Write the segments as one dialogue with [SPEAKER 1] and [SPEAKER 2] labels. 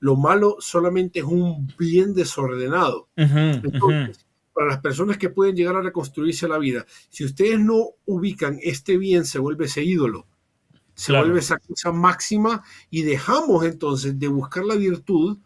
[SPEAKER 1] lo malo solamente es un bien desordenado. Entonces, para las personas que pueden llegar a reconstruirse la vida, si ustedes no ubican este bien, se vuelve ese ídolo, se vuelve esa cosa máxima y dejamos entonces de buscar la virtud,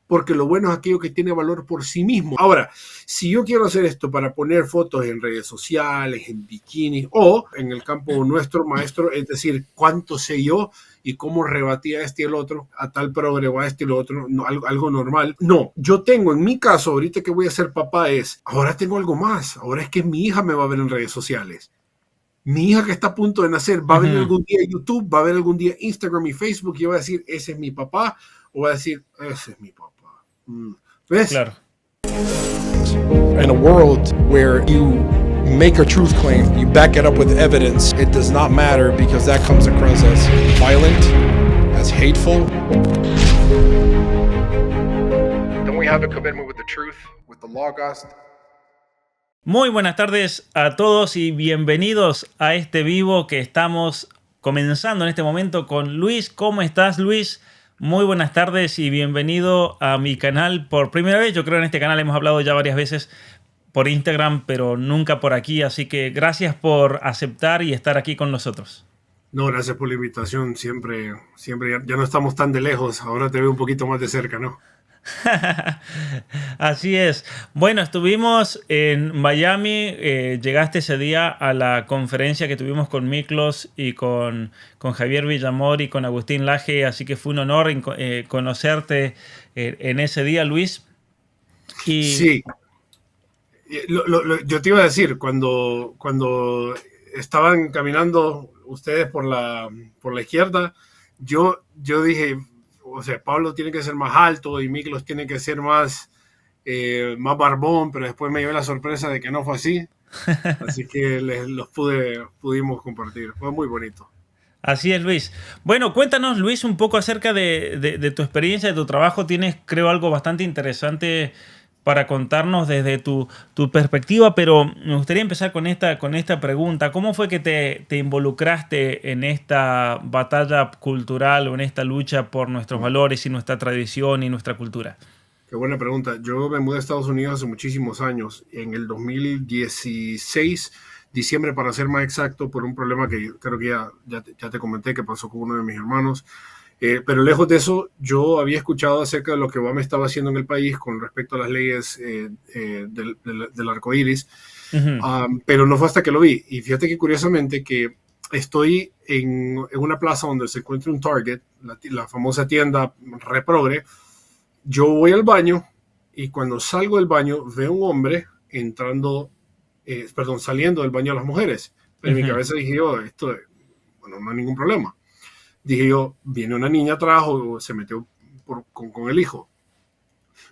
[SPEAKER 1] porque lo bueno es aquello que tiene valor por sí mismo. Ahora, si yo quiero hacer esto para poner fotos en redes sociales, en bikinis, o en el campo nuestro maestro, es decir, cuánto sé yo y cómo rebatía este y el otro, a tal progre o a este y el otro, no, algo normal. No, yo tengo en mi caso, ahorita que voy a ser papá, ahora tengo algo más. Ahora es que mi hija me va a ver en redes sociales. Mi hija que está a punto de nacer va a ver algún día YouTube, va a ver algún día Instagram y Facebook y va a decir, ese es mi papá, o va a decir, ese es mi papá. ¿Ves?
[SPEAKER 2] Claro.
[SPEAKER 3] In a world where you make a truth claim, you back it up with evidence, it does not matter because that comes across as violent, as hateful. Don't we have a commitment with the truth, with the Logos?
[SPEAKER 2] Muy buenas tardes a todos y bienvenidos a este vivo que estamos comenzando en este momento con Luis. ¿Cómo estás, Luis? Muy buenas tardes y bienvenido a mi canal por primera vez. Yo creo que en este canal hemos hablado ya varias veces por Instagram, pero nunca por aquí. Así que gracias por aceptar y estar aquí con nosotros.
[SPEAKER 1] No, gracias por la invitación. Siempre, ya no estamos tan de lejos. Ahora te veo un poquito más de cerca, ¿no?
[SPEAKER 2] Así es. Bueno, estuvimos en Miami. Llegaste ese día a la conferencia que tuvimos con Miklos y con Javier Villamor y con Agustín Laje. Así que fue un honor conocerte en ese día, Luis.
[SPEAKER 1] Sí. Yo te iba a decir, cuando estaban caminando ustedes por la izquierda, yo dije, o sea, Pablo tiene que ser más alto y Miklos tiene que ser más barbón, pero después me llevé la sorpresa de que no fue así. Así que pudimos compartir. Fue muy bonito.
[SPEAKER 2] Así es, Luis. Bueno, cuéntanos, Luis, un poco acerca de tu experiencia, de tu trabajo. Tienes, creo, algo bastante interesante para contarnos desde tu perspectiva, pero me gustaría empezar con esta pregunta. ¿Cómo fue que te involucraste en esta batalla cultural o en esta lucha por nuestros valores y nuestra tradición y nuestra cultura?
[SPEAKER 1] Qué buena pregunta. Yo me mudé a Estados Unidos hace muchísimos años, en el 2016, diciembre para ser más exacto, por un problema que creo que ya te comenté que pasó con uno de mis hermanos. Pero lejos de eso, yo había escuchado acerca de lo que Obama estaba haciendo en el país con respecto a las leyes del arco iris, pero no fue hasta que lo vi. Y fíjate que curiosamente que estoy en una plaza donde se encuentra un Target, la famosa tienda reprogre. Yo voy al baño y cuando salgo del baño veo un hombre saliendo del baño a las mujeres. Pero en mi cabeza dije yo, bueno, no hay ningún problema. Dije yo, viene una niña atrás o se metió con el hijo.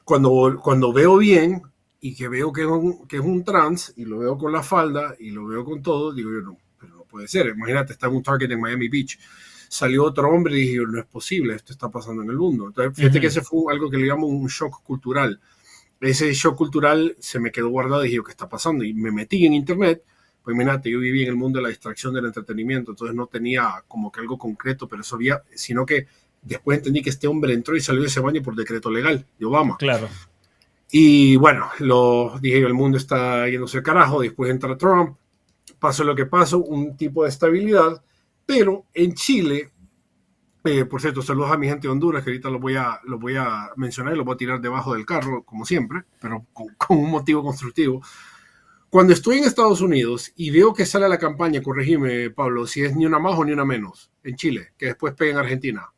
[SPEAKER 1] Cuando veo bien y que veo que es un trans y lo veo con la falda y lo veo con todo, digo yo, no, pero no puede ser. Imagínate, está en un Target en Miami Beach. Salió otro hombre y dije yo, no es posible, esto está pasando en el mundo. Entonces, fíjate que ese fue algo que le llamo un shock cultural. Ese shock cultural se me quedó guardado y dije yo, ¿qué está pasando? Y me metí en internet. Pues imagínate, yo viví en el mundo de la distracción del entretenimiento, entonces no tenía como que algo concreto, pero eso había, sino que después entendí que este hombre entró y salió de ese baño por decreto legal de Obama.
[SPEAKER 2] Claro.
[SPEAKER 1] Y bueno, dije yo, el mundo está yéndose al carajo, después entra Trump, pasó lo que pasó, un tipo de estabilidad, pero en Chile, por cierto, saludos a mi gente de Honduras, que ahorita lo voy a mencionar y lo voy a tirar debajo del carro, como siempre, pero con un motivo constructivo. Cuando estoy en Estados Unidos y veo que sale la campaña, corregime, Pablo, si es ni una más o ni una menos en Chile, que después pega en Argentina.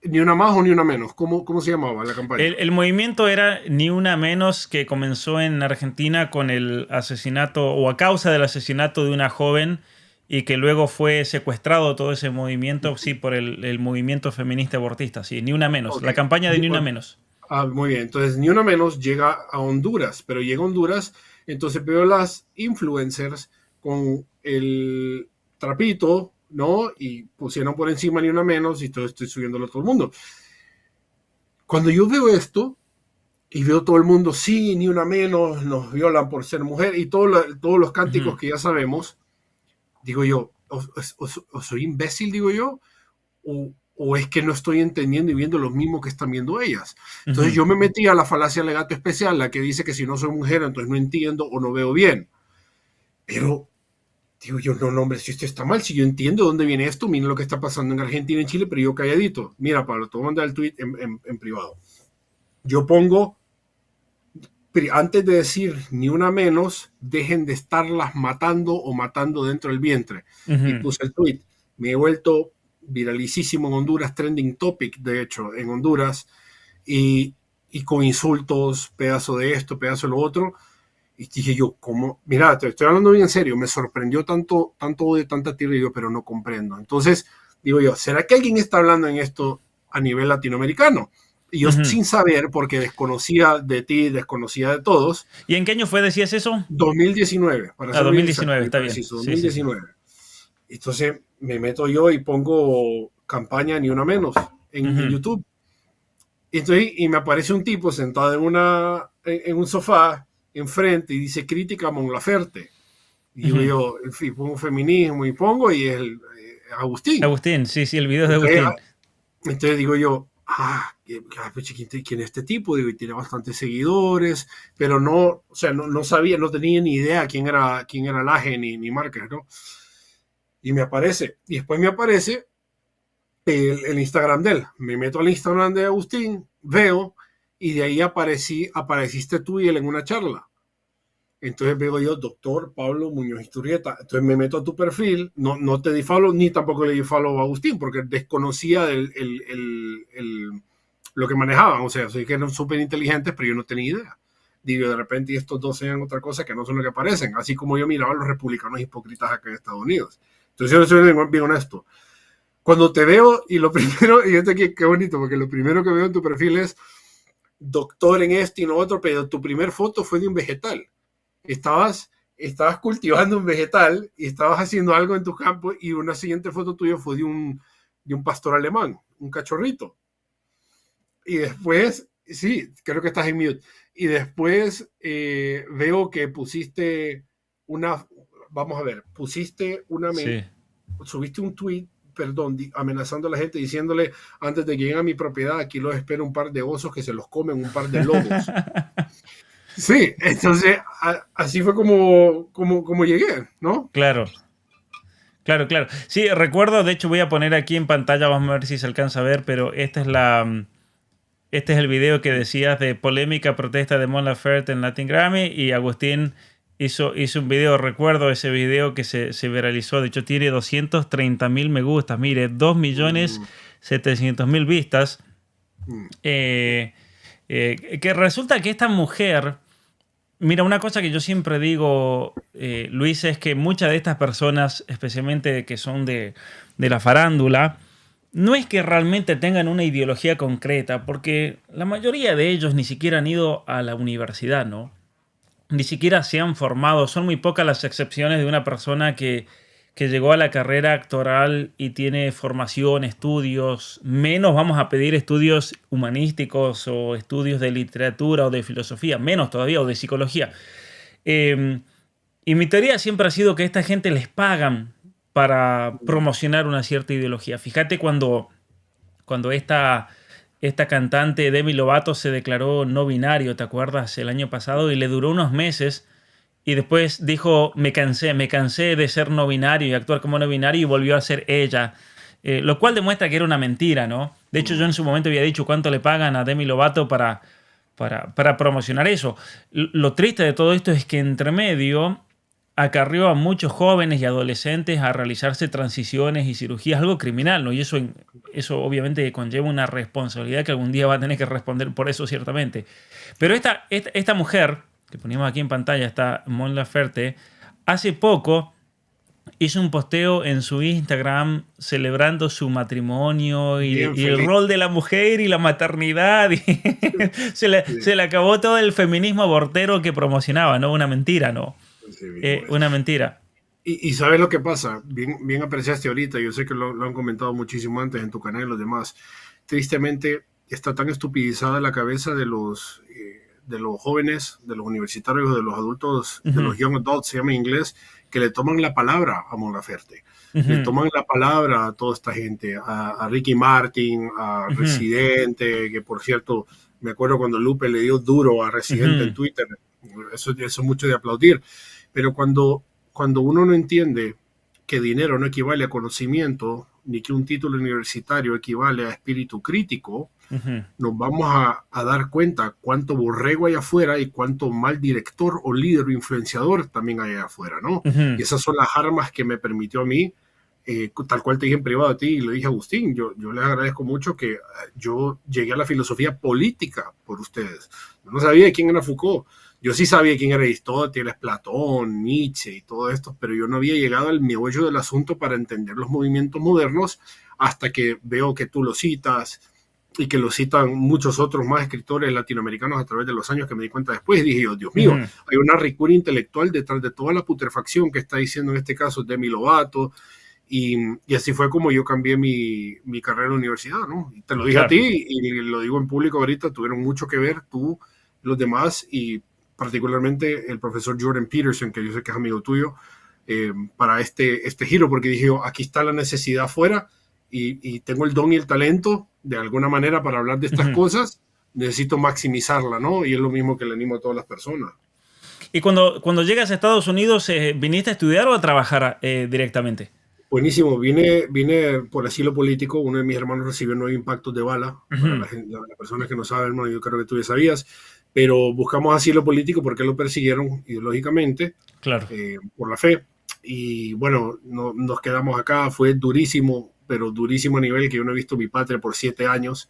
[SPEAKER 1] Ni una más o ni una menos. ¿Cómo se llamaba la campaña?
[SPEAKER 2] El movimiento era Ni Una Menos, que comenzó en Argentina con el asesinato o a causa del asesinato de una joven y que luego fue secuestrado todo ese movimiento, sí, por el movimiento feminista abortista. Sí, Ni Una Menos. Okay. La campaña de Ni Una Menos.
[SPEAKER 1] Muy bien, entonces Ni Una Menos llega a Honduras, pero llega a Honduras, entonces veo las influencers con el trapito, ¿no? Y pusieron por encima Ni Una Menos y todo estoy subiéndolo a todo el mundo. Cuando yo veo esto y veo todo el mundo, sí, Ni Una Menos, nos violan por ser mujer y todos los cánticos que ya sabemos, digo yo, o soy imbécil, digo yo, o es que no estoy entendiendo y viendo lo mismo que están viendo ellas. Entonces yo me metí a la falacia legato especial, la que dice que si no soy mujer, entonces no entiendo o no veo bien. Pero digo yo, no, hombre, si esto está mal, si yo entiendo dónde viene esto, mira lo que está pasando en Argentina y en Chile, pero yo calladito. Mira, Pablo, te voy a mandar el tweet en privado. Yo pongo, antes de decir ni una menos, dejen de estarlas matando o matando dentro del vientre. Y puse el tweet. Me he vuelto viralísimo en Honduras, trending topic, de hecho, en Honduras, y con insultos, pedazo de esto, pedazo de lo otro. Y dije yo, ¿cómo? Mira, te estoy hablando bien en serio, me sorprendió tanto de tanta tierra, y yo, pero no comprendo. Entonces, digo yo, ¿será que alguien está hablando en esto a nivel latinoamericano? Y yo sin saber, porque desconocía de ti, desconocía de todos.
[SPEAKER 2] ¿Y en qué año fue, decías eso?
[SPEAKER 1] 2019. Para ser
[SPEAKER 2] 2019, está bien.
[SPEAKER 1] Preciso, 2019. Sí. Entonces me meto yo y pongo campaña ni una menos en YouTube. Y me aparece un tipo sentado en un sofá enfrente y dice crítica a Mon Laferte. Y digo yo, en fin, pongo feminismo y es Agustín.
[SPEAKER 2] Agustín, sí, el video de Agustín.
[SPEAKER 1] Entonces digo yo, ¿quién es este tipo? Digo, y tiene bastantes seguidores, pero no, o sea, no sabía, no tenía ni idea quién era Laje ni Márquez, ¿no? Y me aparece, y después me aparece el Instagram de él. Me meto al Instagram de Agustín, veo, y de ahí apareciste tú y él en una charla. Entonces veo yo, doctor Pablo Muñoz Iturrieta. Entonces me meto a tu perfil, no te di follow, ni tampoco le di follow a Agustín, porque desconocía lo que manejaban. O sea, sé que eran súper inteligentes, pero yo no tenía idea. Digo, de repente estos dos sean otra cosa que no son lo que parecen. Así como yo miraba a los republicanos hipócritas acá en Estados Unidos. Entonces yo soy bien honesto. Cuando te veo, y lo primero, y esto aquí, qué bonito, porque lo primero que veo en tu perfil es doctor en esto y lo otro, pero tu primer foto fue de un vegetal. Estabas cultivando un vegetal y estabas haciendo algo en tu campo, y una siguiente foto tuya fue de un pastor alemán, un cachorrito. Y después, sí, creo que estás en mute. Y después veo que pusiste subiste un tweet, amenazando a la gente, diciéndole, antes de que lleguen a mi propiedad, aquí los espera un par de osos que se los comen, un par de lobos. Sí, entonces así fue como llegué, ¿no?
[SPEAKER 2] Claro. Sí, recuerdo, de hecho voy a poner aquí en pantalla, vamos a ver si se alcanza a ver, pero este es el video que decías de polémica protesta de Mon Laferte en Latin Grammy, y Agustín hizo un video, recuerdo ese video que se viralizó, de hecho tiene 230.000 me gustas, mire, 2.700.000 vistas. Que resulta que esta mujer, mira, una cosa que yo siempre digo, Luis, es que muchas de estas personas, especialmente que son de la farándula, no es que realmente tengan una ideología concreta, porque la mayoría de ellos ni siquiera han ido a la universidad, ¿no? Ni siquiera se han formado. Son muy pocas las excepciones de una persona que llegó a la carrera actoral y tiene formación, estudios, menos vamos a pedir estudios humanísticos o estudios de literatura o de filosofía, menos todavía, o de psicología. Y mi teoría siempre ha sido que a esta gente les pagan para promocionar una cierta ideología. Fíjate cuando esta cantante Demi Lovato se declaró no binario, ¿te acuerdas? El año pasado, y le duró unos meses. Y después dijo, me cansé de ser no binario y actuar como no binario, y volvió a ser ella. Lo cual demuestra que era una mentira, ¿no? De hecho, yo en su momento había dicho cuánto le pagan a Demi Lovato para promocionar eso. Lo triste de todo esto es que entre medio acarrió a muchos jóvenes y adolescentes a realizarse transiciones y cirugías, algo criminal, ¿no? Y eso obviamente conlleva una responsabilidad que algún día va a tener que responder por eso, ciertamente. Pero esta mujer, que ponemos aquí en pantalla, está Mon Laferte, hace poco hizo un posteo en su Instagram celebrando su matrimonio y el rol de la mujer y la maternidad. Y se le acabó todo el feminismo abortero que promocionaba, ¿no? Una mentira, ¿no? Sí, una mentira.
[SPEAKER 1] Y ¿sabes lo que pasa? Bien apreciaste ahorita, yo sé que lo han comentado muchísimo antes en tu canal y los demás. Tristemente está tan estupidizada la cabeza de los de los jóvenes, de los universitarios, de los adultos, de los young adults, se llama en inglés, que le toman la palabra a Mon Laferte. Le toman la palabra a toda esta gente, a Ricky Martin, a Residente, que por cierto, me acuerdo cuando Lupe le dio duro a Residente en Twitter, eso es mucho de aplaudir, pero cuando uno no entiende que dinero no equivale a conocimiento, ni que un título universitario equivale a espíritu crítico, nos vamos a dar cuenta cuánto borrego hay afuera y cuánto mal director o líder o influenciador también hay afuera, ¿no? Y esas son las armas que me permitió a mí, tal cual te dije en privado a ti y le dije a Agustín, yo les agradezco mucho que yo llegué a la filosofía política por ustedes. Yo no sabía quién era Foucault. Yo sí sabía quién era Aristóteles, Platón, Nietzsche y todo esto, pero yo no había llegado al meollo del asunto para entender los movimientos modernos hasta que veo que tú lo citas y que lo citan muchos otros más escritores latinoamericanos a través de los años, que me di cuenta después. Dije yo, Dios mío, hay una ricura intelectual detrás de toda la putrefacción que está diciendo en este caso Demi Lovato, y así fue como yo cambié mi carrera en la universidad, ¿no? Y te lo dije a ti y lo digo en público ahorita, tuvieron mucho que ver tú, los demás, y particularmente el profesor Jordan Peterson, que yo sé que es amigo tuyo, para este giro, porque dije yo, aquí está la necesidad afuera y tengo el don y el talento de alguna manera para hablar de estas cosas, necesito maximizarla, ¿no? Y es lo mismo que le animo a todas las personas.
[SPEAKER 2] ¿Y cuando llegas a Estados Unidos, viniste a estudiar o a trabajar directamente?
[SPEAKER 1] Buenísimo, vine por asilo político. Uno de mis hermanos recibió 9 impactos de bala. Para las personas que no saben, hermano, yo creo que tú ya sabías, pero buscamos asilo político porque lo persiguieron ideológicamente, claro, por la fe. Y bueno, nos quedamos acá. Fue durísimo, pero durísimo a nivel que yo no he visto mi patria por 7 años,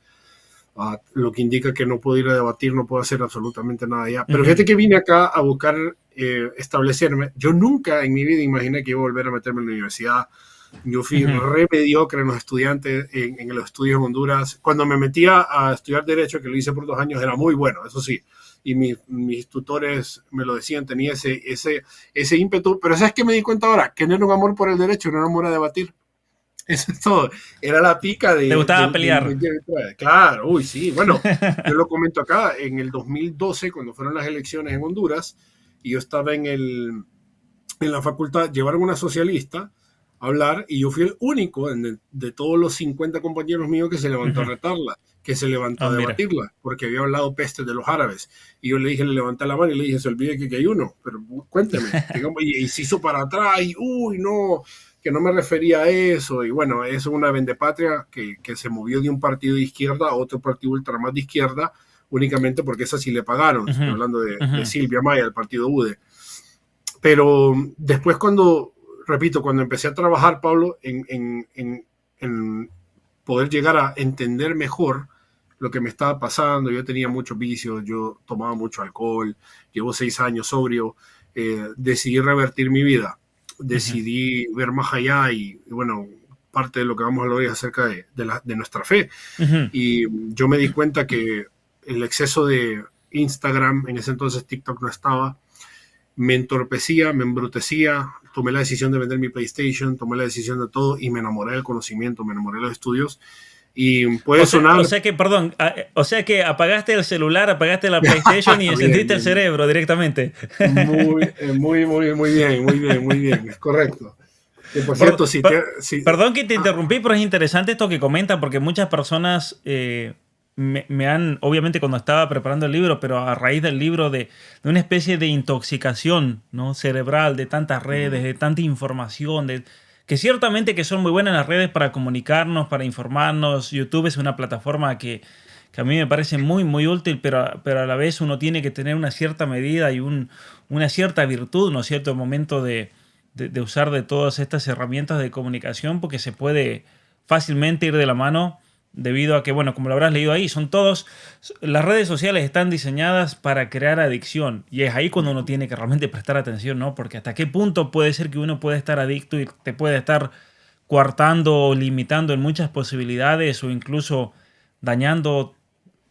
[SPEAKER 1] lo que indica que no puedo ir a debatir, no puedo hacer absolutamente nada allá. Pero fíjate que vine acá a buscar establecerme. Yo nunca en mi vida imaginé que iba a volver a meterme en la universidad. Yo fui re mediocre en los estudiantes, en los estudios en Honduras. Cuando me metía a estudiar Derecho, que lo hice por 2 años, era muy bueno, eso sí. Y mis tutores me lo decían, tenía ese ímpetu. Pero ¿sabes qué me di cuenta ahora? Que no era un amor por el derecho, no era un amor a debatir. Eso es todo. Era la pica de...
[SPEAKER 2] ¿Te gustaba pelear?
[SPEAKER 1] Claro, uy, sí. Bueno, yo lo comento acá. En el 2012, cuando fueron las elecciones en Honduras, y yo estaba en la facultad, llevaron una socialista a hablar, y yo fui el único de todos los 50 compañeros míos que se levantó a retarla, que se levantó a debatirla, porque había hablado peste de los árabes. Y yo le dije, le levanté la mano y le dije, se olvide que hay uno, pero cuénteme. Y se hizo para atrás, y uy, no, que no me refería a eso. Y bueno, eso es una vendepatria que se movió de un partido de izquierda a otro partido ultra más de izquierda, únicamente porque esa sí le pagaron. Estoy hablando de Silvia Maya, del partido UDE. Pero después cuando empecé a trabajar, Pablo, en poder llegar a entender mejor lo que me estaba pasando, yo tenía muchos vicios, yo tomaba mucho alcohol, llevo 6 años sobrio, decidí revertir mi vida, decidí ver más allá y bueno, parte de lo que vamos a hablar es acerca de nuestra fe. Y yo me di cuenta que el exceso de Instagram, en ese entonces TikTok no estaba, me entorpecía, me embrutecía. Tomé la decisión de vender mi PlayStation, tomé la decisión de todo y me enamoré del conocimiento, me enamoré de los estudios. Y puede sonar...
[SPEAKER 2] O sea que apagaste el celular, apagaste la PlayStation y encendiste el cerebro directamente.
[SPEAKER 1] Muy bien, es correcto. Y por cierto,
[SPEAKER 2] perdón que te interrumpí, pero es interesante esto que comentan, porque muchas personas... me han, obviamente cuando estaba preparando el libro, pero a raíz del libro de una especie de intoxicación, ¿no?, cerebral, de tantas redes, de tanta información, que ciertamente que son muy buenas las redes para comunicarnos, para informarnos. YouTube es una plataforma que a mí me parece muy, muy útil, pero a la vez uno tiene que tener una cierta medida y una cierta virtud, ¿no es cierto?, el momento de usar de todas estas herramientas de comunicación, porque se puede fácilmente ir de la mano. Debido a que, bueno, como lo habrás leído ahí, las redes sociales están diseñadas para crear adicción. Y es ahí cuando uno tiene que realmente prestar atención, ¿no? Porque hasta qué punto puede ser que uno puede estar adicto y te puede estar coartando o limitando en muchas posibilidades o incluso dañando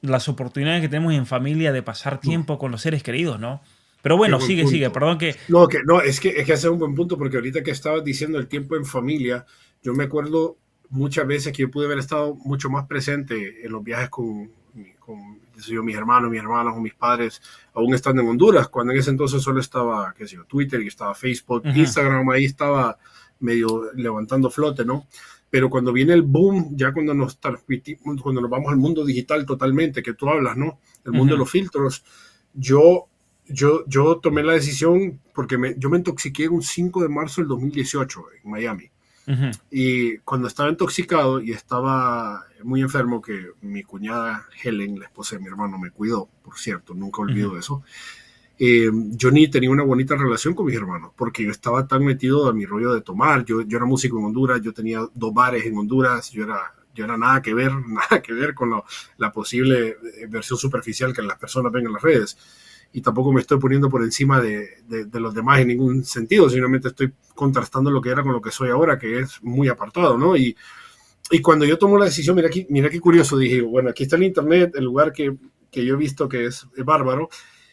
[SPEAKER 2] las oportunidades que tenemos en familia de pasar tiempo con los seres queridos, ¿no? Pero bueno, sigue, perdón que...
[SPEAKER 1] No, es que hace un buen punto, porque ahorita que estabas diciendo el tiempo en familia, yo me acuerdo muchas veces que yo pude haber estado mucho más presente en los viajes con mis hermanos, mis hermanas o mis padres aún están en Honduras, cuando en ese entonces solo estaba, qué sé yo, Twitter y estaba Facebook, Instagram ahí estaba medio levantando flote, ¿no? Pero cuando viene el boom, ya cuando nos vamos al mundo digital totalmente, que tú hablas, ¿no? El mundo de los filtros, yo tomé la decisión porque yo me intoxiqué un 5 de marzo del 2018 en Miami. Y cuando estaba intoxicado y estaba muy enfermo, que mi cuñada Helen, la esposa de mi hermano, me cuidó, por cierto, nunca olvido eso. Yo ni tenía una bonita relación con mis hermanos, porque yo estaba tan metido a mi rollo de tomar. Yo era músico en Honduras, yo tenía 2 bares en Honduras, yo era nada que ver con la posible versión superficial que las personas ven en las redes. Y tampoco me estoy poniendo por encima de los demás en ningún sentido, simplemente estoy contrastando lo que era con lo que soy ahora, que es muy apartado, ¿no? Y cuando yo tomo la decisión, mira qué curioso, dije, bueno, aquí está el internet, el lugar que yo he visto que es bárbaro,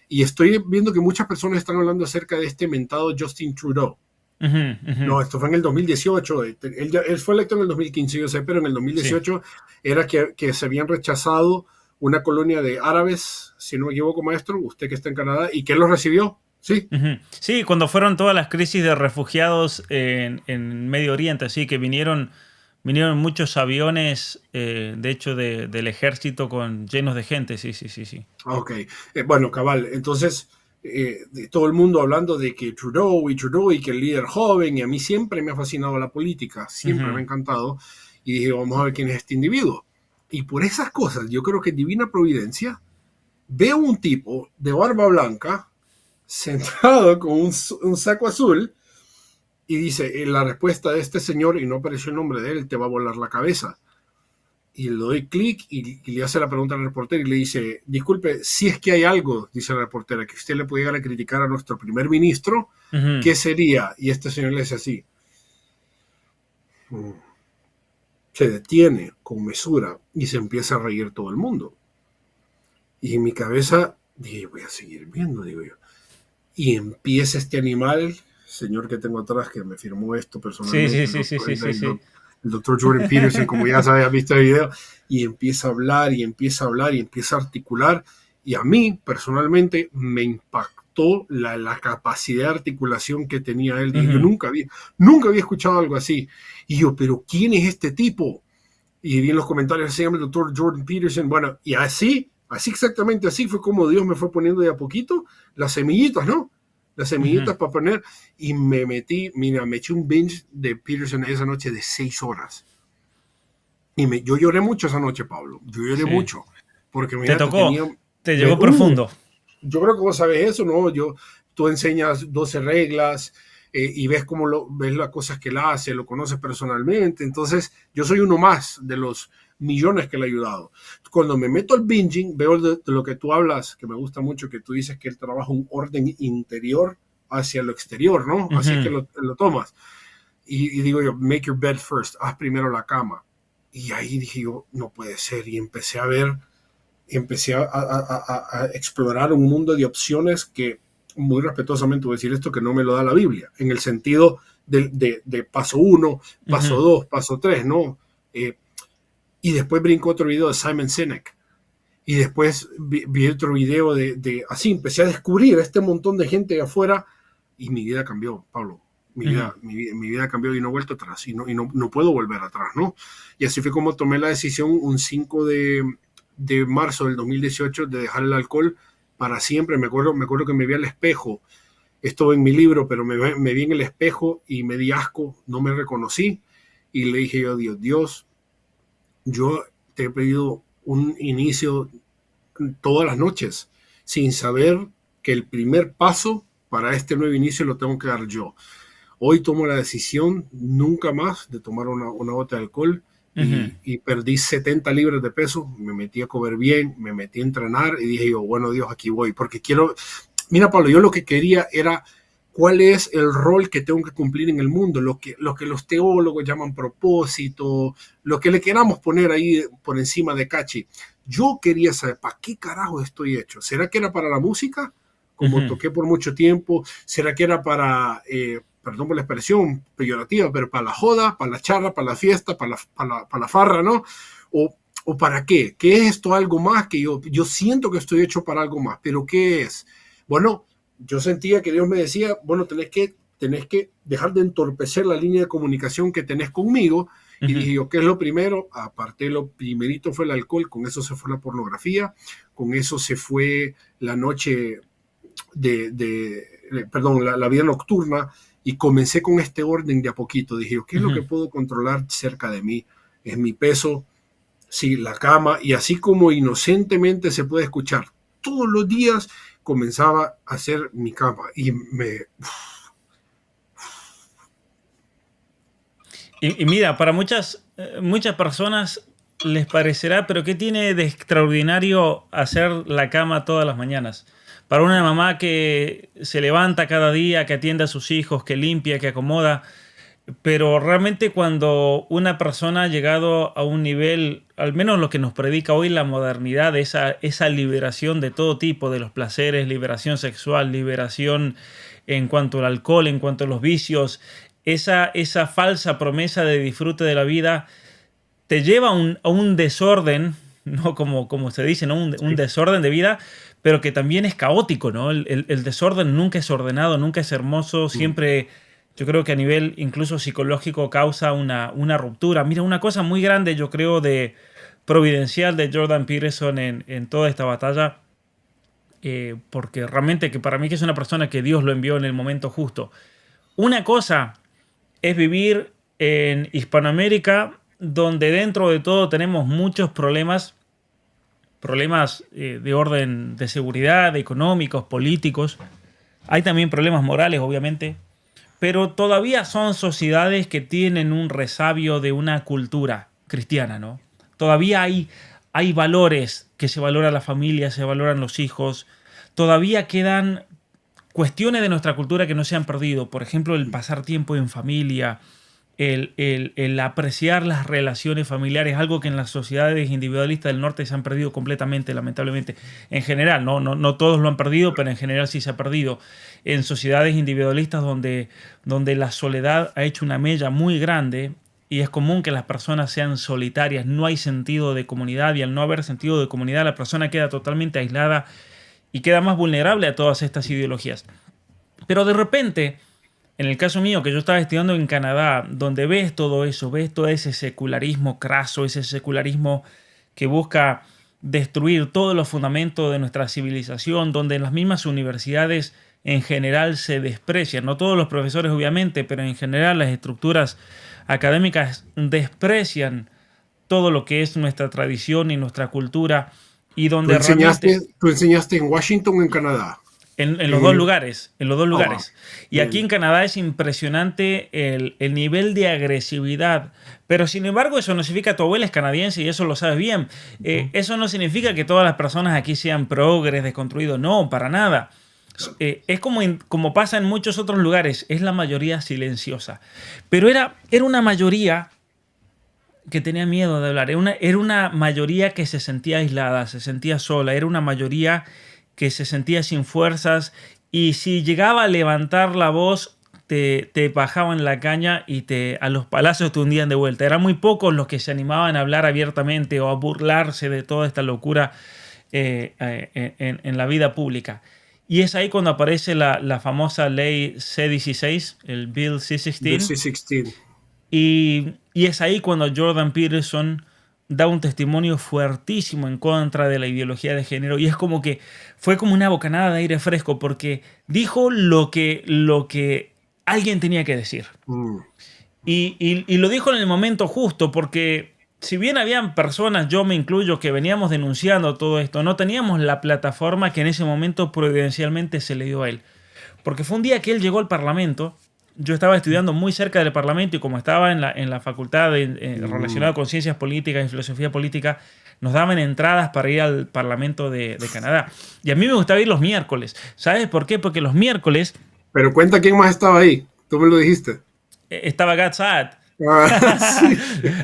[SPEAKER 1] y estoy viendo que muchas personas están hablando acerca de este mentado Justin Trudeau. No, esto fue en el 2018, él fue electo en el 2015, yo sé, pero en el 2018 era que se habían rechazado una colonia de árabes, si no me equivoco, maestro, usted que está en Canadá, y que él los recibió, ¿sí?
[SPEAKER 2] Sí, cuando fueron todas las crisis de refugiados en Medio Oriente, así que vinieron muchos aviones, de hecho, del ejército llenos de gente, sí.
[SPEAKER 1] Ok, bueno, cabal, entonces todo el mundo hablando de que Trudeau y que el líder joven, y a mí siempre me ha fascinado la política, siempre me ha encantado, y dije, vamos a ver quién es este individuo. Y por esas cosas, yo creo que en divina providencia, veo un tipo de barba blanca sentado con un saco azul y dice, la respuesta de este señor, y no apareció el nombre de él, te va a volar la cabeza. Y le doy clic y le hace la pregunta al reportero y le dice, disculpe, si es que hay algo, dice la reportera, que usted le puede llegar a criticar a nuestro primer ministro, ¿qué sería? Y este señor le dice así. Se detiene con mesura y se empieza a reír todo el mundo. Y en mi cabeza dije, voy a seguir viendo, digo yo. Y empieza este animal, señor que tengo atrás, que me firmó esto personalmente.
[SPEAKER 2] Sí.
[SPEAKER 1] El doctor Jordan Peterson, como ya sabes, ha visto el video, y empieza a hablar y empieza a articular. Y a mí, personalmente, me impactó la capacidad de articulación que tenía él. Yo nunca había escuchado algo así. Y yo, ¿pero quién es este tipo? Y vi en los comentarios, se llama el doctor Jordan Peterson. Bueno, y así exactamente así fue como Dios me fue poniendo de a poquito las semillitas, ¿no? Las semillitas para poner, y me eché un binge de Peterson esa noche de 6 horas. Y yo lloré mucho esa noche, Pablo. Yo lloré mucho. Porque mira,
[SPEAKER 2] te llegó profundo.
[SPEAKER 1] Yo creo que vos sabes eso, ¿no? Tú enseñas 12 reglas y ves ves las cosas que él hace, lo conoces personalmente. Entonces, yo soy uno más de los millones que le ha ayudado. Cuando me meto al binging, veo de lo que tú hablas, que me gusta mucho, que tú dices que él trabaja un orden interior hacia lo exterior, ¿no? Así que lo tomas. Y digo yo, make your bed first, haz primero la cama. Y ahí dije yo, no puede ser. Y empecé a explorar un mundo de opciones que, muy respetuosamente voy a decir esto, que no me lo da la Biblia, en el sentido de paso 1, paso 2, paso 3, ¿no? Y después brincó otro video de Simon Sinek. Y después vi otro video así empecé a descubrir este montón de gente de afuera, y mi vida cambió, Pablo. Mi vida cambió y no he vuelto atrás. Y no puedo volver atrás, ¿no? Y así fue como tomé la decisión un 5 de marzo del 2018 de dejar el alcohol para siempre. Me acuerdo que me vi al espejo. Esto en mi libro, pero me vi en el espejo y me di asco. No me reconocí. Y le dije yo, Dios, yo te he pedido un inicio todas las noches, sin saber que el primer paso para este nuevo inicio lo tengo que dar yo. Hoy tomo la decisión nunca más de tomar una gota de alcohol y perdí 70 libras de peso. Me metí a comer bien, me metí a entrenar y dije yo, bueno, Dios, aquí voy. Porque mira, Pablo, yo lo que quería era cuál es el rol que tengo que cumplir en el mundo, lo que los teólogos llaman propósito, lo que le queramos poner ahí por encima de Cachi. Yo quería saber, ¿para qué carajo estoy hecho? ¿Será que era para la música? Como toqué por mucho tiempo. ¿Será que era para, perdón por la expresión peyorativa, pero para la joda, para la charla, para la fiesta, para la farra, ¿no? ¿O para qué? ¿Qué es esto algo más? Que yo siento que estoy hecho para algo más, pero ¿qué es? Bueno, yo sentía que Dios me decía, bueno, tenés que dejar de entorpecer la línea de comunicación que tenés conmigo. Y dije yo, ¿qué es lo primero? Aparte, lo primerito fue el alcohol, con eso se fue la pornografía, con eso se fue la noche la vida nocturna, y comencé con este orden de a poquito. Dije yo, ¿qué es lo que puedo controlar cerca de mí? Es mi peso, sí, la cama, y así como inocentemente se puede escuchar, todos los días comenzaba a hacer mi cama y
[SPEAKER 2] Y mira, para muchas personas les parecerá, pero ¿qué tiene de extraordinario hacer la cama todas las mañanas? Para una mamá que se levanta cada día, que atiende a sus hijos, que limpia, que acomoda, pero realmente cuando una persona ha llegado a un nivel, al menos lo que nos predica hoy la modernidad, esa liberación de todo tipo, de los placeres, liberación sexual, liberación en cuanto al alcohol, en cuanto a los vicios, esa falsa promesa de disfrute de la vida te lleva a un desorden, ¿no? Como se dice, ¿no? Un desorden de vida, pero que también es caótico, ¿no? El desorden nunca es ordenado, nunca es hermoso, siempre, yo creo que a nivel incluso psicológico causa una ruptura. Mira, una cosa muy grande, yo creo, de providencial de Jordan Peterson en toda esta batalla, porque realmente que para mí que es una persona que Dios lo envió en el momento justo. Una cosa es vivir en Hispanoamérica, donde dentro de todo tenemos muchos problemas de orden de seguridad, económicos, políticos. Hay también problemas morales, obviamente, pero todavía son sociedades que tienen un resabio de una cultura cristiana, ¿no? Todavía hay valores, que se valora la familia, se valoran los hijos. Todavía quedan cuestiones de nuestra cultura que no se han perdido. Por ejemplo, el pasar tiempo en familia, el apreciar las relaciones familiares, algo que en las sociedades individualistas del norte se han perdido completamente, lamentablemente. En general, no todos lo han perdido, pero en general sí se ha perdido. En sociedades individualistas donde la soledad ha hecho una mella muy grande y es común que las personas sean solitarias, no hay sentido de comunidad, y al no haber sentido de comunidad la persona queda totalmente aislada y queda más vulnerable a todas estas ideologías. Pero de repente, en el caso mío, que yo estaba estudiando en Canadá, donde ves todo eso, ves todo ese secularismo craso, ese secularismo que busca destruir todos los fundamentos de nuestra civilización, donde en las mismas universidades en general se desprecian, no todos los profesores obviamente, pero en general las estructuras académicas desprecian todo lo que es nuestra tradición y nuestra cultura. Y donde
[SPEAKER 1] ¿Tú enseñaste en Washington o en Canadá?
[SPEAKER 2] En los dos lugares. Y aquí en Canadá es impresionante el nivel de agresividad. Pero sin embargo, eso no significa que tu abuela es canadiense y eso lo sabes bien. Eso no significa que todas las personas aquí sean progres, desconstruidos. No, para nada. Es como pasa en muchos otros lugares. Es la mayoría silenciosa. Pero era una mayoría que tenía miedo de hablar. Era una mayoría que se sentía aislada, se sentía sola. Era una mayoría que se sentía sin fuerzas, y si llegaba a levantar la voz, te bajaban la caña y a los palazos te hundían de vuelta. Eran muy pocos los que se animaban a hablar abiertamente o a burlarse de toda esta locura en la vida pública. Y es ahí cuando aparece la famosa ley C-16, el Bill C-16.
[SPEAKER 1] Bill C-16.
[SPEAKER 2] Y es ahí cuando Jordan Peterson da un testimonio fuertísimo en contra de la ideología de género, y es como que fue como una bocanada de aire fresco, porque dijo lo que alguien tenía que decir. Y lo dijo en el momento justo, porque si bien habían personas, yo me incluyo, que veníamos denunciando todo esto, no teníamos la plataforma que en ese momento providencialmente se le dio a él. Porque fue un día que él llegó al Parlamento. Yo estaba estudiando muy cerca del Parlamento, y como estaba en la facultad relacionada con ciencias políticas y filosofía política, nos daban entradas para ir al Parlamento de Canadá. Y a mí me gustaba ir los miércoles. ¿Sabes por qué? Porque los miércoles...
[SPEAKER 1] Pero cuenta quién más estaba ahí. Tú me lo dijiste.
[SPEAKER 2] Estaba Gad Saad.
[SPEAKER 1] Sí.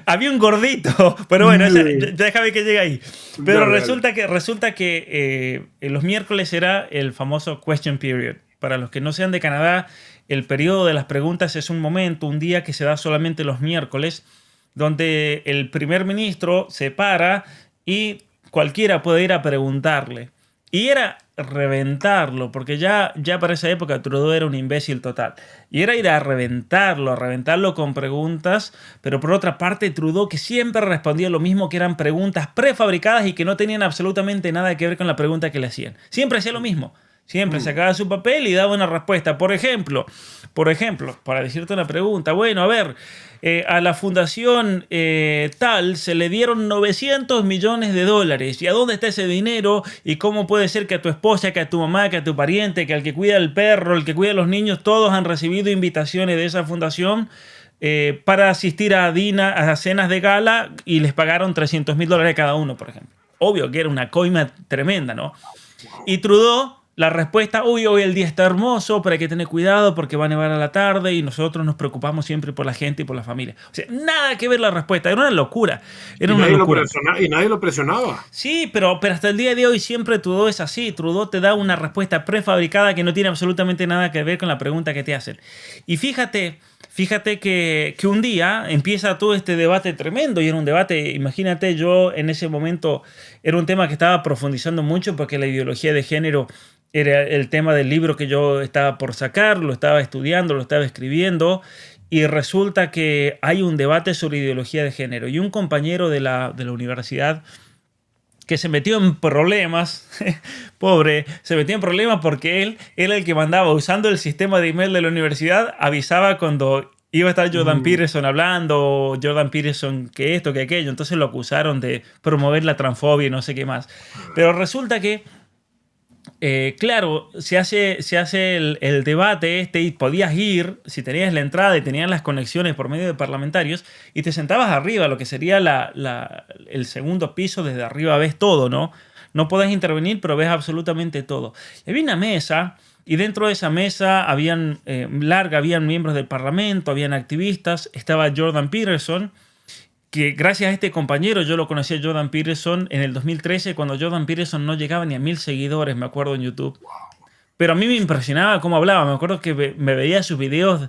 [SPEAKER 2] Había un gordito, pero bueno, ya déjame que llegue ahí. Pero resulta que los miércoles era el famoso question period. Para los que no sean de Canadá, el periodo de las preguntas es un día que se da solamente los miércoles, donde el primer ministro se para y cualquiera puede ir a preguntarle. Y era reventarlo, porque ya para esa época Trudeau era un imbécil total. Y era ir a reventarlo con preguntas, pero por otra parte Trudeau, que siempre respondía lo mismo, que eran preguntas prefabricadas y que no tenían absolutamente nada que ver con la pregunta que le hacían. Siempre hacía lo mismo. Siempre sacaba su papel y daba una respuesta. Por ejemplo, para decirte una pregunta, bueno, a ver, a la fundación tal se le dieron $900 millones. ¿Y a dónde está ese dinero? ¿Y cómo puede ser que a tu esposa, que a tu mamá, que a tu pariente, que al que cuida el perro, el que cuida a los niños, todos han recibido invitaciones de esa fundación para asistir a cenas de gala y les pagaron $300.000 cada uno, por ejemplo? Obvio que era una coima tremenda, ¿no? Y Trudeau... La respuesta, hoy el día está hermoso, pero hay que tener cuidado porque va a nevar a la tarde y nosotros nos preocupamos siempre por la gente y por la familia. O sea, nada que ver la respuesta, era una locura.
[SPEAKER 1] Y nadie lo presionaba.
[SPEAKER 2] Sí, pero hasta el día de hoy siempre Trudeau es así. Trudeau te da una respuesta prefabricada que no tiene absolutamente nada que ver con la pregunta que te hacen. Y fíjate que un día empieza todo este debate tremendo y era un debate, imagínate, yo en ese momento era un tema que estaba profundizando mucho porque la ideología de género era el tema del libro que yo estaba por sacar, lo estaba estudiando, lo estaba escribiendo y resulta que hay un debate sobre ideología de género y un compañero de la universidad que se metió en problemas, pobre, se metió en problemas porque él era el que mandaba, usando el sistema de email de la universidad, avisaba cuando iba a estar Jordan Peterson hablando, Jordan Peterson que esto, que aquello, entonces lo acusaron de promover la transfobia y no sé qué más. Pero resulta que claro, se hace el debate y podías ir, si tenías la entrada y tenías las conexiones por medio de parlamentarios, y te sentabas arriba, lo que sería el segundo piso, desde arriba ves todo, ¿no? No podés intervenir, pero ves absolutamente todo. Y había una mesa, y dentro de esa mesa habían miembros del parlamento, habían activistas, estaba Jordan Peterson, que gracias a este compañero yo lo conocí a Jordan Peterson en el 2013, cuando Jordan Peterson no llegaba ni a 1,000 seguidores, me acuerdo, en YouTube. Pero a mí me impresionaba cómo hablaba. Me acuerdo que me veía sus videos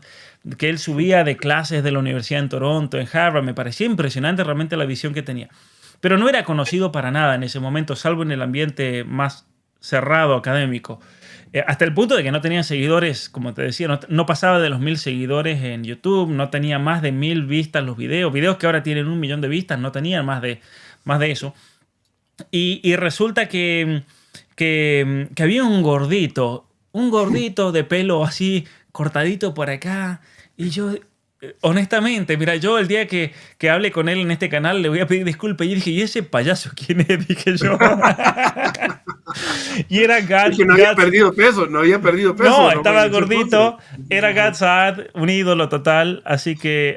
[SPEAKER 2] que él subía de clases de la Universidad en Toronto, en Harvard. Me parecía impresionante realmente la visión que tenía. Pero no era conocido para nada en ese momento, salvo en el ambiente más cerrado académico. Hasta el punto de que no tenía seguidores, como te decía, no pasaba de los 1,000 seguidores en YouTube, no tenía más de 1,000 vistas los videos que ahora tienen 1 millón de vistas, no tenían más de eso. Y resulta que había un gordito de pelo así cortadito por acá, y yo... Honestamente, mira, yo el día que hable con él en este canal le voy a pedir disculpas. Y dije, ¿y ese payaso quién es? Dije yo. Y era Gad.
[SPEAKER 1] No había perdido peso.
[SPEAKER 2] No, estaba gordito. Era Gad Saad, un ídolo total. Así que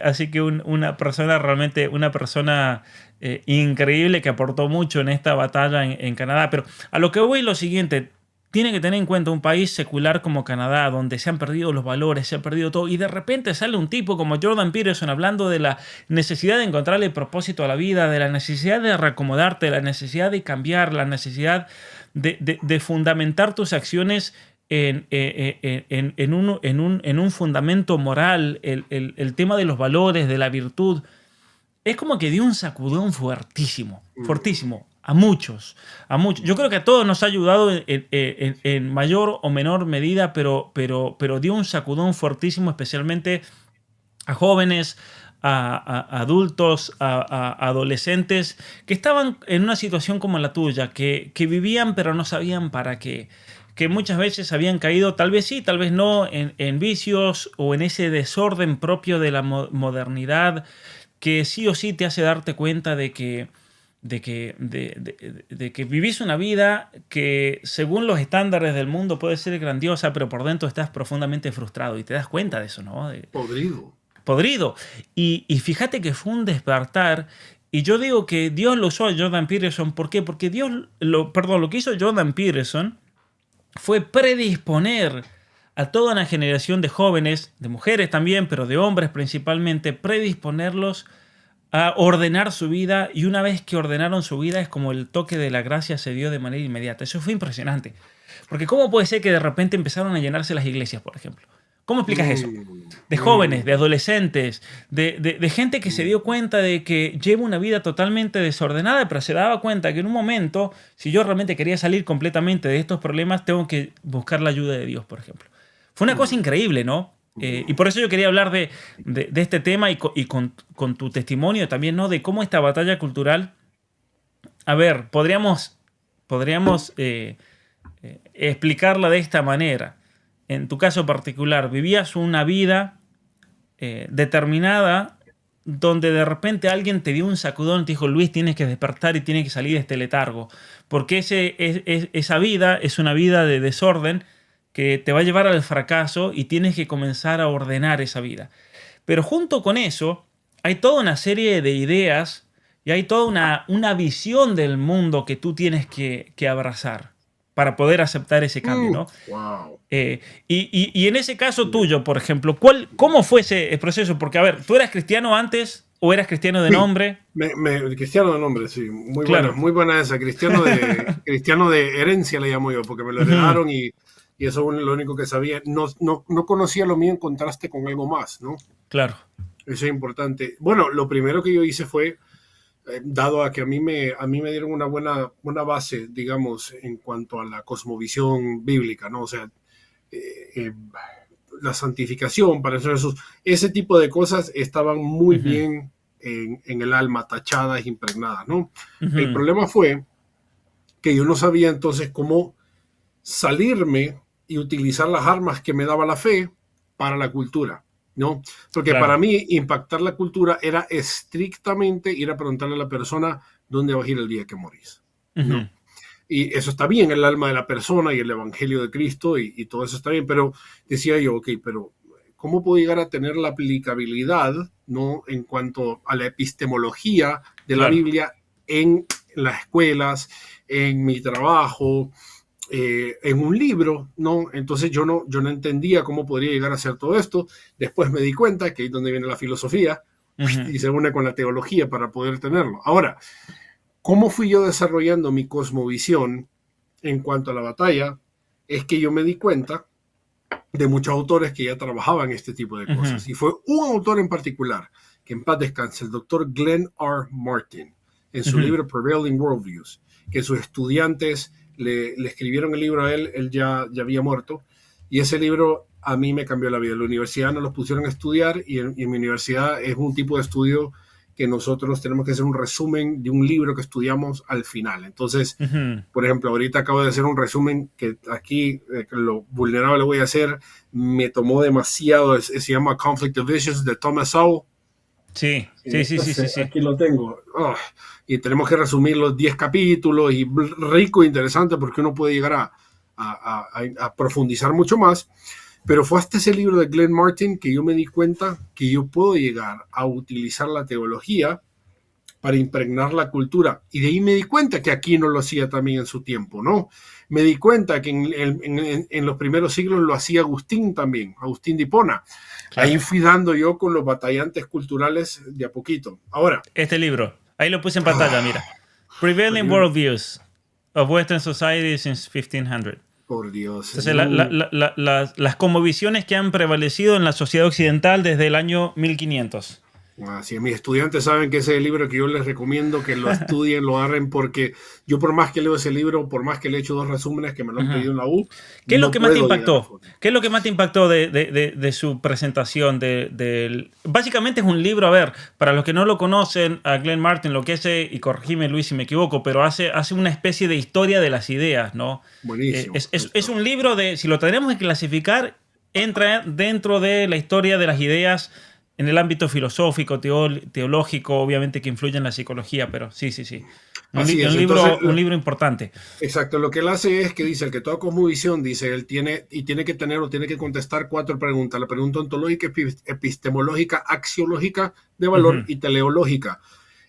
[SPEAKER 2] una persona increíble que aportó mucho en esta batalla en Canadá. Pero a lo que voy es lo siguiente. Tiene que tener en cuenta un país secular como Canadá, donde se han perdido los valores, se ha perdido todo, y de repente sale un tipo como Jordan Peterson hablando de la necesidad de encontrarle propósito a la vida, de la necesidad de reacomodarte, la necesidad de cambiar, la necesidad de fundamentar tus acciones en un fundamento moral, el tema de los valores, de la virtud. Es como que dio un sacudón fuertísimo. A muchos. Yo creo que a todos nos ha ayudado en mayor o menor medida, pero dio un sacudón fuertísimo, especialmente a jóvenes, a adultos, a adolescentes que estaban en una situación como la tuya, que vivían pero no sabían para qué, que muchas veces habían caído, tal vez sí, tal vez no, en vicios o en ese desorden propio de la modernidad, que sí o sí te hace darte cuenta de que vivís una vida que según los estándares del mundo puede ser grandiosa, pero por dentro estás profundamente frustrado y te das cuenta de eso, ¿no? Podrido. Y fíjate que fue un despertar, y yo digo que Dios lo usó a Jordan Peterson. ¿Por qué? Porque lo que hizo Jordan Peterson fue predisponer a toda una generación de jóvenes, de mujeres también, pero de hombres principalmente, predisponerlos a ordenar su vida, y una vez que ordenaron su vida es como el toque de la gracia se dio de manera inmediata. Eso fue impresionante. Porque ¿cómo puede ser que de repente empezaron a llenarse las iglesias, por ejemplo? ¿Cómo explicas eso? De jóvenes, de adolescentes, de gente que se dio cuenta de que lleva una vida totalmente desordenada, pero se daba cuenta que en un momento, si yo realmente quería salir completamente de estos problemas, tengo que buscar la ayuda de Dios, por ejemplo. Fue una cosa increíble, ¿no? Y por eso yo quería hablar de este tema y con tu testimonio también, ¿no? De cómo esta batalla cultural, a ver, podríamos explicarla de esta manera. En tu caso particular, vivías una vida determinada donde de repente alguien te dio un sacudón y te dijo, Luis, tienes que despertar y tienes que salir de este letargo. Porque esa vida es una vida de desorden que te va a llevar al fracaso y tienes que comenzar a ordenar esa vida. Pero junto con eso, hay toda una serie de ideas y hay toda una visión del mundo que tú tienes que abrazar para poder aceptar ese cambio, ¿no?
[SPEAKER 1] Wow.
[SPEAKER 2] Y en ese caso tuyo, por ejemplo, ¿cómo fue ese proceso? Porque, a ver, ¿tú eras cristiano antes o eras cristiano de nombre?
[SPEAKER 1] Cristiano de nombre, sí.
[SPEAKER 2] Claro.
[SPEAKER 1] Muy buena esa. Cristiano de herencia le llamo yo, porque me lo heredaron y eso es lo único que sabía. No conocía lo mío en contraste con algo más, ¿no?
[SPEAKER 2] Claro.
[SPEAKER 1] Eso es importante. Bueno, lo primero que yo hice fue, dado a que a mí me dieron una buena base, digamos, en cuanto a la cosmovisión bíblica, ¿no? O sea, la santificación, para ese tipo de cosas estaban muy bien en el alma, tachadas, impregnadas, ¿no? El problema fue que yo no sabía entonces cómo salirme y utilizar las armas que me daba la fe para la cultura, ¿no? Porque para mí impactar la cultura era estrictamente ir a preguntarle a la persona dónde va a ir el día que morís, ¿no? Y eso está bien, el alma de la persona y el evangelio de Cristo y todo eso está bien, pero decía yo, ok, pero ¿cómo puedo llegar a tener la aplicabilidad, ¿no? En cuanto a la epistemología de la Biblia en las escuelas, en mi trabajo, en un libro, ¿no? Entonces yo no entendía cómo podría llegar a hacer todo esto. Después me di cuenta que ahí es donde viene la filosofía y se une con la teología para poder tenerlo. Ahora, ¿cómo fui yo desarrollando mi cosmovisión en cuanto a la batalla? Es que yo me di cuenta de muchos autores que ya trabajaban este tipo de cosas. Y fue un autor en particular, que en paz descanse, el doctor Glenn R. Martin, en su libro Prevailing Worldviews, que sus estudiantes le escribieron el libro a él ya había muerto, y ese libro a mí me cambió la vida. En la universidad nos los pusieron a estudiar y en mi universidad es un tipo de estudio que nosotros tenemos que hacer un resumen de un libro que estudiamos al final. Entonces, por ejemplo, ahorita acabo de hacer un resumen que aquí, lo vulnerable voy a hacer, me tomó demasiado, se llama Conflict of Visions de Thomas Sowell.
[SPEAKER 2] Sí.
[SPEAKER 1] Aquí lo tengo. Y tenemos que resumir los 10 capítulos y rico e interesante porque uno puede llegar a profundizar mucho más. Pero fue hasta ese libro de Glenn Martin que yo me di cuenta que yo puedo llegar a utilizar la teología para impregnar la cultura. Y de ahí me di cuenta que aquí no lo hacía también en su tiempo, ¿no? Me di cuenta que en los primeros siglos lo hacía Agustín también, Agustín de Hipona. Claro. Ahí fui dando yo con los batallantes culturales de a poquito. Ahora.
[SPEAKER 2] Este libro, ahí lo puse en pantalla, mira. Prevailing Worldviews of Western Society since 1500.
[SPEAKER 1] Por Dios.
[SPEAKER 2] Entonces, las cosmovisiones que han prevalecido en la sociedad occidental desde el año 1500.
[SPEAKER 1] Así, mis estudiantes saben que ese es el libro que yo les recomiendo que lo estudien, lo agarren, porque yo por más que leo ese libro, por más que le he hecho 2 resúmenes que me lo han pedido en la U.
[SPEAKER 2] ¿Qué es lo que más te impactó? ¿Qué es lo que más te impactó de su presentación? Básicamente es un libro, a ver, para los que no lo conocen, a Glenn Martin lo que hace, y corregime Luis si me equivoco, pero hace una especie de historia de las ideas, ¿no?
[SPEAKER 1] Buenísimo.
[SPEAKER 2] Es un libro si lo tenemos que clasificar, entra dentro de la historia de las ideas en el ámbito filosófico, teológico, obviamente que influye en la psicología, pero sí. Un libro importante.
[SPEAKER 1] Exacto, lo que él hace es que dice, el que toda cosmovisión, dice, él tiene que contestar 4 preguntas. La pregunta ontológica, epistemológica, axiológica, de valor y teleológica.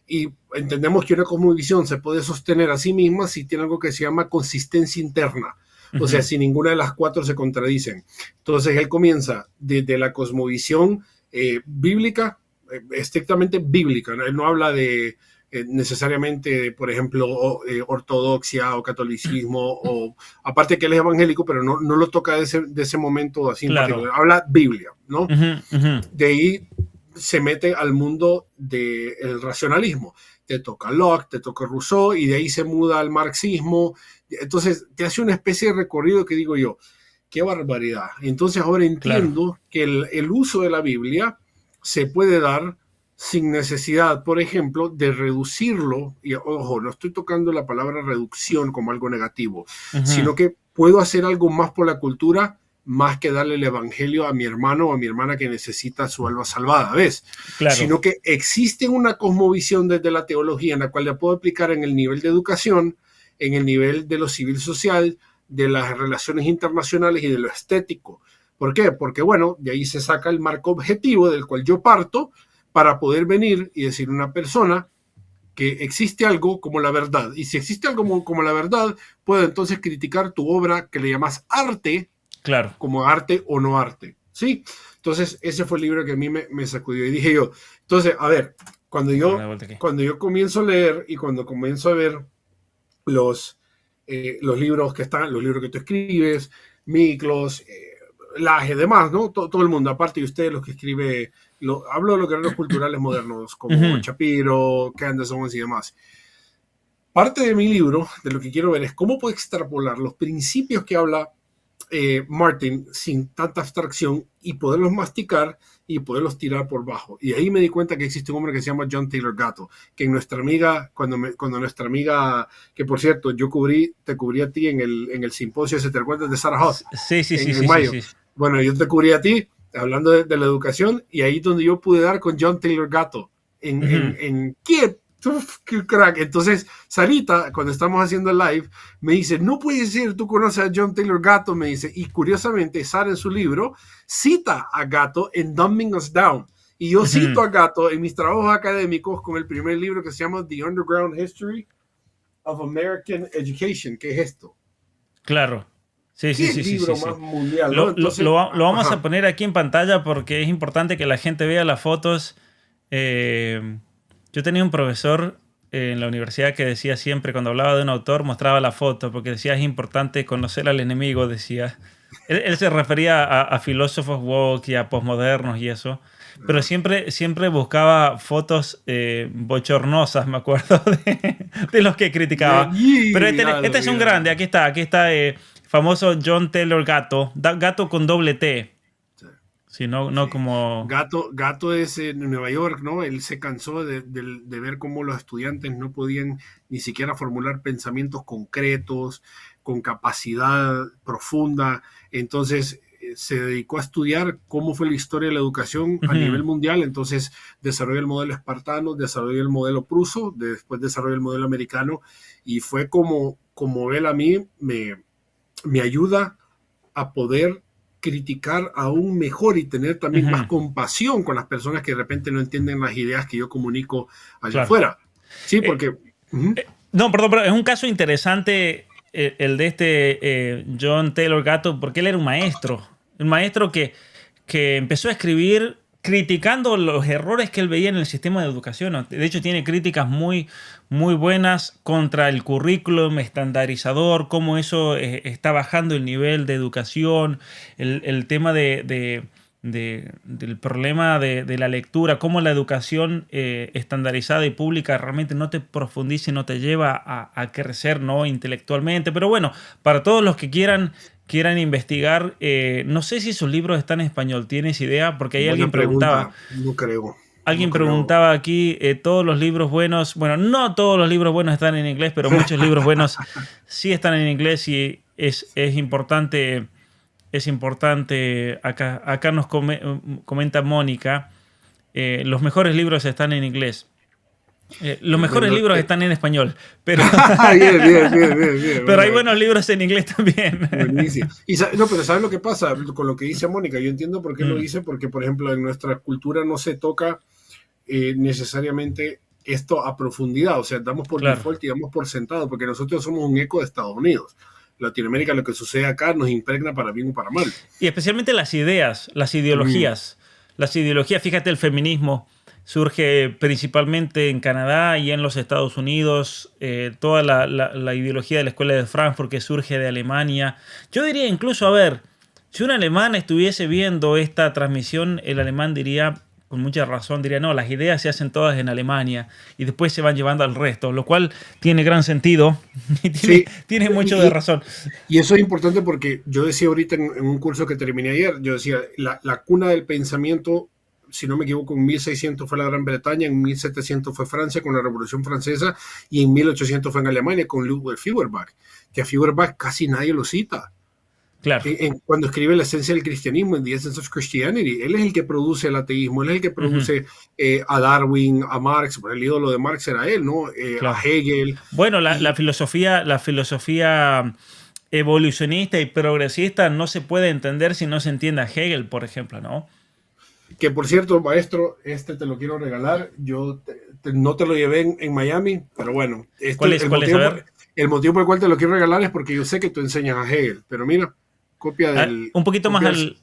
[SPEAKER 1] Y entendemos que una cosmovisión se puede sostener a sí misma si tiene algo que se llama consistencia interna. O sea, si ninguna de las 4 se contradicen. Entonces él comienza desde la cosmovisión bíblica, estrictamente bíblica, ¿no? Él no habla de necesariamente, por ejemplo, ortodoxia o catolicismo, o aparte que él es evangélico, pero no lo toca de ese momento así en particular. Habla Biblia, ¿no? De ahí se mete al mundo del racionalismo. Te toca Locke, te toca Rousseau, y de ahí se muda al marxismo. Entonces te hace una especie de recorrido que digo yo, qué barbaridad. Entonces ahora entiendo que el uso de la Biblia se puede dar sin necesidad, por ejemplo, de reducirlo, y ojo, no estoy tocando la palabra reducción como algo negativo, sino que puedo hacer algo más por la cultura, más que darle el evangelio a mi hermano o a mi hermana que necesita su alma salvada, ¿ves? Claro. Sino que existe una cosmovisión desde la teología en la cual la puedo aplicar en el nivel de educación, en el nivel de lo civil social, de las relaciones internacionales y de lo estético. ¿Por qué? Porque, bueno, de ahí se saca el marco objetivo del cual yo parto para poder venir y decir a una persona que existe algo como la verdad. Y si existe algo como la verdad, puedo entonces criticar tu obra que le llamas arte, claro, como arte o no arte, ¿sí? Entonces, ese fue el libro que a mí me sacudió. Y dije yo, entonces, a ver, cuando yo comienzo a leer y cuando comienzo a ver los libros que están, los libros que tú escribes, Miklos, Laje, demás, ¿no? Todo el mundo, aparte de ustedes, los que escribe, hablo de los guerreros culturales modernos, como Shapiro, Candace Owens y demás. Parte de mi libro, de lo que quiero ver, es cómo puedo extrapolar los principios que habla Martin sin tanta abstracción y poderlos masticar y poderlos tirar por bajo. Y ahí me di cuenta que existe un hombre que se llama John Taylor Gatto, que nuestra amiga, cuando nuestra amiga, que por cierto, te cubrí a ti en el simposio, ¿se te recuerdas de Sarah Huff?
[SPEAKER 2] Sí.
[SPEAKER 1] Mayo. Sí. Bueno, yo te cubrí a ti hablando de la educación, y ahí donde yo pude dar con John Taylor Gatto en Kiev. Uf, qué crack. Entonces, Sarita, cuando estamos haciendo el live, me dice, no puede ser, tú conoces a John Taylor Gatto, me dice, y curiosamente, Sara en su libro cita a Gatto en Dumbing Us Down, y yo cito a Gatto en mis trabajos académicos con el primer libro que se llama The Underground History of American Education. ¿Qué es esto?
[SPEAKER 2] Claro. Sí.
[SPEAKER 1] Libro más mundial, ¿no? Entonces,
[SPEAKER 2] lo vamos a poner aquí en pantalla porque es importante que la gente vea las fotos. Yo tenía un profesor en la universidad que decía siempre, cuando hablaba de un autor, mostraba la foto, porque decía, es importante conocer al enemigo, decía. Él se refería a filósofos woke y a posmodernos y eso, pero siempre buscaba fotos bochornosas, me acuerdo, de los que criticaba. Pero este es un grande, aquí está famoso John Taylor Gatto, Gatto con doble T. Sí, no como...
[SPEAKER 1] Gatto es en Nueva York, ¿no? Él se cansó de ver cómo los estudiantes no podían ni siquiera formular pensamientos concretos, con capacidad profunda. Entonces se dedicó a estudiar cómo fue la historia de la educación a nivel mundial. Entonces desarrolló el modelo espartano, desarrolló el modelo pruso, después desarrolló el modelo americano, y fue como él a mí me ayuda a poder criticar aún mejor y tener también más compasión con las personas que de repente no entienden las ideas que yo comunico allá afuera. Sí, porque...
[SPEAKER 2] No, perdón, pero es un caso interesante el de este John Taylor Gatto, porque él era un maestro que empezó a escribir criticando los errores que él veía en el sistema de educación. De hecho, tiene críticas muy buenas contra el currículum estandarizador, cómo eso está bajando el nivel de educación, el tema del problema de la lectura, cómo la educación estandarizada y pública realmente no te profundiza y no te lleva a crecer, ¿no?, intelectualmente. Pero bueno, para todos los que quieran investigar, no sé si sus libros están en español, ¿tienes idea? Porque ahí alguien preguntaba.
[SPEAKER 1] No creo.
[SPEAKER 2] Alguien preguntaba aquí, todos los libros buenos, bueno, no todos los libros buenos están en inglés, pero muchos libros buenos sí están en inglés, y es importante, acá nos comenta Mónica, los mejores libros están en inglés. Los mejores libros están en español, pero,
[SPEAKER 1] bien,
[SPEAKER 2] pero hay buenos libros en inglés también.
[SPEAKER 1] Buenísimo. Pero ¿sabes lo que pasa con lo que dice Mónica? Yo entiendo por qué lo dice, porque, por ejemplo, en nuestra cultura no se toca necesariamente esto a profundidad. O sea, damos por default y damos por sentado, porque nosotros somos un eco de Estados Unidos. Latinoamérica, lo que sucede acá nos impregna para bien o para mal.
[SPEAKER 2] Y especialmente las ideas, las ideologías. Las ideologías, fíjate, el feminismo surge principalmente en Canadá y en los Estados Unidos, toda la ideología de la Escuela de Frankfurt que surge de Alemania. Yo diría incluso, a ver, si un alemán estuviese viendo esta transmisión, el alemán diría, con mucha razón, diría, no, las ideas se hacen todas en Alemania y después se van llevando al resto, lo cual tiene gran sentido y tiene mucho de razón.
[SPEAKER 1] Y eso es importante porque yo decía ahorita en un curso que terminé ayer, yo decía, la cuna del pensamiento, si no me equivoco, en 1600 fue la Gran Bretaña, en 1700 fue Francia con la Revolución Francesa y en 1800 fue en Alemania con Ludwig Feuerbach, que a Feuerbach casi nadie lo cita.
[SPEAKER 2] Claro.
[SPEAKER 1] Cuando escribe La esencia del cristianismo, en The Essence of Christianity, él es el que produce el ateísmo, él es el que produce a Darwin, a Marx, el ídolo de Marx era él, ¿no?
[SPEAKER 2] Claro.
[SPEAKER 1] A Hegel.
[SPEAKER 2] Bueno, la filosofía evolucionista y progresista no se puede entender si no se entiende a Hegel, por ejemplo, ¿no?
[SPEAKER 1] Que por cierto, maestro, te lo quiero regalar. Yo no te lo llevé en Miami, pero bueno.
[SPEAKER 2] ¿Cuál es?
[SPEAKER 1] El motivo por el cual te lo quiero regalar es porque yo sé que tú enseñas a Hegel, pero mira, copia del...
[SPEAKER 2] un poquito más el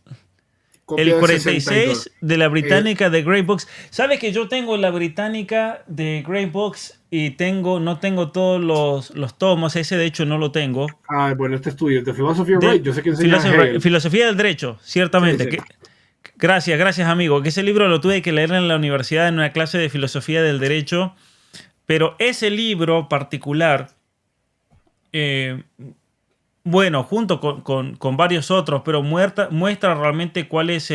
[SPEAKER 2] 46 de la británica de Grey Books. ¿Sabes que yo tengo la británica de Grey Books y no tengo todos los tomos? Ese de hecho no lo tengo.
[SPEAKER 1] Ah, bueno, este estudio de Philosophy of Right, yo sé que enseñas a Hegel.
[SPEAKER 2] Filosofía del Derecho, ciertamente.
[SPEAKER 1] Sí.
[SPEAKER 2] Gracias amigo, que ese libro lo tuve que leer en la universidad en una clase de filosofía del derecho, pero ese libro particular, bueno, junto con varios otros, pero muestra realmente cuál es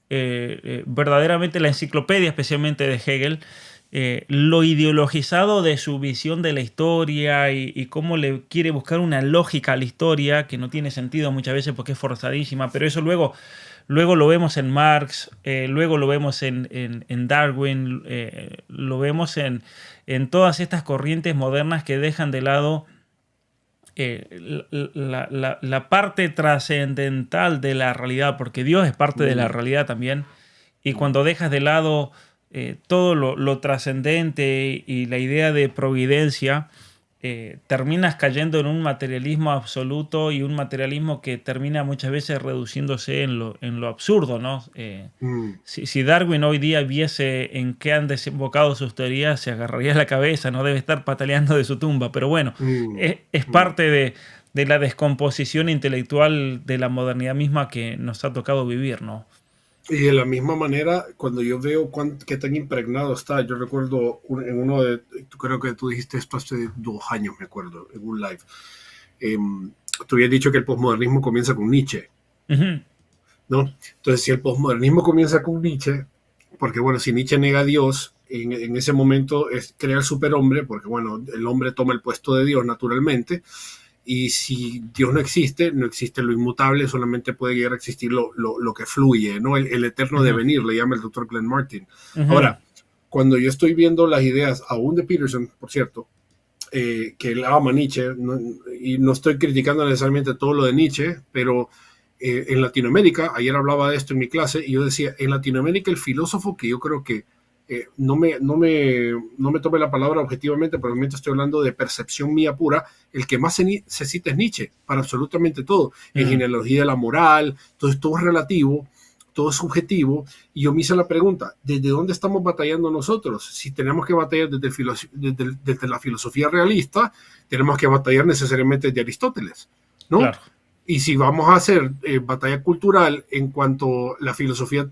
[SPEAKER 2] verdaderamente la enciclopedia, especialmente de Hegel, lo ideologizado de su visión de la historia y cómo le quiere buscar una lógica a la historia que no tiene sentido muchas veces porque es forzadísima, pero eso luego lo vemos en Marx, luego lo vemos en Darwin, lo vemos en todas estas corrientes modernas que dejan de lado la parte trascendental de la realidad, porque Dios es parte de la realidad también, y cuando dejas de lado todo lo trascendente y la idea de providencia, terminas cayendo en un materialismo absoluto y un materialismo que termina muchas veces reduciéndose en lo absurdo, ¿no? Si Darwin hoy día viese en qué han desembocado sus teorías, se agarraría la cabeza, no debe estar pataleando de su tumba, pero bueno, es parte de la descomposición intelectual de la modernidad misma que nos ha tocado vivir, ¿no?
[SPEAKER 1] Y de la misma manera, cuando yo veo qué tan impregnado está, yo recuerdo en uno de, creo que tú dijiste esto hace 2 años, me acuerdo, en un live. Tú habías dicho que el posmodernismo comienza con Nietzsche, ¿no? Entonces, si el posmodernismo comienza con Nietzsche, porque bueno, si Nietzsche nega a Dios, en ese momento crea el superhombre, porque bueno, el hombre toma el puesto de Dios naturalmente. Y si Dios no existe lo inmutable, solamente puede llegar a existir lo que fluye, ¿no? El eterno devenir, le llama el doctor Glenn Martin. Ahora, cuando yo estoy viendo las ideas, aún de Peterson, por cierto, que él ama Nietzsche, y no estoy criticando necesariamente todo lo de Nietzsche, pero en Latinoamérica, ayer hablaba de esto en mi clase, y yo decía, en Latinoamérica el filósofo que yo creo que no me tome la palabra objetivamente, pero realmente estoy hablando de percepción mía pura, el que más se cita es Nietzsche, para absolutamente todo, en genealogía de la moral, todo es relativo, todo es subjetivo, y yo me hice la pregunta, ¿desde dónde estamos batallando nosotros? Si tenemos que batallar desde la filosofía realista, tenemos que batallar necesariamente desde Aristóteles, ¿no? Claro. Y si vamos a hacer batalla cultural en cuanto a la filosofía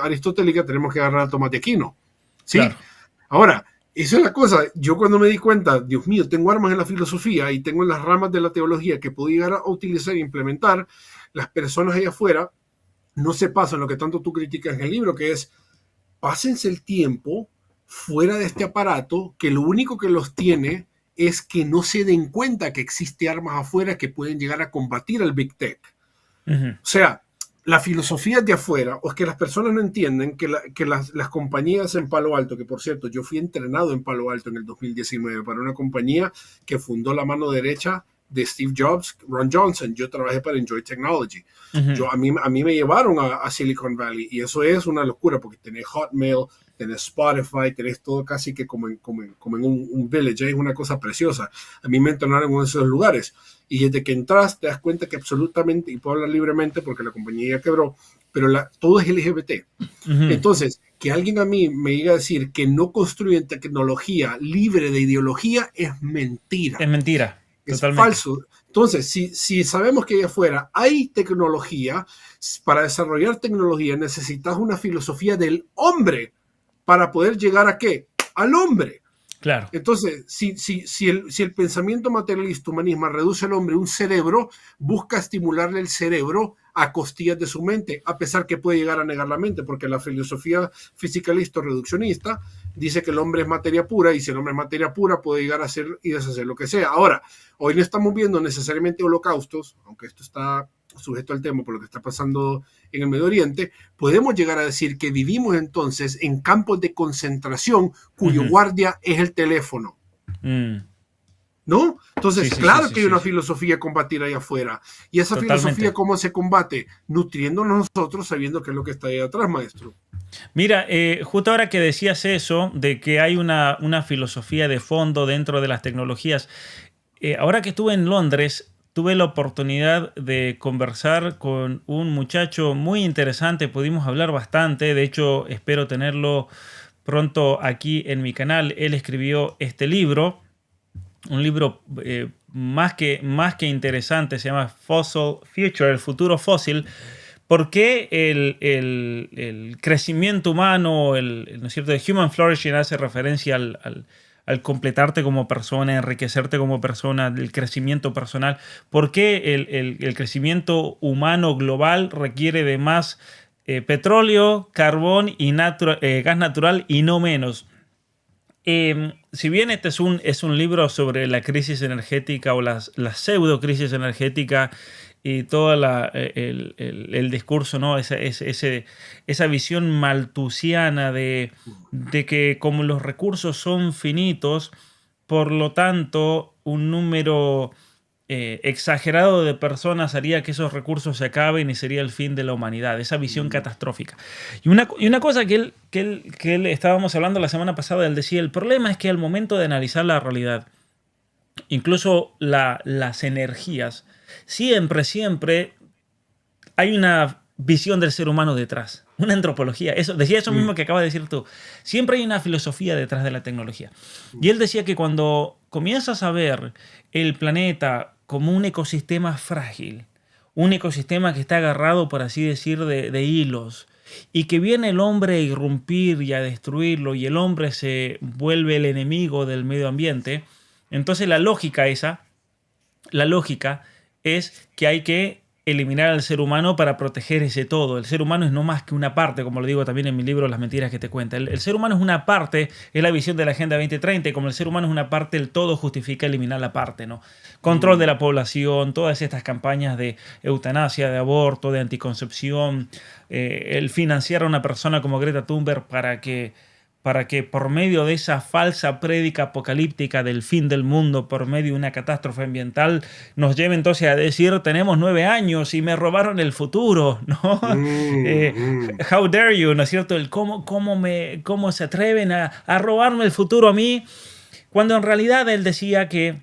[SPEAKER 1] aristotélica, tenemos que agarrar a Tomás de Aquino. ¿Sí? Claro. Ahora, esa es la cosa. Yo cuando me di cuenta, Dios mío, tengo armas en la filosofía y tengo en las ramas de la teología que puedo llegar a utilizar e implementar, las personas allá afuera no se pasan lo que tanto tú criticas en el libro, que es, pásense el tiempo fuera de este aparato, que lo único que los tiene es que no se den cuenta que existe armas afuera que pueden llegar a combatir al Big Tech. O sea, la filosofía de afuera, o es que las personas no entienden que las compañías en Palo Alto, que por cierto, yo fui entrenado en Palo Alto en el 2019 para una compañía que fundó la mano derecha de Steve Jobs, Ron Johnson. Yo trabajé para Enjoy Technology.
[SPEAKER 2] Ujú.
[SPEAKER 1] A mí me llevaron a Silicon Valley y eso es una locura porque tenés Hotmail, tenés Spotify, tenés todo casi que como en un village. Es una cosa preciosa. A mí me entrenaron en esos lugares y desde que entras te das cuenta que absolutamente, y puedo hablar libremente porque la compañía ya quebró, pero todo es LGBT.
[SPEAKER 2] Ujú.
[SPEAKER 1] Entonces, que alguien a mí me diga a decir que no construyen tecnología libre de ideología es mentira.
[SPEAKER 2] Es mentira.
[SPEAKER 1] Es
[SPEAKER 2] Totalmente.
[SPEAKER 1] falso. Entonces, si sabemos que allá afuera hay tecnología, para desarrollar tecnología necesitas una filosofía del hombre para poder llegar ¿a qué? Al hombre.
[SPEAKER 2] Claro.
[SPEAKER 1] Entonces, si el pensamiento materialista humanista reduce al hombre un cerebro, busca estimularle el cerebro a costillas de su mente, a pesar que puede llegar a negar la mente, porque la filosofía fisicalista o reduccionista dice que el hombre es materia pura y si el hombre es materia pura puede llegar a hacer y deshacer lo que sea. Ahora, hoy no estamos viendo necesariamente holocaustos, aunque esto está sujeto al tema por lo que está pasando en el Medio Oriente, podemos llegar a decir que vivimos entonces en campos de concentración cuyo guardia es el teléfono. ¿No? Entonces, claro que hay una filosofía a combatir ahí afuera. Y esa filosofía, ¿cómo se combate? Nutriéndonos nosotros, sabiendo qué es lo que está ahí atrás, maestro.
[SPEAKER 2] Mira, justo ahora que decías eso, de que hay una filosofía de fondo dentro de las tecnologías, ahora que estuve en Londres, tuve la oportunidad de conversar con un muchacho muy interesante, pudimos hablar bastante, de hecho espero tenerlo pronto aquí en mi canal. Él escribió este libro, un libro más que interesante, se llama Fossil Future, el futuro fósil. ¿Por qué el crecimiento humano, ¿no es cierto?, el human flourishing hace referencia al completarte como persona, enriquecerte como persona, el crecimiento personal? ¿Por qué el crecimiento humano global requiere de más petróleo, carbón y gas natural y no menos? Si bien este es un libro sobre la crisis energética o la pseudo crisis energética y todo el discurso, ¿no? Esa visión malthusiana de que como los recursos son finitos, por lo tanto un número exagerado de personas haría que esos recursos se acaben y sería el fin de la humanidad, esa visión catastrófica. Y una cosa que él estábamos hablando la semana pasada, él decía, el problema es que al momento de analizar la realidad, incluso las energías, siempre hay una visión del ser humano detrás, una antropología. Decía eso mismo que acabas de decir tú. Siempre hay una filosofía detrás de la tecnología. Y él decía que cuando comienzas a ver el planeta como un ecosistema frágil, un ecosistema que está agarrado, por así decir, de hilos, y que viene el hombre a irrumpir y a destruirlo, y el hombre se vuelve el enemigo del medio ambiente, entonces la lógica es que hay que eliminar al ser humano para proteger ese todo. El ser humano es no más que una parte, como lo digo también en mi libro Las mentiras que te cuenta. El ser humano es una parte, es la visión de la Agenda 2030, y como el ser humano es una parte, el todo justifica eliminar la parte, ¿no? Control de la población, todas estas campañas de eutanasia, de aborto, de anticoncepción, el financiar a una persona como Greta Thunberg para que por medio de esa falsa prédica apocalíptica del fin del mundo, por medio de una catástrofe ambiental, nos lleve entonces a decir, tenemos 9 años y me robaron el futuro, ¿no? How dare you, ¿no es cierto? ¿Cómo se atreven a robarme el futuro a mí? Cuando en realidad él decía que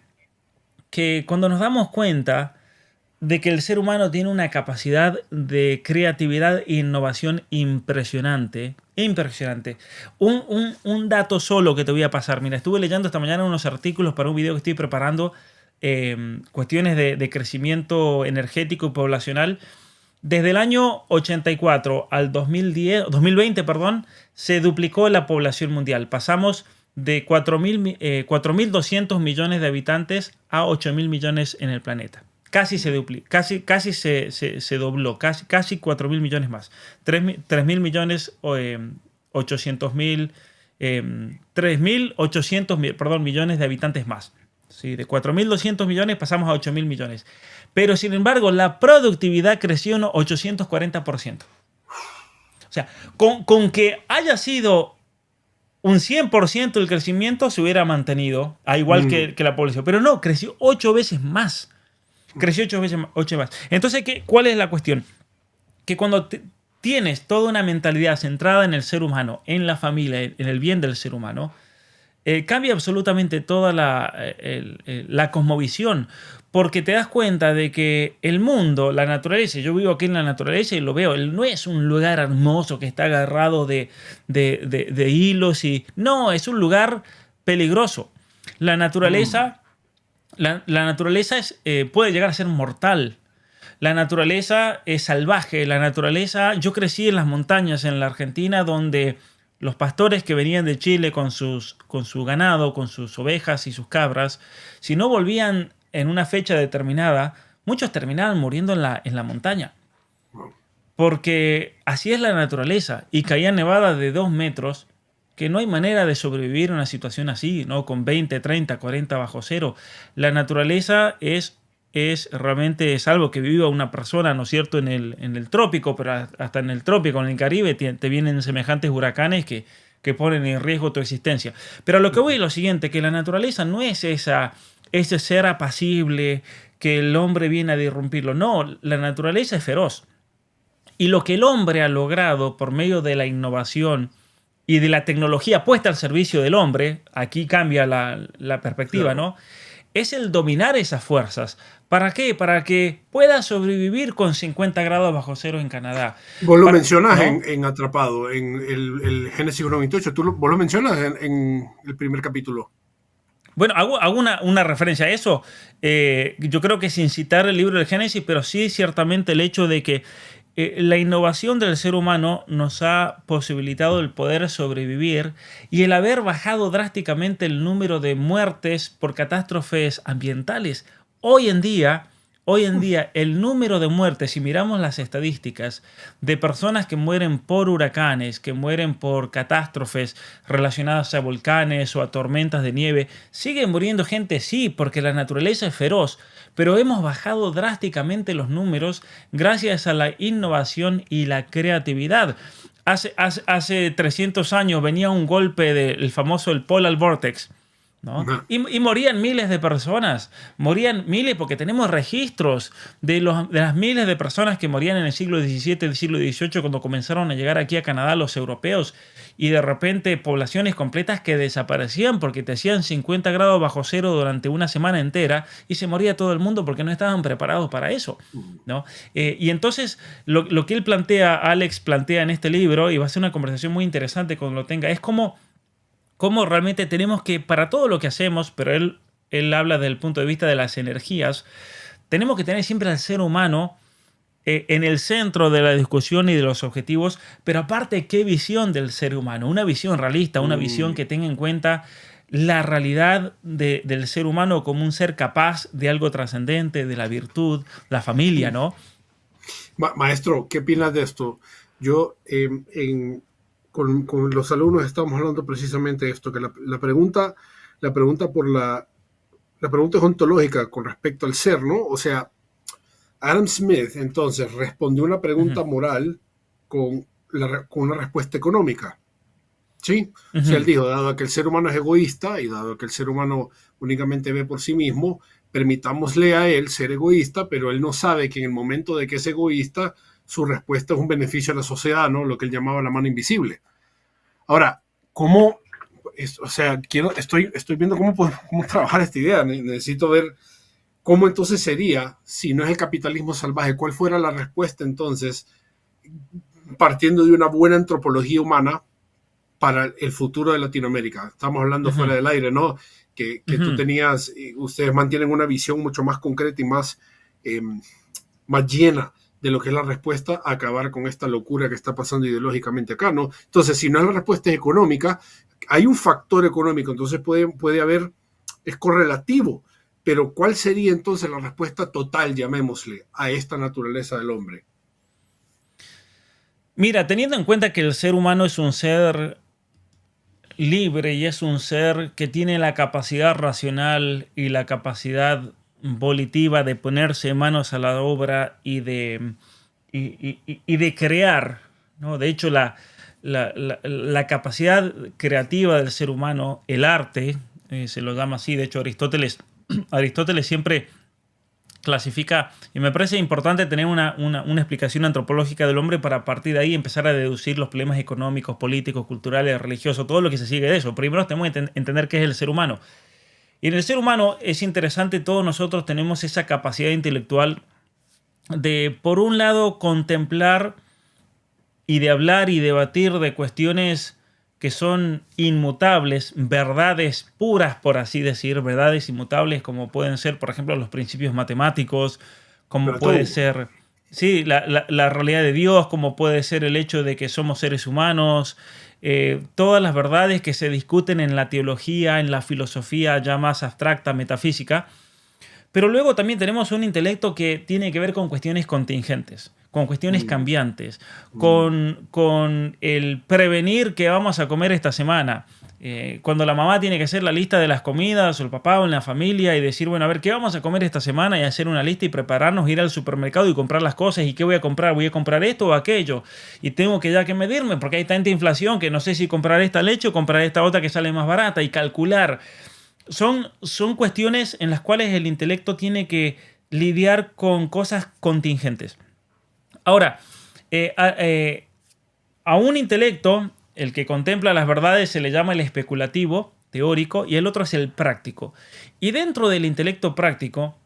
[SPEAKER 2] cuando nos damos cuenta de que el ser humano tiene una capacidad de creatividad e innovación impresionante. Un dato solo que te voy a pasar. Mira, estuve leyendo esta mañana unos artículos para un video que estoy preparando, cuestiones de crecimiento energético y poblacional. Desde el año 84 al 2020, se duplicó la población mundial. Pasamos de 4.200 millones de habitantes a 8.000 millones en el planeta. Casi se duplicó, casi se dobló, casi 4.000 millones más. 3.000 millones, 800.000, 3.800.000, millones de habitantes más. Sí, de 4.200 millones pasamos a 8.000 millones. Pero sin embargo, la productividad creció un 840%. O sea, con que haya sido un 100% del crecimiento se hubiera mantenido, a igual que la población. Pero no, creció 8 veces más. Creció 8 veces más. Entonces, ¿cuál es la cuestión? Que cuando tienes toda una mentalidad centrada en el ser humano, en la familia, en el bien del ser humano, cambia absolutamente toda la cosmovisión, porque te das cuenta de que el mundo, la naturaleza, yo vivo aquí en la naturaleza y lo veo, no es un lugar hermoso que está agarrado de hilos, no, es un lugar peligroso. La naturaleza, la naturaleza puede llegar a ser mortal. La naturaleza es salvaje, la naturaleza... Yo crecí en las montañas en la Argentina, donde los pastores que venían de Chile con su ganado, con sus ovejas y sus cabras, si no volvían en una fecha determinada, muchos terminaban muriendo en la montaña. Porque así es la naturaleza. Y caía nevada de 2 metros, que no hay manera de sobrevivir en una situación así, ¿no? Con 20, 30, 40 bajo cero. La naturaleza es realmente algo que vive una persona, ¿no es cierto?, en el trópico, pero hasta en el trópico, en el Caribe, te vienen semejantes huracanes que ponen en riesgo tu existencia. Pero a lo que voy es lo siguiente, que la naturaleza no es ese ser apacible que el hombre viene a irrumpirlo. No, la naturaleza es feroz. Y lo que el hombre ha logrado por medio de la innovación y de la tecnología puesta al servicio del hombre, aquí cambia la perspectiva, ¿no? Es el dominar esas fuerzas. ¿Para qué? Para que pueda sobrevivir con 50 grados bajo cero en Canadá.
[SPEAKER 1] Vos lo mencionas, ¿no?, en Atrapado, en el Génesis 1.28. Vos lo mencionas en el primer capítulo.
[SPEAKER 2] Bueno, hago una referencia a eso. Yo creo que sin citar el libro del Génesis, pero sí ciertamente el hecho de que la innovación del ser humano nos ha posibilitado el poder sobrevivir y el haber bajado drásticamente el número de muertes por catástrofes ambientales. Hoy en día, el número de muertes, si miramos las estadísticas de personas que mueren por huracanes, que mueren por catástrofes relacionadas a volcanes o a tormentas de nieve, sigue muriendo gente, sí, porque la naturaleza es feroz, pero hemos bajado drásticamente los números gracias a la innovación y la creatividad. Hace 300 años venía un golpe del famoso el Polar Vortex, ¿no? Y morían miles de personas, morían miles porque tenemos registros de las miles de personas que morían en el siglo XVII, el siglo XVIII, cuando comenzaron a llegar aquí a Canadá los europeos, y de repente poblaciones completas que desaparecían porque te hacían 50 grados bajo cero durante una semana entera y se moría todo el mundo porque no estaban preparados para eso, ¿no? Y entonces lo que Alex plantea en este libro, y va a ser una conversación muy interesante cuando lo tenga, es cómo realmente tenemos que, para todo lo que hacemos, pero él habla desde el punto de vista de las energías, tenemos que tener siempre al ser humano en el centro de la discusión y de los objetivos, pero aparte, ¿qué visión del ser humano? Una visión realista, una visión que tenga en cuenta la realidad del ser humano como un ser capaz de algo trascendente, de la virtud, la familia, ¿no?
[SPEAKER 1] Maestro, ¿qué opinas de esto? Yo, con los alumnos estamos hablando precisamente de esto, que la pregunta es ontológica con respecto al ser, ¿no? O sea, Adam Smith entonces respondió una pregunta moral con una respuesta económica, ¿sí? O sea, él dijo, dado que el ser humano es egoísta y dado que el ser humano únicamente ve por sí mismo, permitámosle a él ser egoísta, pero él no sabe que en el momento de que es egoísta, su respuesta es un beneficio a la sociedad, ¿no? Lo que él llamaba la mano invisible. Ahora, ¿cómo? O sea, estoy viendo cómo trabajar esta idea. Necesito ver cómo entonces sería, si no es el capitalismo salvaje, cuál fuera la respuesta entonces, partiendo de una buena antropología humana para el futuro de Latinoamérica. Estamos hablando fuera del aire, ¿no? Que tú tenías, ustedes mantienen una visión mucho más concreta y más llena de lo que es la respuesta a acabar con esta locura que está pasando ideológicamente acá, ¿no? Entonces, si no es la respuesta económica, hay un factor económico, entonces puede haber, es correlativo, pero ¿cuál sería entonces la respuesta total, llamémosle, a esta naturaleza del hombre?
[SPEAKER 2] Mira, teniendo en cuenta que el ser humano es un ser libre y es un ser que tiene la capacidad racional y la capacidad volitiva de ponerse manos a la obra y de crear, ¿no? De hecho, la capacidad creativa del ser humano, el arte, se lo llama así. De hecho, Aristóteles siempre clasifica, y me parece importante tener una explicación antropológica del hombre para a partir de ahí empezar a deducir los problemas económicos, políticos, culturales, religiosos, todo lo que se sigue de eso. Primero tenemos que entender qué es el ser humano. Y en el ser humano es interesante, todos nosotros tenemos esa capacidad intelectual de, por un lado, contemplar y de hablar y debatir de cuestiones que son inmutables, verdades puras, por así decir, verdades inmutables, como pueden ser, por ejemplo, los principios matemáticos, como puede ser, sí, la realidad de Dios, como puede ser el hecho de que somos seres humanos, todas las verdades que se discuten en la teología, en la filosofía ya más abstracta, metafísica. Pero luego también tenemos un intelecto que tiene que ver con cuestiones contingentes, con cuestiones cambiantes, con el prevenir qué vamos a comer esta semana. Cuando la mamá tiene que hacer la lista de las comidas, o el papá o en la familia, y decir, bueno, a ver, ¿qué vamos a comer esta semana? Y hacer una lista y prepararnos, ir al supermercado y comprar las cosas. ¿Y qué voy a comprar? ¿Voy a comprar esto o aquello? Y tengo que ya que medirme, porque hay tanta inflación que no sé si comprar esta leche o comprar esta otra que sale más barata, y calcular. Son cuestiones en las cuales el intelecto tiene que lidiar con cosas contingentes. Ahora, a un intelecto, el que contempla las verdades, se le llama el especulativo, teórico, y el otro es el práctico. Y dentro del intelecto práctico,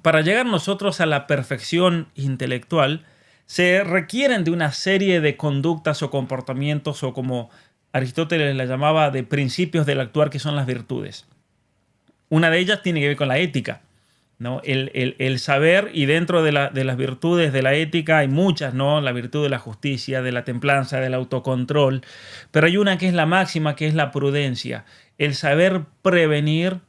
[SPEAKER 2] para llegar nosotros a la perfección intelectual, se requieren de una serie de conductas o comportamientos, o como Aristóteles la llamaba, de principios del actuar, que son las virtudes. Una de ellas tiene que ver con la ética, ¿no? El saber, y dentro de las virtudes de la ética hay muchas, ¿no? La virtud de la justicia, de la templanza, del autocontrol, pero hay una que es la máxima, que es la prudencia, el saber prevenir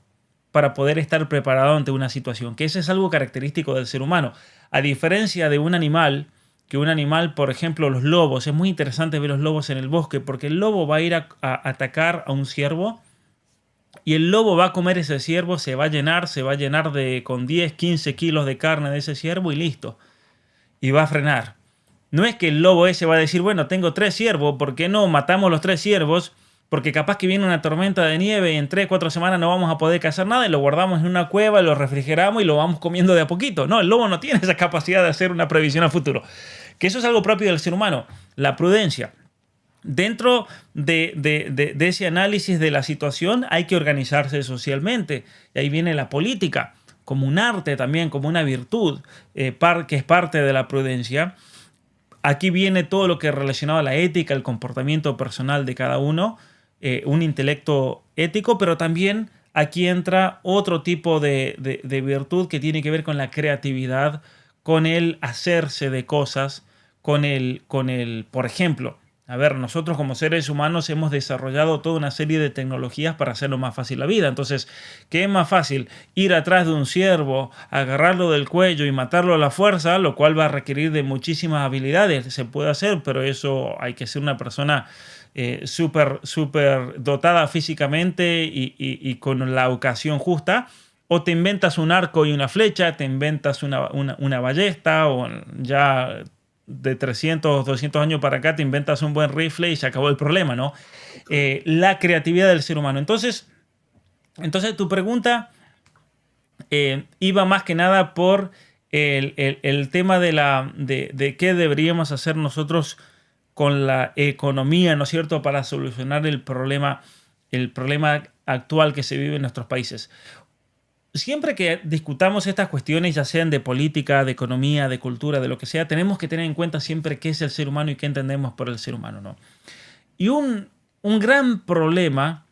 [SPEAKER 2] para poder estar preparado ante una situación, que eso es algo característico del ser humano. A diferencia de un animal, que un animal, por ejemplo, los lobos, es muy interesante ver los lobos en el bosque, porque el lobo va a ir a atacar a un ciervo, y el lobo va a comer ese ciervo, se va a llenar con 10, 15 kilos de carne de ese ciervo y listo. Y va a frenar. No es que el lobo ese va a decir, bueno, tengo 3 ciervos, ¿por qué no matamos los 3 ciervos? Porque capaz que viene una tormenta de nieve y en 3, 4 semanas no vamos a poder cazar nada, y lo guardamos en una cueva, lo refrigeramos y lo vamos comiendo de a poquito. No, el lobo no tiene esa capacidad de hacer una previsión al futuro. Que eso es algo propio del ser humano, la prudencia. Dentro de ese análisis de la situación hay que organizarse socialmente. Y ahí viene la política, como un arte también, como una virtud, que es parte de la prudencia. Aquí viene todo lo que es relacionado a la ética, el comportamiento personal de cada uno, un intelecto ético, pero también aquí entra otro tipo de virtud que tiene que ver con la creatividad, con el hacerse de cosas, con el por ejemplo, a ver, nosotros como seres humanos hemos desarrollado toda una serie de tecnologías para hacerlo más fácil la vida. Entonces, ¿qué es más fácil? Ir atrás de un ciervo, agarrarlo del cuello y matarlo a la fuerza, lo cual va a requerir de muchísimas habilidades. Se puede hacer, pero eso hay que ser una persona súper dotada físicamente y con la ocasión justa. O te inventas un arco y una flecha, te inventas una ballesta, o ya de 300, 200 años para acá te inventas un buen rifle y se acabó el problema, ¿no? La creatividad del ser humano. Entonces tu pregunta iba más que nada por el tema de qué deberíamos hacer nosotros con la economía, ¿no es cierto?, para solucionar el problema actual que se vive en nuestros países. Siempre que discutamos estas cuestiones, ya sean de política, de economía, de cultura, de lo que sea, tenemos que tener en cuenta siempre qué es el ser humano y qué entendemos por el ser humano, ¿no? Y un gran problema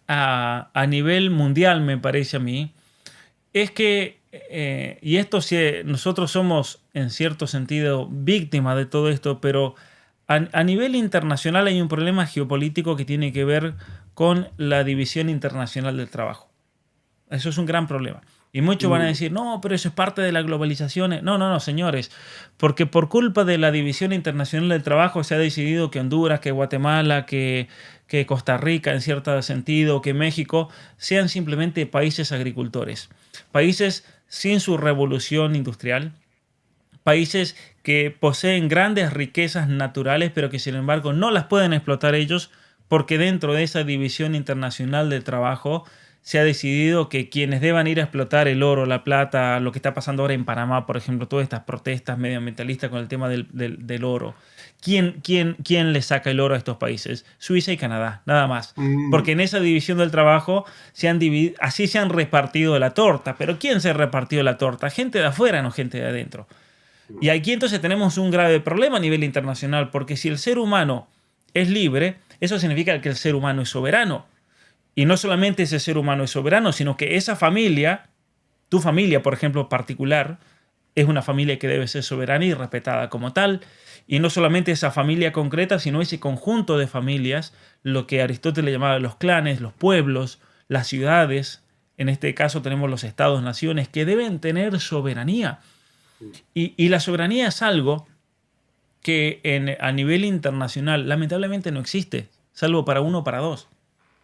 [SPEAKER 2] a nivel mundial, me parece a mí, es que, y esto sí, nosotros somos en cierto sentido víctimas de todo esto, pero a nivel internacional hay un problema geopolítico que tiene que ver con la división internacional del trabajo. Eso es un gran problema. Y muchos van a decir, no, pero eso es parte de la globalización. No, señores. Porque por culpa de la división internacional del trabajo se ha decidido que Honduras, que Guatemala, que Costa Rica, en cierto sentido, que México, sean simplemente países agricultores. Países sin su revolución industrial. países que poseen grandes riquezas naturales, pero que sin embargo no las pueden explotar ellos, porque dentro de esa división internacional del trabajo se ha decidido que quienes deban ir a explotar el oro, la plata, lo que está pasando ahora en Panamá, por ejemplo, todas estas protestas medioambientalistas con el tema del oro. ¿Quién le saca el oro a estos países? Suiza y Canadá, nada más. Porque en esa división del trabajo así se han repartido la torta. Pero ¿quién se ha repartido la torta? Gente de afuera, no gente de adentro. Y aquí entonces tenemos un grave problema a nivel internacional, porque si el ser humano es libre, eso significa que el ser humano es soberano. Y no solamente ese ser humano es soberano, sino que esa familia, tu familia, por ejemplo, particular, es una familia que debe ser soberana y respetada como tal. Y no solamente esa familia concreta, sino ese conjunto de familias, lo que Aristóteles llamaba los clanes, los pueblos, las ciudades. En este caso tenemos los estados-naciones que deben tener soberanía. Y la soberanía es algo que a nivel internacional lamentablemente no existe, salvo para uno o para dos.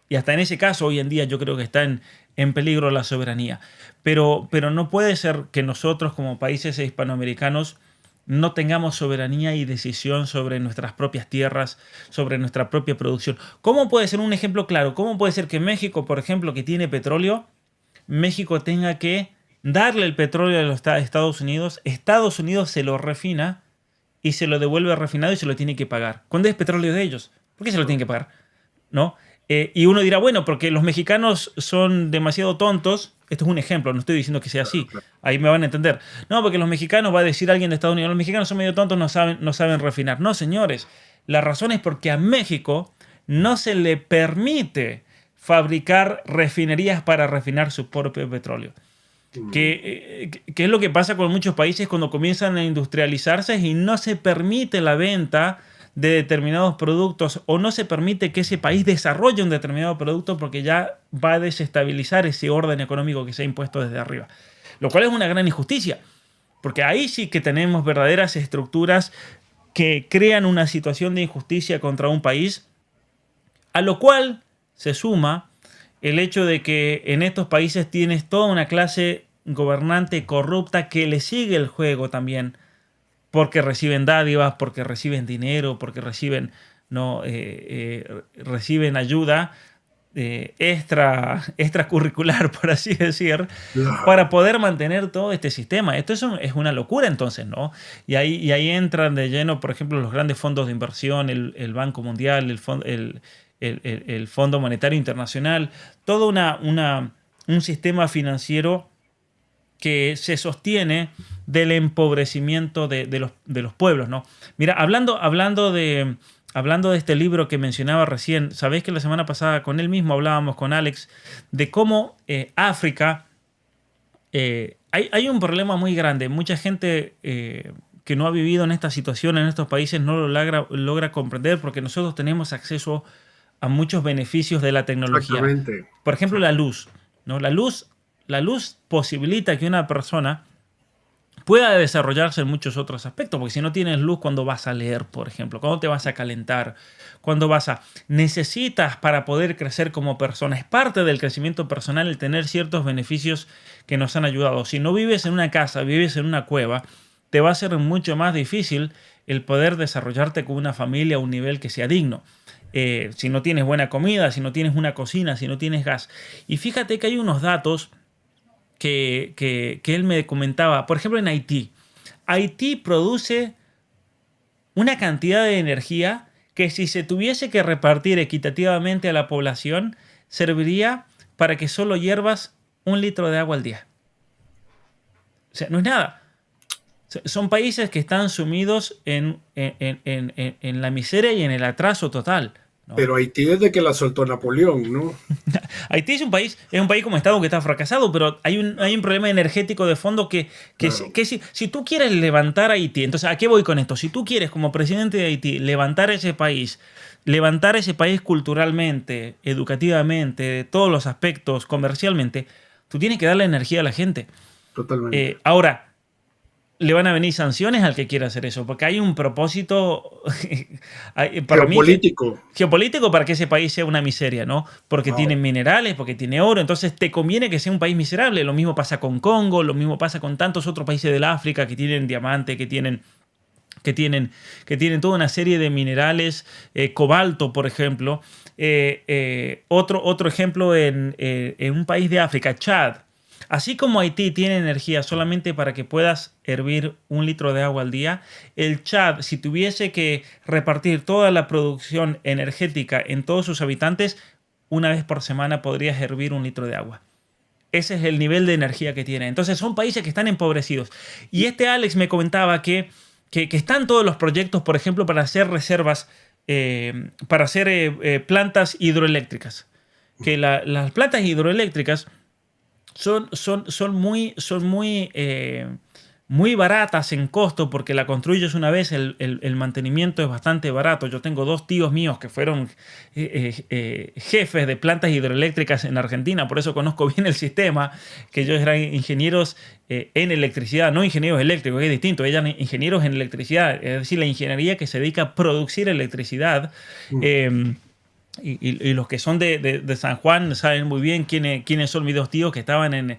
[SPEAKER 2] Y hasta en ese caso, hoy en día, yo creo que está en peligro la soberanía. Pero no puede ser que nosotros, como países hispanoamericanos, no tengamos soberanía y decisión sobre nuestras propias tierras, sobre nuestra propia producción. ¿Cómo puede ser un ejemplo claro? ¿Cómo puede ser que México, por ejemplo, que tiene petróleo, México tenga que darle el petróleo a los Estados Unidos se lo refina y se lo devuelve refinado y se lo tiene que pagar? ¿Cuándo es petróleo de ellos? ¿Por qué se lo tienen que pagar? ¿No? Y uno dirá, bueno, porque los mexicanos son demasiado tontos. Esto es un ejemplo, no estoy diciendo que sea así. Ahí me van a entender. No, porque los mexicanos, va a decir alguien de Estados Unidos, los mexicanos son medio tontos, no saben refinar. No, señores. La razón es porque a México no se le permite fabricar refinerías para refinar su propio petróleo. ¿Qué es lo que pasa con muchos países cuando comienzan a industrializarse y no se permite la venta de determinados productos o no se permite que ese país desarrolle un determinado producto porque ya va a desestabilizar ese orden económico que se ha impuesto desde arriba? Lo cual es una gran injusticia, porque ahí sí que tenemos verdaderas estructuras que crean una situación de injusticia contra un país, a lo cual se suma el hecho de que en estos países tienes toda una clase gobernante corrupta que le sigue el juego también, porque reciben dádivas, porque reciben dinero, porque reciben ayuda extracurricular, por así decir, para poder mantener todo este sistema. Esto es una locura entonces, ¿no? Y ahí entran de lleno, por ejemplo, los grandes fondos de inversión, el Banco Mundial, el Fondo Monetario Internacional, todo un sistema financiero que se sostiene del empobrecimiento de los pueblos, ¿no? Mira, hablando de este libro que mencionaba recién, sabéis que la semana pasada con él mismo hablábamos con Alex de cómo África, hay un problema muy grande. Mucha gente que no ha vivido en esta situación, en estos países, no lo logra comprender porque nosotros tenemos acceso a muchos beneficios de la tecnología.
[SPEAKER 1] Exactamente.
[SPEAKER 2] Por ejemplo, la luz, ¿no? La luz posibilita que una persona pueda desarrollarse en muchos otros aspectos, porque si no tienes luz, ¿cuándo vas a leer, por ejemplo? ¿Cuándo te vas a calentar? ¿Cuándo necesitas para poder crecer como persona? Es parte del crecimiento personal el tener ciertos beneficios que nos han ayudado. Si no vives en una casa, vives en una cueva, te va a ser mucho más difícil el poder desarrollarte con una familia a un nivel que sea digno. Si no tienes buena comida, si no tienes una cocina, si no tienes gas. Y fíjate que hay unos datos que él me comentaba. Por ejemplo, en Haití. Haití produce una cantidad de energía que si se tuviese que repartir equitativamente a la población, serviría para que solo hiervas 1 litro de agua al día. O sea, no es nada. Son países que están sumidos en la miseria y en el atraso total, ¿no? Pero
[SPEAKER 1] Haití desde que la soltó Napoleón, ¿no?
[SPEAKER 2] Haití es un país como Estado que está fracasado, pero hay un problema energético de fondo que claro. Si tú quieres levantar Haití, entonces, ¿a qué voy con esto? Si tú quieres, como presidente de Haití, levantar ese país culturalmente, educativamente, de todos los aspectos, comercialmente, tú tienes que darle energía a la gente.
[SPEAKER 1] Totalmente.
[SPEAKER 2] Ahora, le van a venir sanciones al que quiera hacer eso, porque hay un propósito
[SPEAKER 1] para geopolítico.
[SPEAKER 2] Geopolítico para que ese país sea una miseria, ¿no? Porque tiene minerales, porque tiene oro, entonces te conviene que sea un país miserable. Lo mismo pasa con Congo, lo mismo pasa con tantos otros países del África que tienen diamante, que tienen toda una serie de minerales, cobalto, por ejemplo. Otro ejemplo en un país de África, Chad. Así como Haití tiene energía solamente para que puedas hervir 1 litro de agua al día, el Chad, si tuviese que repartir toda la producción energética en todos sus habitantes, una vez por semana podrías hervir 1 litro de agua. Ese es el nivel de energía que tiene. Entonces son países que están empobrecidos. Y Alex me comentaba que están todos los proyectos, por ejemplo, para hacer reservas, para hacer plantas hidroeléctricas. Que las plantas hidroeléctricas son muy baratas en costo porque la construyes una vez, el mantenimiento es bastante barato. Yo tengo 2 tíos míos que fueron jefes de plantas hidroeléctricas en Argentina, por eso conozco bien el sistema, que ellos eran ingenieros en electricidad, no ingenieros eléctricos, que es distinto, ellos eran ingenieros en electricidad, es decir, la ingeniería que se dedica a producir electricidad. Y los que son de San Juan saben muy bien quiénes son mis 2 tíos que estaban en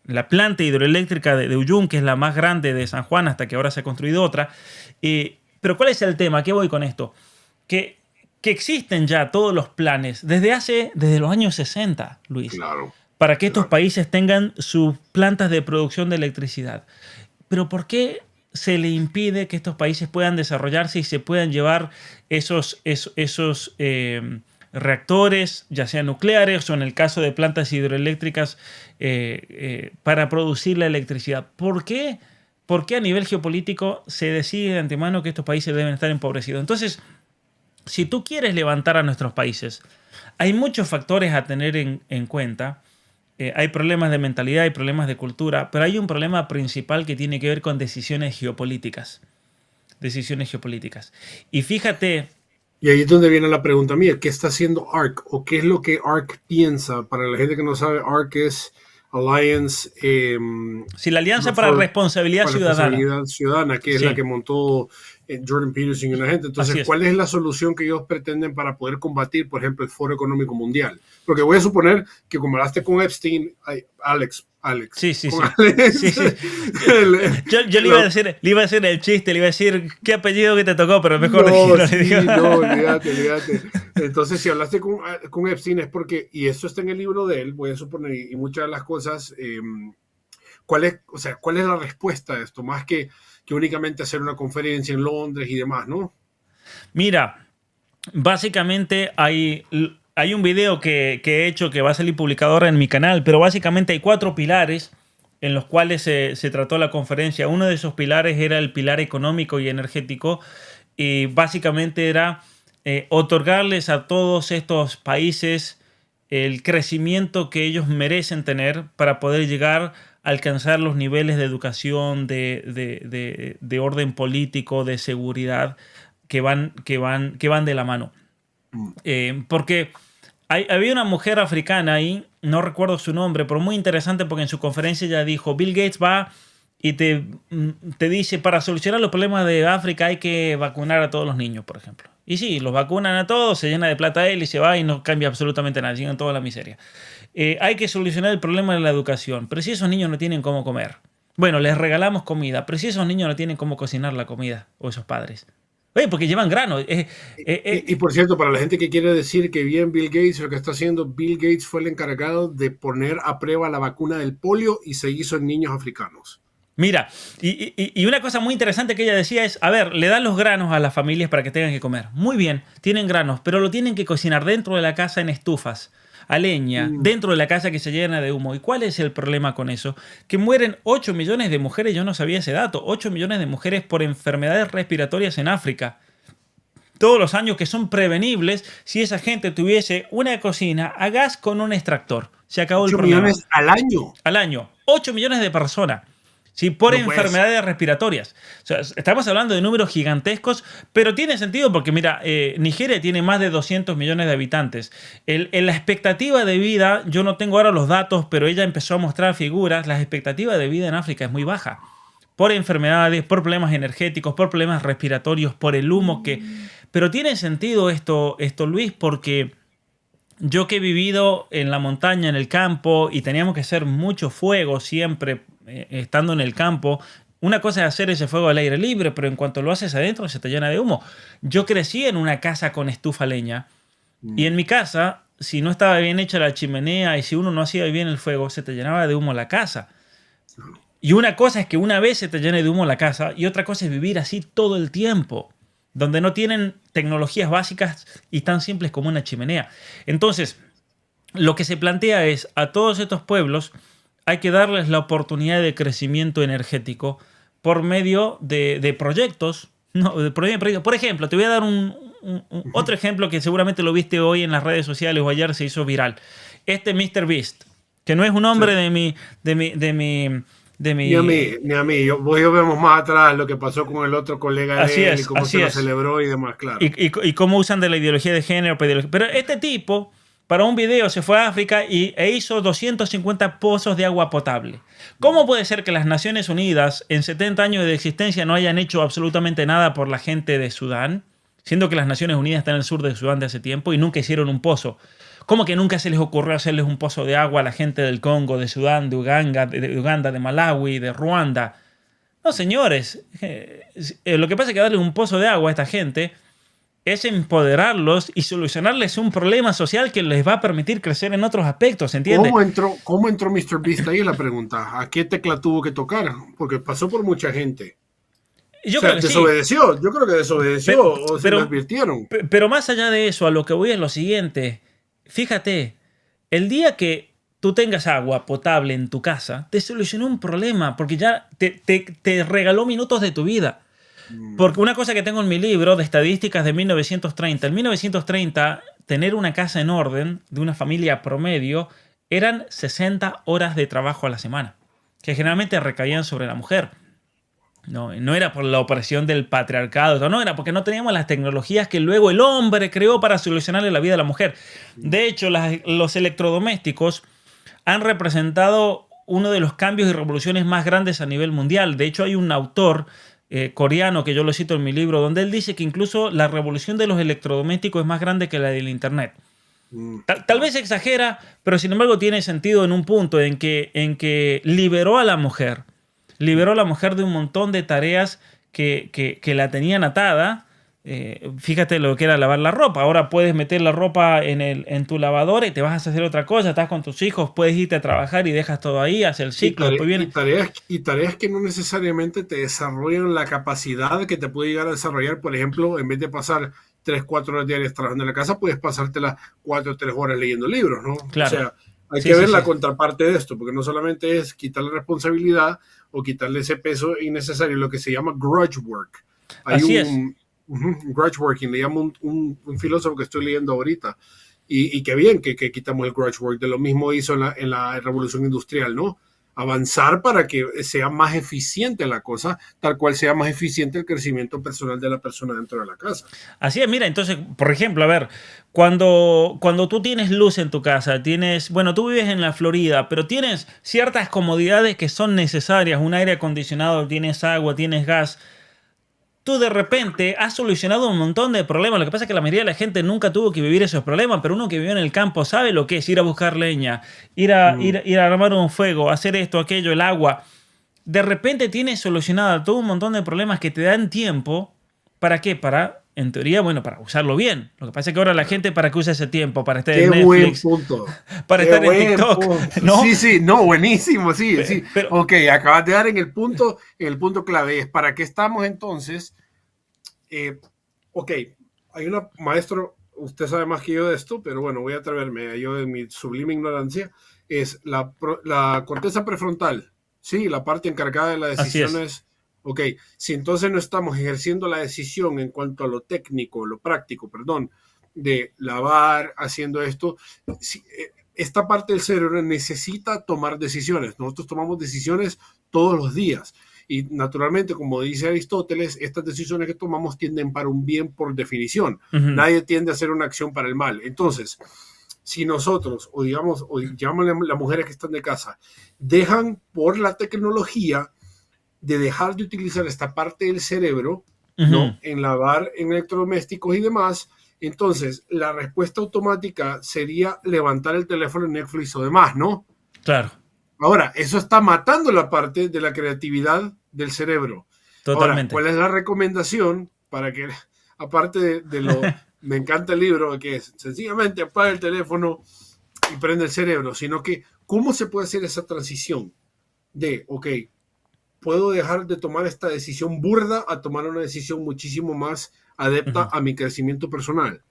[SPEAKER 2] la planta hidroeléctrica de Uyun, que es la más grande de San Juan, hasta que ahora se ha construido otra. Pero ¿cuál es el tema? ¿A qué voy con esto? Que existen ya todos los planes desde los años 60, Luis,
[SPEAKER 1] claro,
[SPEAKER 2] para que estos países tengan sus plantas de producción de electricidad. Pero ¿por qué se le impide que estos países puedan desarrollarse y se puedan llevar esos reactores, ya sean nucleares o en el caso de plantas hidroeléctricas, para producir la electricidad? ¿Por qué a nivel geopolítico se decide de antemano que estos países deben estar empobrecidos? Entonces, si tú quieres levantar a nuestros países, hay muchos factores a tener en cuenta. Hay problemas de mentalidad, hay problemas de cultura, pero hay un problema principal que tiene que ver con decisiones geopolíticas. Y fíjate...
[SPEAKER 1] Y ahí es donde viene la pregunta mía, ¿qué está haciendo ARC? ¿O qué es lo que ARC piensa? Para la gente que no sabe, ARC es Alliance...
[SPEAKER 2] la Alianza para Responsabilidad Ciudadana.
[SPEAKER 1] Responsabilidad Ciudadana, que es la que montó Jordan Peterson y una gente. Entonces, ¿cuál es la solución que ellos pretenden para poder combatir, por ejemplo, el Foro Económico Mundial? Porque voy a suponer que como hablaste con Epstein, Alex.
[SPEAKER 2] Sí.
[SPEAKER 1] Alex,
[SPEAKER 2] sí. Yo le iba a decir el chiste, le iba a decir qué apellido que te tocó, pero mejor
[SPEAKER 1] no, olvídate. Entonces, si hablaste con Epstein es porque, y eso está en el libro de él, voy a suponer, y muchas de las cosas, ¿cuál es la respuesta a esto? Más que únicamente hacer una conferencia en Londres y demás, ¿no?
[SPEAKER 2] Mira, básicamente hay un video que he hecho que va a salir publicado ahora en mi canal, pero básicamente hay 4 pilares en los cuales se trató la conferencia. Uno de esos pilares era el pilar económico y energético, y básicamente era otorgarles a todos estos países el crecimiento que ellos merecen tener para poder llegar a alcanzar los niveles de educación, de orden político, de seguridad que van de la mano. Porque había una mujer africana ahí, no recuerdo su nombre, pero muy interesante porque en su conferencia ella dijo, Bill Gates va y te dice, para solucionar los problemas de África hay que vacunar a todos los niños, por ejemplo. Y sí, los vacunan a todos, se llena de plata él y se va y no cambia absolutamente nada, siguen toda la miseria. Hay que solucionar el problema de la educación, pero si esos niños no tienen cómo comer, bueno, les regalamos comida, pero si esos niños no tienen cómo cocinar la comida, o esos padres. Oye, porque llevan granos.
[SPEAKER 1] Y por cierto, para la gente que quiere decir que bien Bill Gates, lo que está haciendo, Bill Gates fue el encargado de poner a prueba la vacuna del polio y se hizo en niños africanos.
[SPEAKER 2] Mira, y una cosa muy interesante que ella decía es, a ver, le dan los granos a las familias para que tengan que comer. Muy bien, tienen granos, pero lo tienen que cocinar dentro de la casa en estufas, a leña, dentro de la casa que se llena de humo. ¿Y cuál es el problema con eso? Que mueren 8 millones de mujeres, yo no sabía ese dato, 8 millones de mujeres por enfermedades respiratorias en África. Todos los años, que son prevenibles si esa gente tuviese una cocina a gas con un extractor. Se acabó el problema.
[SPEAKER 1] 8 millones al año.
[SPEAKER 2] Al año. 8 millones de personas. ¿sí? Por
[SPEAKER 1] No puede ser.
[SPEAKER 2] enfermedades respiratorias. O sea, estamos hablando de números gigantescos, pero tiene sentido porque, mira, Nigeria tiene más de 200 millones de habitantes. La expectativa de vida, yo no tengo ahora los datos, pero ella empezó a mostrar figuras, la expectativa de vida en África es muy baja. Por enfermedades, por problemas energéticos, por problemas respiratorios, por el humo que... Pero tiene sentido esto, Luis, porque yo que he vivido en la montaña, en el campo, y teníamos que hacer mucho fuego siempre estando en el campo. Una cosa es hacer ese fuego al aire libre, pero en cuanto lo haces adentro se te llena de humo. Yo crecí en una casa con estufa leña, y en mi casa, si no estaba bien hecha la chimenea y si uno no hacía bien el fuego, se te llenaba de humo la casa. Y una cosa es que una vez se te llene de humo la casa y otra cosa es vivir así todo el tiempo, donde no tienen tecnologías básicas y tan simples como una chimenea. Entonces, lo que se plantea es, a todos estos pueblos hay que darles la oportunidad de crecimiento energético por medio de proyectos. No, por ejemplo, te voy a dar otro ejemplo que seguramente lo viste hoy en las redes sociales o ayer se hizo viral. Mr. Beast, que no es un hombre
[SPEAKER 1] Sí.
[SPEAKER 2] de mi...
[SPEAKER 1] Ni a mí. Vos y yo vemos más atrás lo que pasó con el otro colega
[SPEAKER 2] Así
[SPEAKER 1] de él y
[SPEAKER 2] es,
[SPEAKER 1] cómo
[SPEAKER 2] así
[SPEAKER 1] se lo
[SPEAKER 2] es.
[SPEAKER 1] celebró y demás, claro.
[SPEAKER 2] Y cómo usan de la ideología de género. Pero este tipo, para un video, se fue a África e hizo 250 pozos de agua potable. ¿Cómo puede ser que las Naciones Unidas, en 70 años de existencia, no hayan hecho absolutamente nada por la gente de Sudán? Siendo que las Naciones Unidas están en el sur de Sudán de hace tiempo y nunca hicieron un pozo. ¿Cómo que nunca se les ocurrió hacerles un pozo de agua a la gente del Congo, de Sudán, de Uganda, de Malawi, de Ruanda? No, señores. Lo que pasa es que darles un pozo de agua a esta gente es empoderarlos y solucionarles un problema social que les va a permitir crecer en otros aspectos, ¿entiendes?
[SPEAKER 1] ¿Cómo entró Mr. Beast ahí? Es la pregunta. ¿A qué tecla tuvo que tocar? Porque pasó por mucha gente.
[SPEAKER 2] Yo
[SPEAKER 1] O sea,
[SPEAKER 2] creo que sí.
[SPEAKER 1] desobedeció. Yo creo que desobedeció o se lo advirtieron.
[SPEAKER 2] Pero más allá de eso, a lo que voy es lo siguiente. Fíjate, el día que tú tengas agua potable en tu casa, te solucionó un problema porque ya te regaló minutos de tu vida. Porque una cosa que tengo en mi libro de estadísticas de 1930, en 1930 tener una casa en orden de una familia promedio eran 60 horas de trabajo a la semana, que generalmente recaían sobre la mujer. No era por la opresión del patriarcado, no era porque no teníamos las tecnologías que luego el hombre creó para solucionarle la vida a la mujer. De hecho, los electrodomésticos han representado uno de los cambios y revoluciones más grandes a nivel mundial. De hecho, hay un autor coreano que yo lo cito en mi libro, donde él dice que incluso la revolución de los electrodomésticos es más grande que la del Internet. Tal vez exagera, pero sin embargo tiene sentido en un punto en que liberó a la mujer. Liberó a la mujer de un montón de tareas que la tenían atada. Fíjate lo que era lavar la ropa. Ahora puedes meter la ropa en tu lavadora y te vas a hacer otra cosa. Estás con tus hijos, puedes irte a trabajar y dejas todo ahí, haces el ciclo. Después viene...
[SPEAKER 1] tareas que no necesariamente te desarrollan la capacidad que te puede llegar a desarrollar. Por ejemplo, en vez de pasar 3-4 horas diarias trabajando en la casa, puedes pasártela 4 o 3 horas leyendo libros, ¿no?
[SPEAKER 2] Claro.
[SPEAKER 1] O sea, hay que ver la contraparte de esto, porque no solamente es quitarle responsabilidad o quitarle ese peso innecesario, lo que se llama grudge work.
[SPEAKER 2] Así es.
[SPEAKER 1] Grudge working, le llamo un filósofo que estoy leyendo ahorita. Y qué bien que quitamos el grudge work. De lo mismo hizo en la revolución industrial, ¿no? Avanzar para que sea más eficiente la cosa, tal cual sea más eficiente el crecimiento personal de la persona dentro de la casa.
[SPEAKER 2] Así es, mira, entonces, por ejemplo, a ver, cuando tú tienes luz en tu casa, tú vives en la Florida, pero tienes ciertas comodidades que son necesarias, un aire acondicionado, tienes agua, tienes gas. Tú de repente has solucionado un montón de problemas. Lo que pasa es que la mayoría de la gente nunca tuvo que vivir esos problemas, pero uno que vivió en el campo sabe lo que es ir a buscar leña, ir a armar un fuego, hacer esto, aquello, el agua. De repente tienes solucionado todo un montón de problemas que te dan tiempo. ¿Para qué? En teoría, para usarlo bien. Lo que pasa es que ahora la gente, ¿para qué usa ese tiempo? Para estar en Netflix.
[SPEAKER 1] Qué buen punto.
[SPEAKER 2] Para estar en TikTok. ¿No?
[SPEAKER 1] Sí, buenísimo, sí.
[SPEAKER 2] Pero,
[SPEAKER 1] ok, acabas de dar en el punto clave. Es ¿para qué estamos entonces? Ok, hay una maestro, usted sabe más que yo de esto, pero bueno, voy a atreverme. Yo en mi sublime ignorancia, es la corteza prefrontal. Sí, la parte encargada de las decisiones. Ok, si entonces no estamos ejerciendo la decisión en cuanto a lo técnico, de lavar, haciendo esto, esta parte del cerebro necesita tomar decisiones. Nosotros tomamos decisiones todos los días. Y naturalmente, como dice Aristóteles, estas decisiones que tomamos tienden para un bien por definición. Nadie tiende a hacer una acción para el mal. Entonces, si nosotros, o digamos las mujeres que están de casa, dejan por la tecnología de dejar de utilizar esta parte del cerebro, ¿no? En lavar en electrodomésticos y demás, entonces la respuesta automática sería levantar el teléfono en Netflix o demás, ¿no?
[SPEAKER 2] Claro.
[SPEAKER 1] Ahora, eso está matando la parte de la creatividad del cerebro.
[SPEAKER 2] Totalmente.
[SPEAKER 1] Ahora, ¿cuál es la recomendación para que, aparte de lo... Me encanta el libro, que es sencillamente apaga el teléfono y prende el cerebro, sino que ¿cómo se puede hacer esa transición de, ok, puedo dejar de tomar esta decisión burda a tomar una decisión muchísimo más adepta a mi crecimiento personal?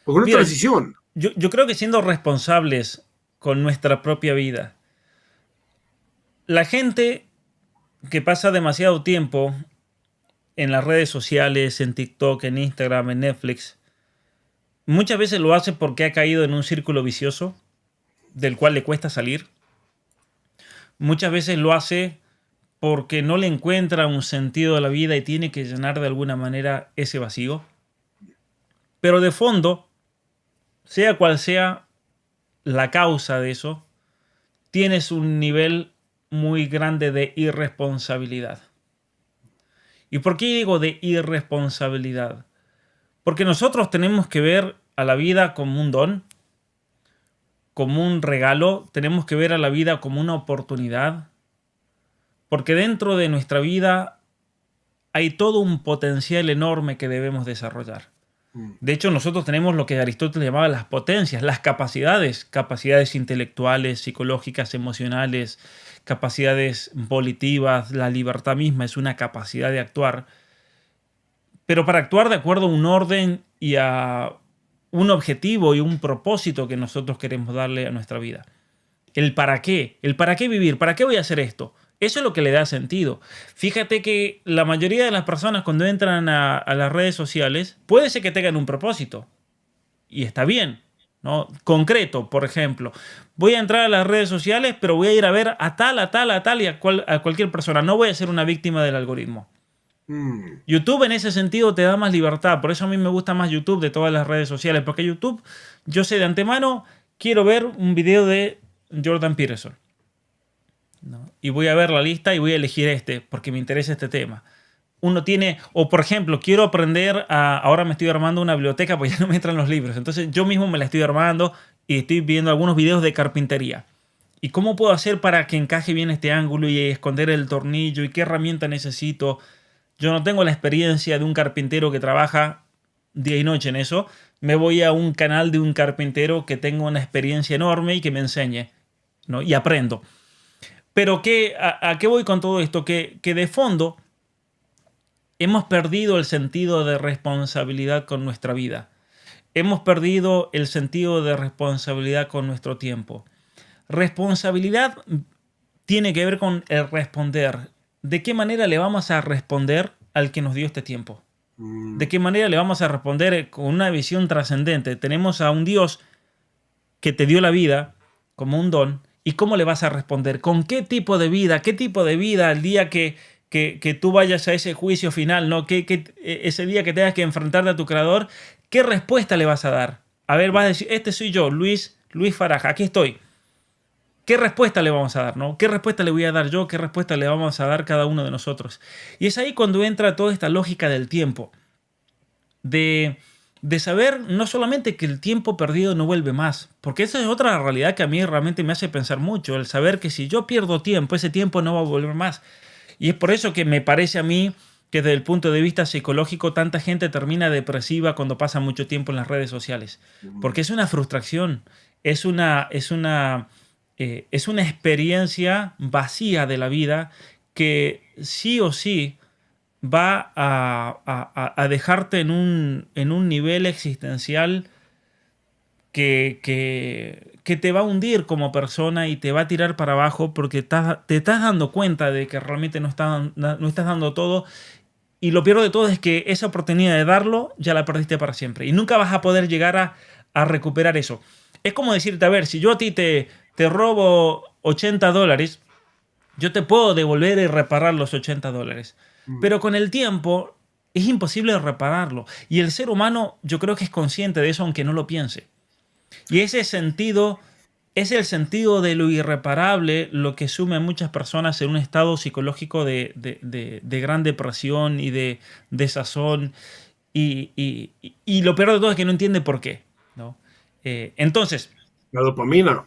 [SPEAKER 1] Porque una transición.
[SPEAKER 2] Yo creo que siendo responsables con nuestra propia vida, la gente que pasa demasiado tiempo en las redes sociales, en TikTok, en Instagram, en Netflix, muchas veces lo hace porque ha caído en un círculo vicioso del cual le cuesta salir. Muchas veces lo hace porque no le encuentra un sentido a la vida y tiene que llenar de alguna manera ese vacío. Pero de fondo, sea cual sea la causa de eso, tienes un nivel muy grande de irresponsabilidad. ¿Y por qué digo de irresponsabilidad? Porque nosotros tenemos que ver a la vida como un don, como un regalo, tenemos que ver a la vida como una oportunidad, porque dentro de nuestra vida hay todo un potencial enorme que debemos desarrollar. De hecho, nosotros tenemos lo que Aristóteles llamaba las potencias, las capacidades intelectuales, psicológicas, emocionales, capacidades volitivas. La libertad misma es una capacidad de actuar, pero para actuar de acuerdo a un orden y a un objetivo y un propósito que nosotros queremos darle a nuestra vida. El para qué vivir, ¿para qué voy a hacer esto? Eso es lo que le da sentido. Fíjate que la mayoría de las personas cuando entran a las redes sociales, puede ser que tengan un propósito. Y está bien, ¿no? Concreto, por ejemplo. Voy a entrar a las redes sociales, pero voy a ir a ver a tal y a cualquier persona. No voy a ser una víctima del algoritmo. YouTube en ese sentido te da más libertad. Por eso a mí me gusta más YouTube de todas las redes sociales. Porque YouTube, yo sé de antemano, quiero ver un video de Jordan Peterson, ¿no? Y voy a ver la lista y voy a elegir porque me interesa este tema. Uno tiene, o por ejemplo, quiero aprender ahora me estoy armando una biblioteca porque ya no me entran los libros. Entonces yo mismo me la estoy armando y estoy viendo algunos videos de carpintería. ¿Y cómo puedo hacer para que encaje bien este ángulo y esconder el tornillo? ¿Y qué herramienta necesito? Yo no tengo la experiencia de un carpintero que trabaja día y noche en eso. Me voy a un canal de un carpintero que tenga una experiencia enorme y que me enseñe, ¿no? Y aprendo. Pero ¿a qué voy con todo esto? Que de fondo hemos perdido el sentido de responsabilidad con nuestra vida. Hemos perdido el sentido de responsabilidad con nuestro tiempo. Responsabilidad tiene que ver con el responder. ¿De qué manera le vamos a responder al que nos dio este tiempo? ¿De qué manera le vamos a responder con una visión trascendente? Tenemos a un Dios que te dio la vida como un don. ¿Y cómo le vas a responder? ¿Con qué tipo de vida? ¿Qué tipo de vida el día que tú vayas a ese juicio final, ¿no? Ese día que tengas que enfrentarte a tu creador, ¿qué respuesta le vas a dar? A ver, vas a decir, este soy yo, Luis Faraja, aquí estoy. ¿Qué respuesta le vamos a dar, no? ¿Qué respuesta le voy a dar yo? ¿Qué respuesta le vamos a dar cada uno de nosotros? Y es ahí cuando entra toda esta lógica del tiempo. De saber no solamente que el tiempo perdido no vuelve más, porque esa es otra realidad que a mí realmente me hace pensar mucho, el saber que si yo pierdo tiempo, ese tiempo no va a volver más. Y es por eso que me parece a mí que desde el punto de vista psicológico tanta gente termina depresiva cuando pasa mucho tiempo en las redes sociales, porque es una frustración, es una experiencia vacía de la vida que sí o sí va a dejarte en un nivel existencial que te va a hundir como persona y te va a tirar para abajo porque te estás dando cuenta de que realmente no estás dando todo. Y lo peor de todo es que esa oportunidad de darlo ya la perdiste para siempre y nunca vas a poder llegar a recuperar eso. Es como decirte, a ver, si yo a ti te robo $80, yo te puedo devolver y reparar los $80. Pero con el tiempo es imposible repararlo. Y el ser humano yo creo que es consciente de eso aunque no lo piense. Y ese sentido es el sentido de lo irreparable lo que sume a muchas personas en un estado psicológico de gran depresión y de desazón. Y lo peor de todo es que no entiende por qué, ¿no? Entonces...
[SPEAKER 1] La dopamina.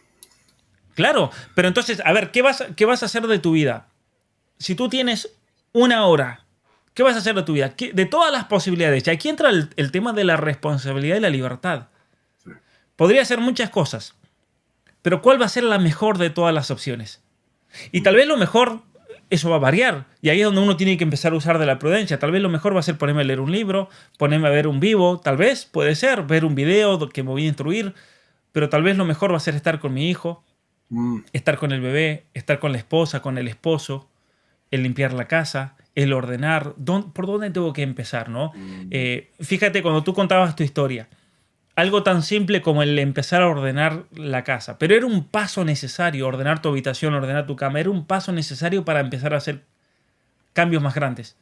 [SPEAKER 2] Claro, pero entonces, a ver, ¿qué vas a hacer de tu vida? Si tú tienes 1 hora, ¿qué vas a hacer de tu vida? De todas las posibilidades. Y aquí entra el tema de la responsabilidad y la libertad.
[SPEAKER 1] Sí.
[SPEAKER 2] Podría hacer muchas cosas, pero ¿cuál va a ser la mejor de todas las opciones? Y tal vez lo mejor, eso va a variar. Y ahí es donde uno tiene que empezar a usar de la prudencia. Tal vez lo mejor va a ser ponerme a leer un libro, ponerme a ver un vivo. Tal vez, puede ser, ver un video que me voy a instruir. Pero tal vez lo mejor va a ser estar con mi hijo, estar con el bebé, estar con la esposa, con el esposo, el limpiar la casa, el ordenar. ¿Por dónde tengo que empezar, no? Fíjate, cuando tú contabas tu historia, algo tan simple como el empezar a ordenar la casa. Pero era un paso necesario, ordenar tu habitación, ordenar tu cama. Era un paso necesario para empezar a hacer cambios más grandes.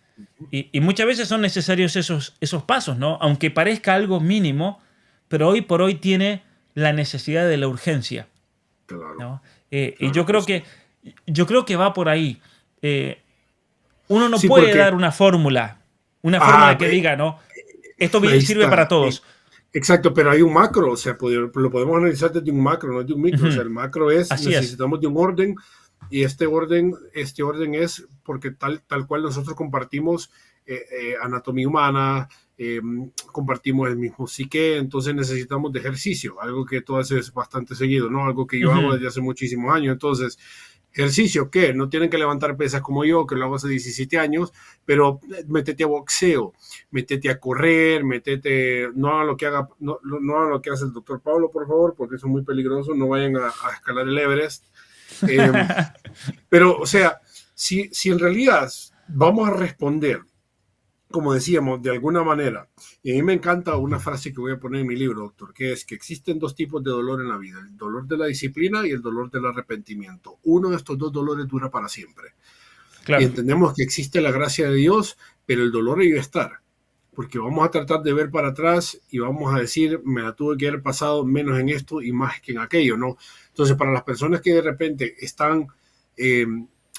[SPEAKER 2] Y muchas veces son necesarios esos pasos, ¿no? Aunque parezca algo mínimo, pero hoy por hoy tiene la necesidad de la urgencia.
[SPEAKER 1] Claro.
[SPEAKER 2] ¿No? Y yo creo que va por ahí. Uno no puede dar una fórmula que diga, ¿no? Esto sirve para todos.
[SPEAKER 1] Exacto, pero hay un macro, o sea, lo podemos analizar desde un macro, no desde un micro. O sea, el macro es, necesitamos de un orden, y este orden es porque tal cual nosotros compartimos anatomía humana, compartimos el mismo psique, entonces necesitamos de ejercicio, algo que tú haces bastante seguido, ¿no? Algo que yo hago desde hace muchísimos años. Entonces, ejercicio, ¿qué? No tienen que levantar pesas como yo, que lo hago hace 17 años, pero métete a boxeo, métete a correr, no hagan lo que hace el doctor Pablo, por favor, porque eso es muy peligroso, no vayan a escalar el Everest. Pero, o sea, si en realidad vamos a responder, como decíamos, de alguna manera, y a mí me encanta una frase que voy a poner en mi libro, doctor, que es que existen 2 tipos de dolor en la vida, el dolor de la disciplina y el dolor del arrepentimiento. Uno de estos 2 dolores dura para siempre. Claro. Y entendemos que existe la gracia de Dios, pero el dolor debe estar, porque vamos a tratar de ver para atrás y vamos a decir, me la tuve que haber pasado menos en esto y más que en aquello, ¿no? Entonces, para las personas que de repente están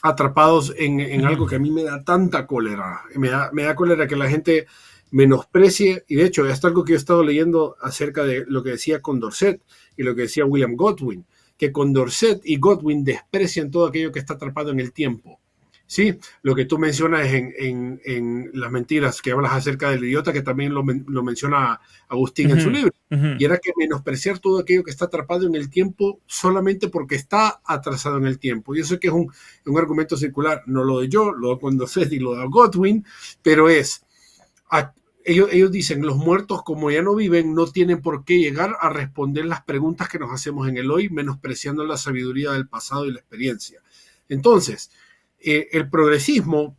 [SPEAKER 1] atrapados en algo que a mí me da tanta cólera, me da cólera que la gente menosprecie, y de hecho es algo que yo he estado leyendo acerca de lo que decía Condorcet y lo que decía William Godwin, que Condorcet y Godwin desprecian todo aquello que está atrapado en el tiempo. Sí, lo que tú mencionas en Las mentiras, que hablas acerca del idiota, que también lo menciona Agustín en su libro, y era que menospreciar todo aquello que está atrapado en el tiempo solamente porque está atrasado en el tiempo. Y eso que es un argumento circular, no lo de yo, lo de Condorcet y lo de Godwin, pero ellos dicen, los muertos como ya no viven, no tienen por qué llegar a responder las preguntas que nos hacemos en el hoy, menospreciando la sabiduría del pasado y la experiencia. Entonces, el progresismo,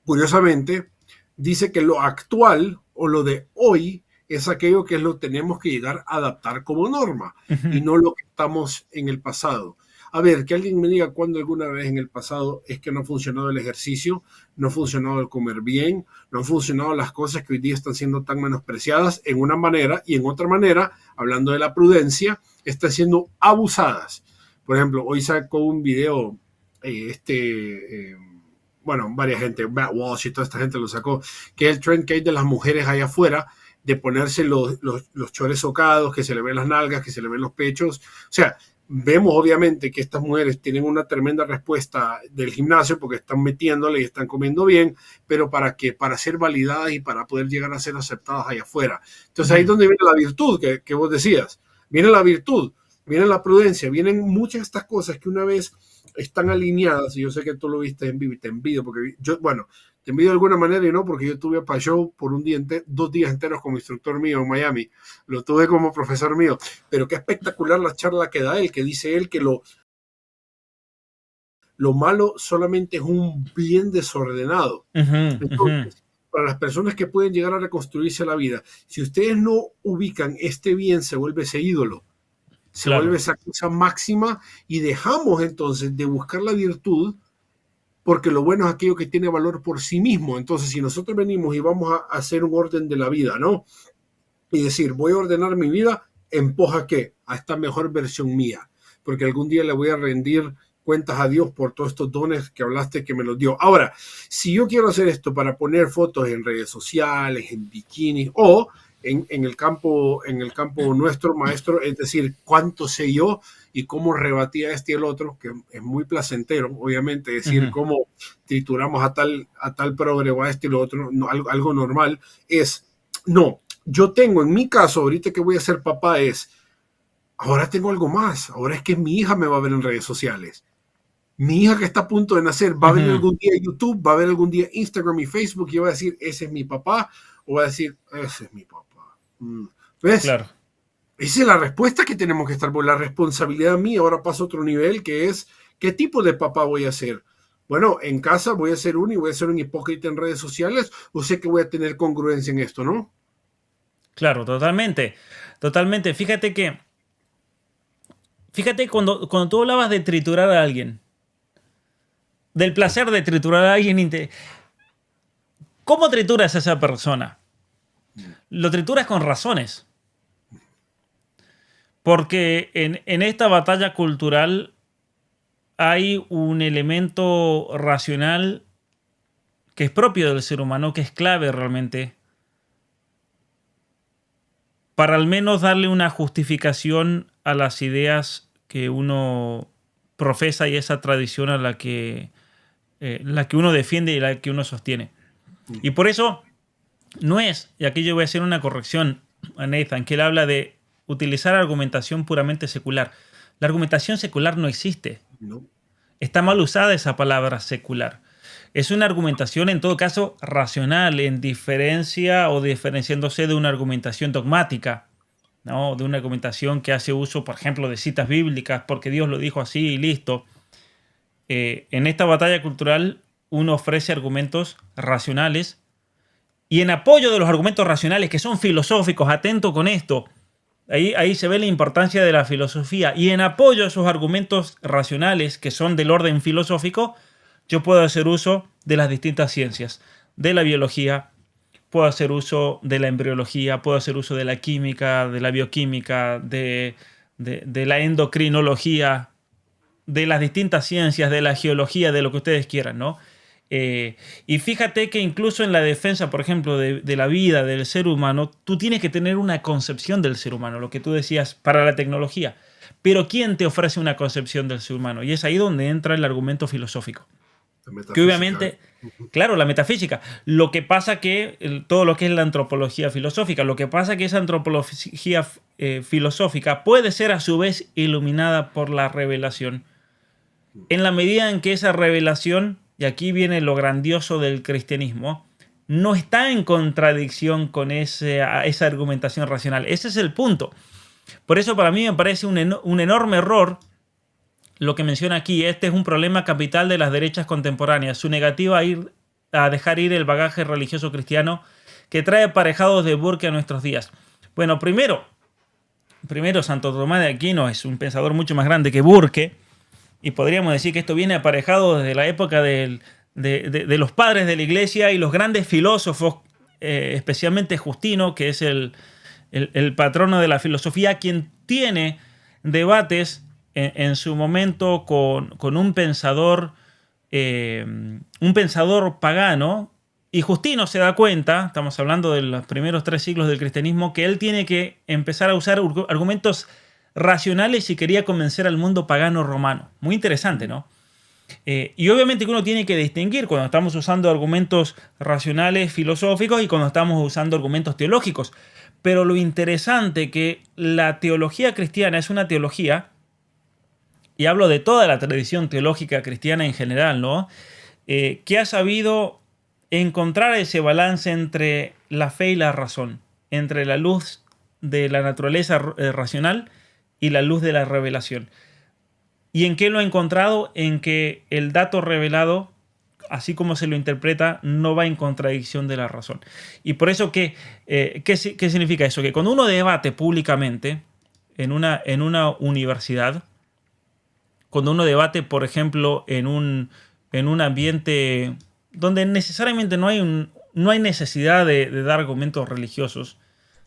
[SPEAKER 1] curiosamente, dice que lo actual o lo de hoy es aquello que lo tenemos que llegar a adaptar como norma y no lo que estamos en el pasado. A ver, que alguien me diga cuándo alguna vez en el pasado es que no ha funcionado el ejercicio, no ha funcionado el comer bien, no han funcionado las cosas que hoy día están siendo tan menospreciadas en una manera, y en otra manera, hablando de la prudencia, están siendo abusadas. Por ejemplo, hoy sacó un video varias gente, Matt Walsh y toda esta gente lo sacó, que es el trend que hay de las mujeres allá afuera, de ponerse los chores socados, que se le ven las nalgas, que se le ven los pechos. O sea, vemos obviamente que estas mujeres tienen una tremenda respuesta del gimnasio porque están metiéndole y están comiendo bien, pero ¿para qué? Para ser validadas y para poder llegar a ser aceptadas allá afuera. Entonces ahí es donde viene la virtud que vos decías. Viene la virtud, viene la prudencia, vienen muchas de estas cosas que una vez están alineadas, y yo sé que tú lo viste en vivo y te envidio, porque te envidio de alguna manera y no, porque yo tuve a Pajot por 2 días enteros como instructor mío en Miami, lo tuve como profesor mío, pero qué espectacular la charla que da él, que dice él que lo malo solamente es un bien desordenado. Entonces, para las personas que pueden llegar a reconstruirse la vida, si ustedes no ubican este bien, se vuelve ese ídolo. Se vuelve esa cosa máxima y dejamos entonces de buscar la virtud, porque lo bueno es aquello que tiene valor por sí mismo. Entonces, si nosotros venimos y vamos a hacer un orden de la vida, ¿no? Y decir, voy a ordenar mi vida en pos a qué, a esta mejor versión mía, porque algún día le voy a rendir cuentas a Dios por todos estos dones que hablaste que me los dio. Ahora, si yo quiero hacer esto para poner fotos en redes sociales, en bikinis o en el campo nuestro, maestro, es decir, cuánto sé yo y cómo rebatía este y el otro, que es muy placentero, obviamente, decir cómo trituramos a tal progre o a este y lo otro, no, algo normal, no, yo tengo en mi caso, ahorita que voy a ser papá, ahora tengo algo más, ahora es que mi hija me va a ver en redes sociales. Mi hija que está a punto de nacer va a ver algún día YouTube, va a ver algún día Instagram y Facebook y va a decir, ese es mi papá, o va a decir, ese es mi papá. ¿Ves?
[SPEAKER 2] Claro.
[SPEAKER 1] Esa es la respuesta que tenemos que estar, por la responsabilidad mía. Ahora pasa a otro nivel, que es, ¿qué tipo de papá voy a ser? Bueno, en casa voy a ser uno y voy a ser un hipócrita en redes sociales, o sé que voy a tener congruencia en esto, ¿no?
[SPEAKER 2] Claro, totalmente. Totalmente. Fíjate cuando tú hablabas de triturar a alguien, del placer de triturar a alguien, ¿cómo trituras a esa persona? Lo trituras con razones. Porque en esta batalla cultural hay un elemento racional que es propio del ser humano, que es clave realmente para al menos darle una justificación a las ideas que uno profesa y esa tradición a la que uno defiende y la que uno sostiene. Y por eso no es, y aquí yo voy a hacer una corrección a Nathan, que él habla de utilizar argumentación puramente secular. La argumentación secular no existe.
[SPEAKER 1] No.
[SPEAKER 2] Está mal usada esa palabra secular. Es una argumentación, en todo caso, racional, en diferencia o diferenciándose de una argumentación dogmática, ¿no? De una argumentación que hace uso, por ejemplo, de citas bíblicas, porque Dios lo dijo así y listo. En esta batalla cultural, uno ofrece argumentos racionales y en apoyo de los argumentos racionales, que son filosóficos, atento con esto, ahí se ve la importancia de la filosofía, y en apoyo a esos argumentos racionales, que son del orden filosófico, yo puedo hacer uso de las distintas ciencias, de la biología, puedo hacer uso de la embriología, puedo hacer uso de la química, de la bioquímica, de la endocrinología, de las distintas ciencias, de la geología, de lo que ustedes quieran, ¿no? Y fíjate que incluso en la defensa, por ejemplo, de la vida del ser humano, tú tienes que tener una concepción del ser humano, lo que tú decías para la tecnología. Pero ¿quién te ofrece una concepción del ser humano? Y es ahí donde entra el argumento filosófico. Que obviamente, claro, la metafísica. Lo que pasa que todo lo que es la antropología filosófica, lo que pasa que esa antropología filosófica puede ser a su vez iluminada por la revelación. En la medida en que esa revelación, y aquí viene lo grandioso del cristianismo, no está en contradicción con esa argumentación racional. Ese es el punto. Por eso para mí me parece un enorme error lo que menciona aquí. Este es un problema capital de las derechas contemporáneas, su negativa a dejar ir el bagaje religioso cristiano que trae aparejados de Burke a nuestros días. Bueno, primero Santo Tomás de Aquino es un pensador mucho más grande que Burke, y podríamos decir que esto viene aparejado desde la época de los padres de la iglesia y los grandes filósofos, especialmente Justino, que es el patrono de la filosofía, quien tiene debates en su momento con un pensador pagano, y Justino se da cuenta, estamos hablando de los primeros 3 siglos del cristianismo, que él tiene que empezar a usar argumentos racionales si quería convencer al mundo pagano romano. Muy interesante, ¿no? Y obviamente que uno tiene que distinguir cuando estamos usando argumentos racionales, filosóficos, y cuando estamos usando argumentos teológicos. Pero lo interesante que la teología cristiana es una teología, y hablo de toda la tradición teológica cristiana en general, ¿no? Que ha sabido encontrar ese balance entre la fe y la razón, entre la luz de la naturaleza racional y la luz de la revelación. ¿Y en qué lo ha encontrado? En que el dato revelado, así como se lo interpreta, no va en contradicción de la razón. Y por eso, ¿qué significa eso? Que cuando uno debate públicamente, en una universidad, cuando uno debate, por ejemplo, en un ambiente donde necesariamente no hay necesidad de dar argumentos religiosos.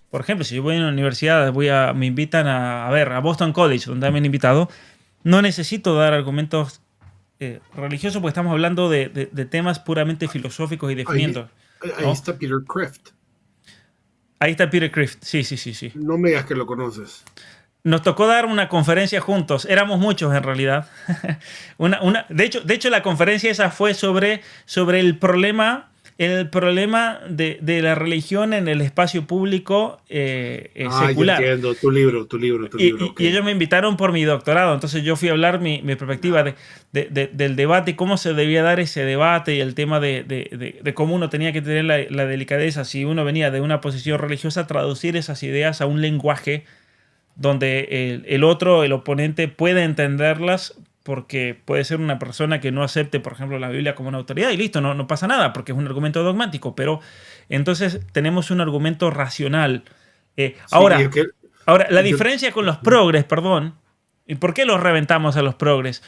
[SPEAKER 2] Por ejemplo, si yo voy a una universidad, me invitan a Boston College, donde me han invitado, no necesito dar argumentos religiosos porque estamos hablando de temas puramente filosóficos y definiendo.
[SPEAKER 1] Ahí está Peter Kreeft.
[SPEAKER 2] Ahí está Peter Kreeft, sí.
[SPEAKER 1] No me digas que lo conoces.
[SPEAKER 2] Nos tocó dar una conferencia juntos. Éramos muchos en realidad. De hecho, la conferencia esa fue sobre el problema de la religión en el espacio público secular.
[SPEAKER 1] Ya entiendo. Tu libro.
[SPEAKER 2] Y
[SPEAKER 1] Okay.
[SPEAKER 2] ellos me invitaron por mi doctorado. Entonces yo fui a hablar mi perspectiva del debate y cómo se debía dar ese debate y el tema de cómo uno tenía que tener la delicadeza, si uno venía de una posición religiosa, traducir esas ideas a un lenguaje donde el oponente puede entenderlas, porque puede ser una persona que no acepte, por ejemplo, la Biblia como una autoridad y listo, no pasa nada, porque es un argumento dogmático, pero entonces tenemos un argumento racional. Ahora, la diferencia con los progres, perdón, ¿y por qué los reventamos a los progres?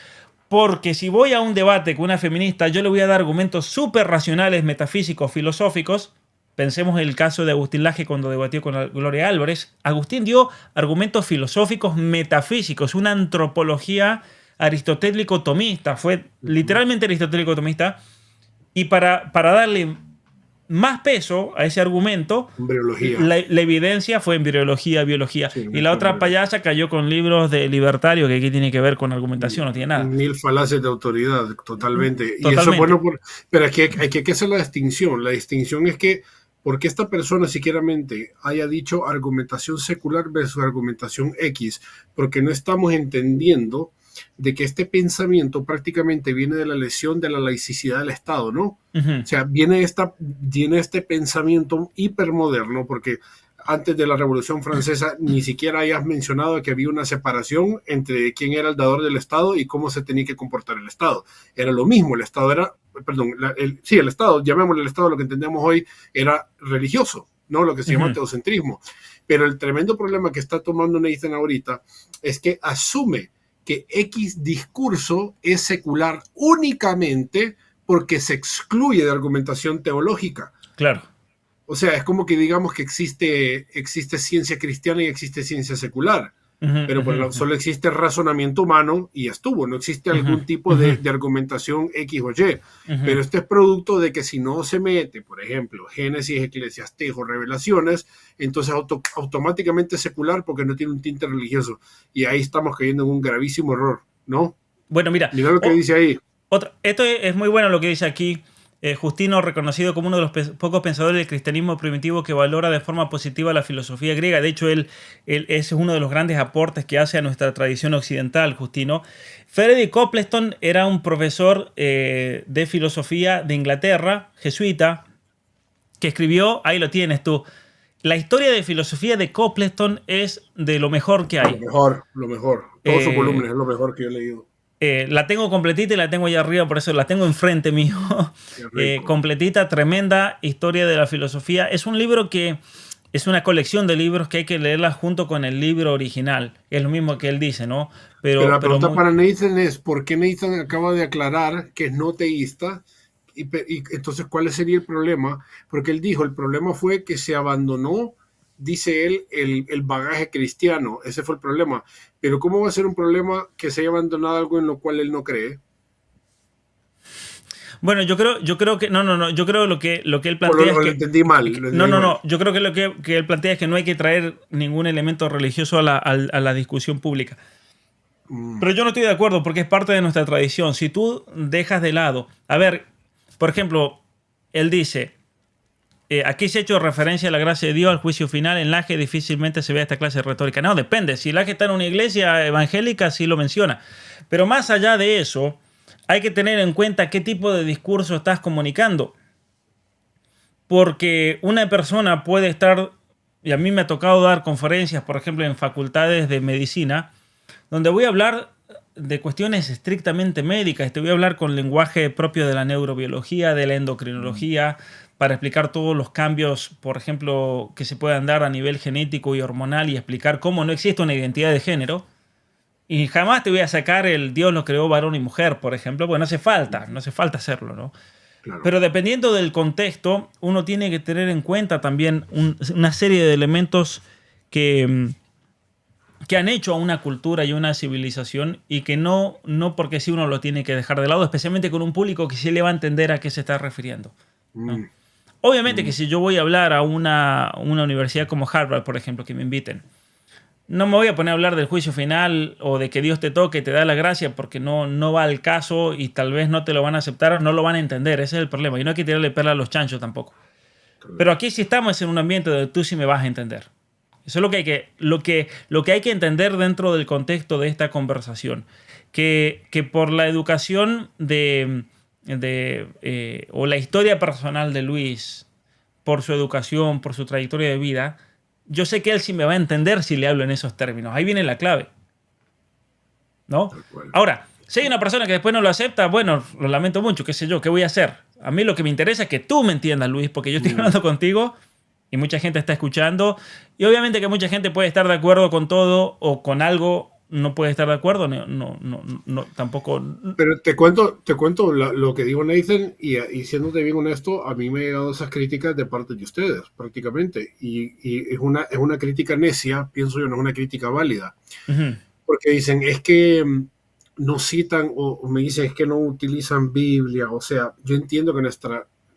[SPEAKER 2] Porque si voy a un debate con una feminista, yo le voy a dar argumentos súper racionales, metafísicos, filosóficos. Pensemos en el caso de Agustín Laje cuando debatió con Gloria Álvarez. Agustín dio argumentos filosóficos, metafísicos, una antropología aristotélico-tomista. Fue literalmente aristotélico-tomista. Y para darle más peso a ese argumento, la evidencia fue en embriología, biología. Sí, y la otra payasa cayó con libros de libertario, que aquí tiene que ver con argumentación, no tiene nada.
[SPEAKER 1] Mil falacias de autoridad, totalmente. Y eso es bueno, pero aquí hay que hacer la distinción. La distinción es que porque esta persona siquiera haya dicho argumentación secular versus argumentación X, porque no estamos entendiendo de que este pensamiento prácticamente viene de la lesión de la laicidad del Estado, ¿no? O sea, viene este pensamiento hipermoderno, porque antes de la Revolución Francesa ni siquiera hayas mencionado que había una separación entre quién era el dador del Estado y cómo se tenía que comportar el Estado. Era lo mismo, el Estado era, el Estado, llamémosle el Estado, lo que entendemos hoy, era religioso, ¿no? Lo que se llama teocentrismo. Pero el tremendo problema que está tomando Nathan ahorita es que asume que X discurso es secular únicamente porque se excluye de argumentación teológica.
[SPEAKER 2] Claro.
[SPEAKER 1] O sea, es como que digamos que existe ciencia cristiana y existe ciencia secular, pero solo existe razonamiento humano y ya estuvo, no existe algún tipo de argumentación X o Y. Pero este es producto de que si no se mete, por ejemplo, Génesis, Eclesiastés o Revelaciones, entonces automáticamente es secular porque no tiene un tinte religioso. Y ahí estamos cayendo en un gravísimo error, ¿no?
[SPEAKER 2] Bueno, mira
[SPEAKER 1] lo que dice ahí.
[SPEAKER 2] Esto es muy bueno lo que dice aquí. Justino, reconocido como uno de los pocos pensadores del cristianismo primitivo que valora de forma positiva la filosofía griega. De hecho, ese es uno de los grandes aportes que hace a nuestra tradición occidental, Justino. Frederick Copleston era un profesor de filosofía de Inglaterra, jesuita, que escribió, ahí lo tienes tú, la historia de filosofía de Copleston es de lo mejor que hay.
[SPEAKER 1] Lo mejor. Todos sus volúmenes es lo mejor que yo he leído.
[SPEAKER 2] La tengo completita y la tengo allá arriba, por eso la tengo enfrente mío. Completita, tremenda historia de la filosofía. Es un libro que es una colección de libros que hay que leerla junto con el libro original. Es lo mismo que él dice, ¿no?
[SPEAKER 1] Pero la pregunta para Nathan es, ¿por qué Nathan acaba de aclarar que es no teísta? Y entonces, ¿cuál sería el problema? Porque él dijo, el problema fue que se abandonó, dice él, el bagaje cristiano. Ese fue el problema. Pero ¿cómo va a ser un problema que se haya abandonado algo en lo cual él no cree?
[SPEAKER 2] Bueno, yo creo que no, yo creo lo que él plantea es que,
[SPEAKER 1] lo entendí mal.
[SPEAKER 2] Yo creo que lo que él plantea es que no hay que traer ningún elemento religioso a la discusión pública. Pero yo no estoy de acuerdo porque es parte de nuestra tradición. Si tú dejas de lado, a ver, por ejemplo, él dice, aquí se ha hecho referencia a la gracia de Dios, al juicio final. En Laje difícilmente se ve esta clase de retórica. No, depende. Si Laje está en una iglesia evangélica, sí lo menciona. Pero más allá de eso, hay que tener en cuenta qué tipo de discurso estás comunicando. Porque una persona puede estar, y a mí me ha tocado dar conferencias, por ejemplo, en facultades de medicina, donde voy a hablar de cuestiones estrictamente médicas. Te voy a hablar con lenguaje propio de la neurobiología, de la endocrinología, para explicar todos los cambios, por ejemplo, que se puedan dar a nivel genético y hormonal y explicar cómo no existe una identidad de género. Y jamás te voy a sacar el Dios lo creó varón y mujer, por ejemplo, porque no hace falta hacerlo, ¿no?
[SPEAKER 1] Claro.
[SPEAKER 2] Pero dependiendo del contexto, uno tiene que tener en cuenta también una serie de elementos que han hecho a una cultura y una civilización y que no porque sí uno lo tiene que dejar de lado, especialmente con un público que sí le va a entender a qué se está refiriendo, ¿no? Obviamente que si yo voy a hablar a una universidad como Harvard, por ejemplo, que me inviten, no me voy a poner a hablar del juicio final o de que Dios te toque, te da la gracia, porque no va al caso y tal vez no te lo van a aceptar o no lo van a entender. Ese es el problema. Y no hay que tirarle perla a los chanchos tampoco. Pero aquí sí estamos en un ambiente donde tú sí me vas a entender. Eso es lo que hay que entender dentro del contexto de esta conversación. Que por la educación o la historia personal de Luis, por su educación, por su trayectoria de vida, yo sé que él sí me va a entender si le hablo en esos términos. Ahí viene la clave, ¿no? Ahora, si hay una persona que después no lo acepta, bueno, lo lamento mucho, qué sé yo, ¿qué voy a hacer? A mí lo que me interesa es que tú me entiendas, Luis, porque yo estoy hablando contigo y mucha gente está escuchando. Y obviamente que mucha gente puede estar de acuerdo con todo o con algo no puede estar de acuerdo, no tampoco.
[SPEAKER 1] Pero te cuento lo que dijo Nathan y siéndote bien honesto, a mí me han llegado esas críticas de parte de ustedes, prácticamente. Y es una crítica necia, pienso yo, no es una crítica válida.
[SPEAKER 2] Uh-huh.
[SPEAKER 1] Porque dicen, es que no citan o me dicen, es que no utilizan Biblia. O sea, yo entiendo que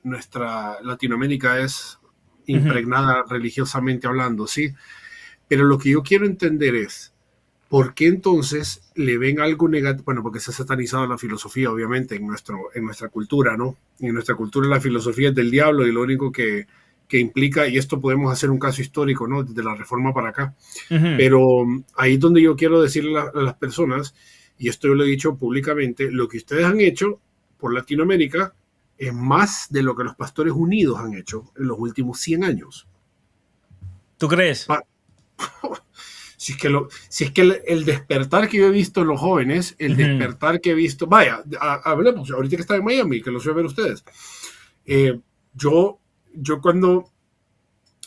[SPEAKER 1] nuestra Latinoamérica es impregnada religiosamente hablando, ¿sí? Pero lo que yo quiero entender es, ¿por qué entonces le ven algo negativo? Bueno, porque se ha satanizado la filosofía, obviamente, en nuestra cultura, ¿no? En nuestra cultura la filosofía es del diablo y lo único que implica, y esto podemos hacer un caso histórico, ¿no? Desde la Reforma para acá.
[SPEAKER 2] Uh-huh.
[SPEAKER 1] Pero ahí es donde yo quiero decirle a las personas, y esto yo lo he dicho públicamente, lo que ustedes han hecho por Latinoamérica es más de lo que los Pastores Unidos han hecho en los últimos 100 años.
[SPEAKER 2] ¿Tú crees?
[SPEAKER 1] Si es que el despertar que yo he visto en los jóvenes, el despertar que he visto, vaya, hablemos, ahorita que estaba en Miami, que los voy a ver ustedes. Yo cuando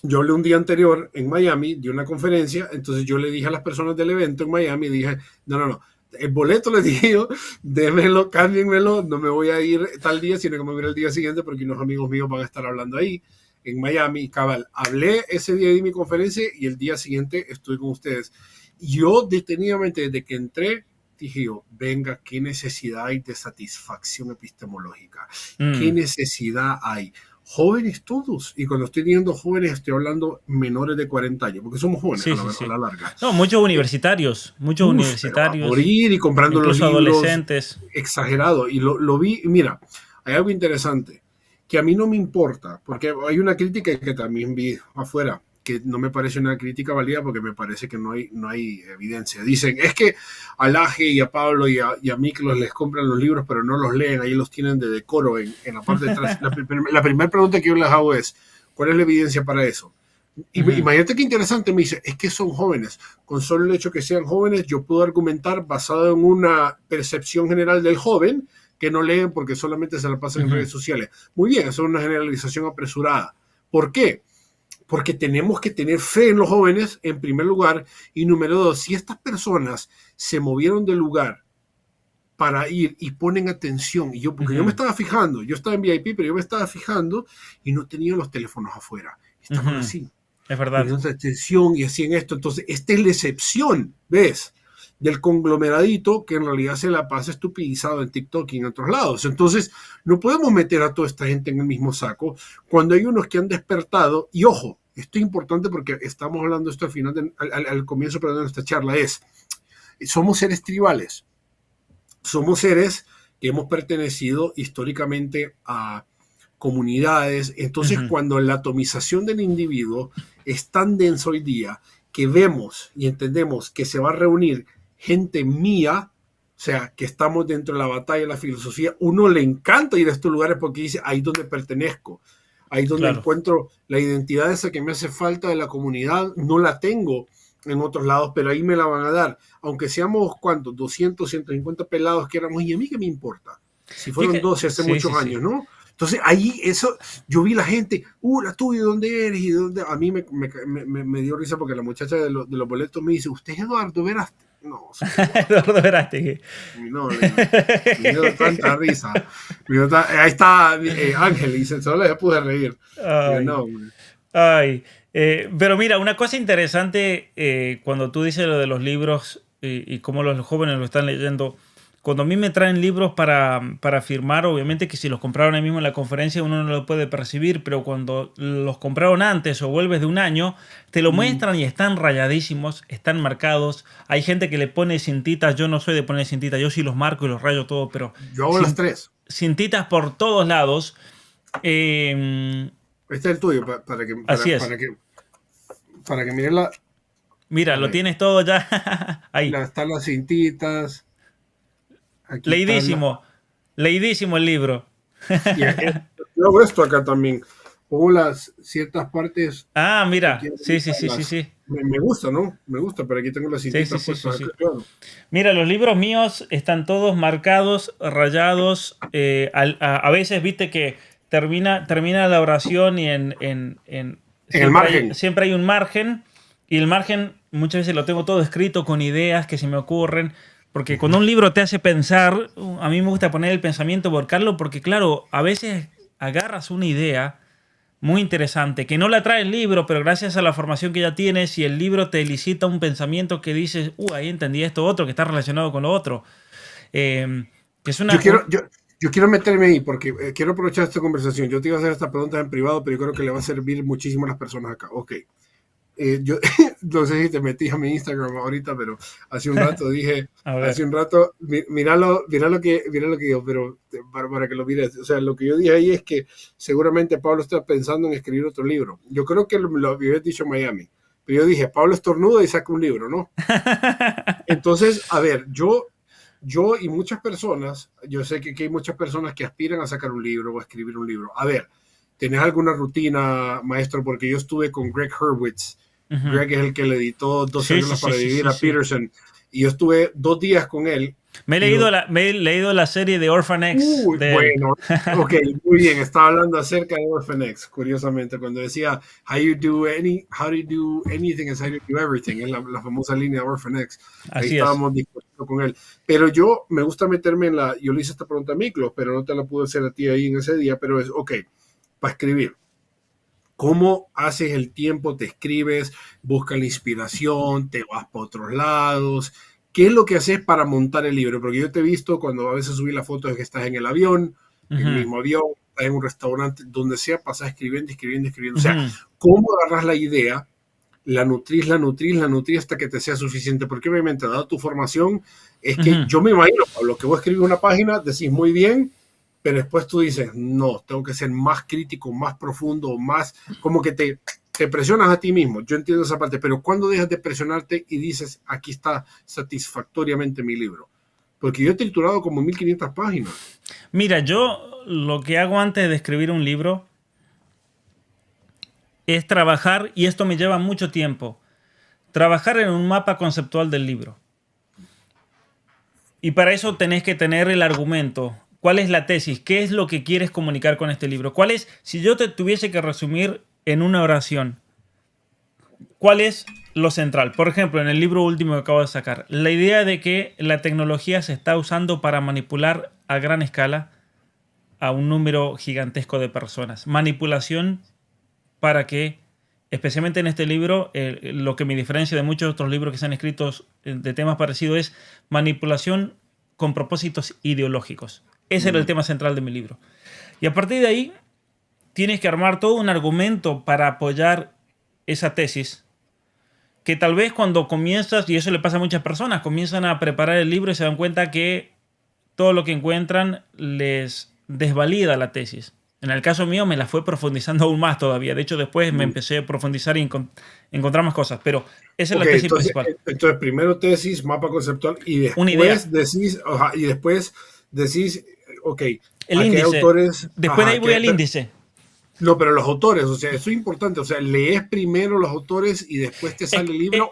[SPEAKER 1] yo hablé un día anterior en Miami, di una conferencia, entonces yo le dije a las personas del evento en Miami, dije, no, el boleto les dije yo, démenlo, cámbienmelo, no me voy a ir tal día, sino que me voy a ir el día siguiente porque unos amigos míos van a estar hablando ahí en Miami, cabal. Hablé ese día de mi conferencia y el día siguiente estuve con ustedes. Yo detenidamente desde que entré dije yo, venga, ¿qué necesidad hay de satisfacción epistemológica? ¿Qué necesidad hay? Jóvenes todos, y cuando estoy diciendo jóvenes estoy hablando menores de 40 años, porque somos jóvenes a la larga.
[SPEAKER 2] No, muchos universitarios, universitarios.
[SPEAKER 1] Morir y comprando los libros.
[SPEAKER 2] Adolescentes.
[SPEAKER 1] Exagerado, y lo vi, mira, hay algo interesante, que a mí no me importa, porque hay una crítica que también vi afuera, que no me parece una crítica válida porque me parece que no hay evidencia. Dicen, es que a Laje y a Pablo y a Miklos les compran los libros, pero no los leen, ahí los tienen de decoro en la parte de atrás. La primera pregunta que yo les hago es, ¿cuál es la evidencia para eso? Y imagínate qué interesante, me dice, es que son jóvenes. Con solo el hecho que sean jóvenes, yo puedo argumentar basado en una percepción general del joven que no leen porque solamente se la pasan en redes sociales. Muy bien, eso es una generalización apresurada. ¿Por qué? Porque tenemos que tener fe en los jóvenes, en primer lugar, y número dos, si estas personas se movieron del lugar para ir y ponen atención, y yo me estaba fijando, yo estaba en VIP, pero yo me estaba fijando y no tenía los teléfonos afuera, estaban así.
[SPEAKER 2] Es verdad.
[SPEAKER 1] Poniendo atención y así en esto, entonces esta es la excepción, ¿ves? Del conglomeradito que en realidad se la pasa estupidizado en TikTok y en otros lados. Entonces, no podemos meter a toda esta gente en el mismo saco cuando hay unos que han despertado. Y ojo, esto es importante porque estamos hablando esto al comienzo de nuestra charla, somos seres tribales. Somos seres que hemos pertenecido históricamente a comunidades. Entonces, cuando la atomización del individuo es tan densa hoy día que vemos y entendemos que se va a reunir gente mía, o sea, que estamos dentro de la batalla de la filosofía, uno le encanta ir a estos lugares porque dice, ahí donde pertenezco, ahí donde encuentro la identidad esa que me hace falta de la comunidad, no la tengo en otros lados, pero ahí me la van a dar, aunque seamos, ¿cuántos? 200, 150 pelados que éramos, y a mí qué me importa, si fueron 12 hace muchos años, ¿no? Entonces ahí eso, yo vi la gente, la tuya, ¿dónde eres? Y dónde. A mí me dio risa porque la muchacha de los boletos me dice, ¿usted es Eduardo Verástegui? No,
[SPEAKER 2] Eduardo Verástegui.
[SPEAKER 1] No, me dio tanta risa. Ahí está Ángel y solo le pude reír.
[SPEAKER 2] Ay.
[SPEAKER 1] No,
[SPEAKER 2] ay. Pero mira, una cosa interesante cuando tú dices lo de los libros y cómo los jóvenes lo están leyendo. Cuando a mí me traen libros para firmar, obviamente que si los compraron ahí mismo en la conferencia uno no lo puede percibir, pero cuando los compraron antes o vuelves de un año, te lo muestran y están rayadísimos, están marcados. Hay gente que le pone cintitas, yo no soy de poner cintitas, yo sí los marco y los rayo todo, pero...
[SPEAKER 1] Yo hago las tres.
[SPEAKER 2] Cintitas por todos lados.
[SPEAKER 1] Este es el tuyo,
[SPEAKER 2] así es.
[SPEAKER 1] Para que miren la...
[SPEAKER 2] Mira, lo tienes todo ya. Ahí.
[SPEAKER 1] Están las cintitas. Aquí
[SPEAKER 2] leidísimo el libro.
[SPEAKER 1] Yo hago esto acá también. Pongo las ciertas partes.
[SPEAKER 2] Ah, mira. Sí.
[SPEAKER 1] Me gusta, ¿no? Me gusta, pero aquí tengo las cintitas puestas.
[SPEAKER 2] Sí. Mira, los libros míos están todos marcados, rayados. A veces, viste que termina la oración y en
[SPEAKER 1] el margen.
[SPEAKER 2] Siempre hay un margen. Y el margen muchas veces lo tengo todo escrito con ideas que se me ocurren. Porque cuando un libro te hace pensar, a mí me gusta poner el pensamiento, volcarlo, porque claro, a veces agarras una idea muy interesante, que no la trae el libro, pero gracias a la formación que ya tienes y el libro te elicita un pensamiento que dices, ahí entendí esto otro, que está relacionado con lo otro. Que es una...
[SPEAKER 1] Yo quiero meterme ahí porque quiero aprovechar esta conversación. Yo te iba a hacer esta pregunta en privado, pero yo creo que le va a servir muchísimo a las personas acá. Ok. Yo no sé si te metí a mi Instagram ahorita, pero hace un rato dije, mira lo que digo, pero para que lo mires. O sea, lo que yo dije ahí es que seguramente Pablo está pensando en escribir otro libro. Yo creo que lo había dicho en Miami, pero yo dije, Pablo estornuda y saca un libro, ¿no? Entonces, a ver, yo y muchas personas, yo sé que hay muchas personas que aspiran a sacar un libro o a escribir un libro. A ver, ¿tenés alguna rutina, maestro? Porque yo estuve con Greg Hurwitz. Greg es el que le editó 12 años para vivir a Peterson. Y yo estuve 2 días con él.
[SPEAKER 2] Me he leído la serie de Orphan X.
[SPEAKER 1] Bueno, ok, muy bien. Estaba hablando acerca de Orphan X, curiosamente, cuando decía how do you do anything is how you do everything, es la famosa línea de Orphan X. Ahí estábamos discutiendo con él. Pero yo me gusta meterme yo le hice esta pregunta a Miklos, pero no te la pude hacer a ti ahí en ese día, pero es, ok, para escribir. ¿Cómo haces el tiempo? ¿Te escribes? ¿Buscas la inspiración? ¿Te vas para otros lados? ¿Qué es lo que haces para montar el libro? Porque yo te he visto cuando a veces subí la foto de que estás en el avión, en el mismo avión, estás en un restaurante, donde sea, pasas escribiendo. O sea, ¿cómo agarras la idea? La nutrís hasta que te sea suficiente. Porque obviamente, dado tu formación, es que yo me imagino, Pablo, que vos escribís una página, decís muy bien, pero después tú dices, no, tengo que ser más crítico, más profundo, más como que te presionas a ti mismo. Yo entiendo esa parte, pero ¿cuándo dejas de presionarte y dices, aquí está satisfactoriamente mi libro? Porque yo he triturado como 1500 páginas.
[SPEAKER 2] Mira, yo lo que hago antes de escribir un libro es trabajar, y esto me lleva mucho tiempo, trabajar en un mapa conceptual del libro. Y para eso tenés que tener el argumento. ¿Cuál es la tesis? ¿Qué es lo que quieres comunicar con este libro? ¿Cuál es, si yo te tuviese que resumir en una oración, cuál es lo central? Por ejemplo, en el libro último que acabo de sacar, la idea de que la tecnología se está usando para manipular a gran escala a un número gigantesco de personas. Manipulación para que, especialmente en este libro, lo que me diferencia de muchos otros libros que se han escrito de temas parecidos es manipulación con propósitos ideológicos. Ese era el tema central de mi libro. Y a partir de ahí, tienes que armar todo un argumento para apoyar esa tesis, que tal vez cuando comienzas, y eso le pasa a muchas personas, comienzan a preparar el libro y se dan cuenta que todo lo que encuentran les desvalida la tesis. En el caso mío me la fue profundizando aún más todavía. De hecho, después me empecé a profundizar y encontrar más cosas. Pero esa es la tesis principal.
[SPEAKER 1] Entonces, primero tesis, mapa conceptual, y después decís, ok,
[SPEAKER 2] el índice.
[SPEAKER 1] Autores,
[SPEAKER 2] después de ahí voy al índice.
[SPEAKER 1] No, pero los autores, o sea, eso es importante. O sea, lees primero los autores y después te sale el libro.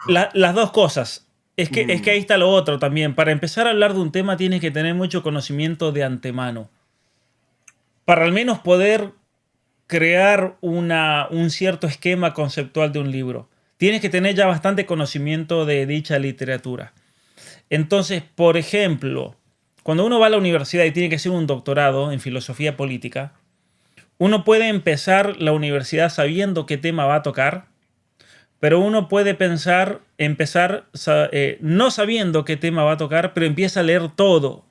[SPEAKER 2] Las dos cosas. Es que ahí está lo otro también. Para empezar a hablar de un tema tienes que tener mucho conocimiento de antemano. para al menos poder crear un cierto esquema conceptual de un libro. Tienes que tener ya bastante conocimiento de dicha literatura. Entonces, por ejemplo, cuando uno va a la universidad y tiene que hacer un doctorado en filosofía política, uno puede empezar la universidad sabiendo qué tema va a tocar, pero uno puede empezar no sabiendo qué tema va a tocar, pero empieza a leer todo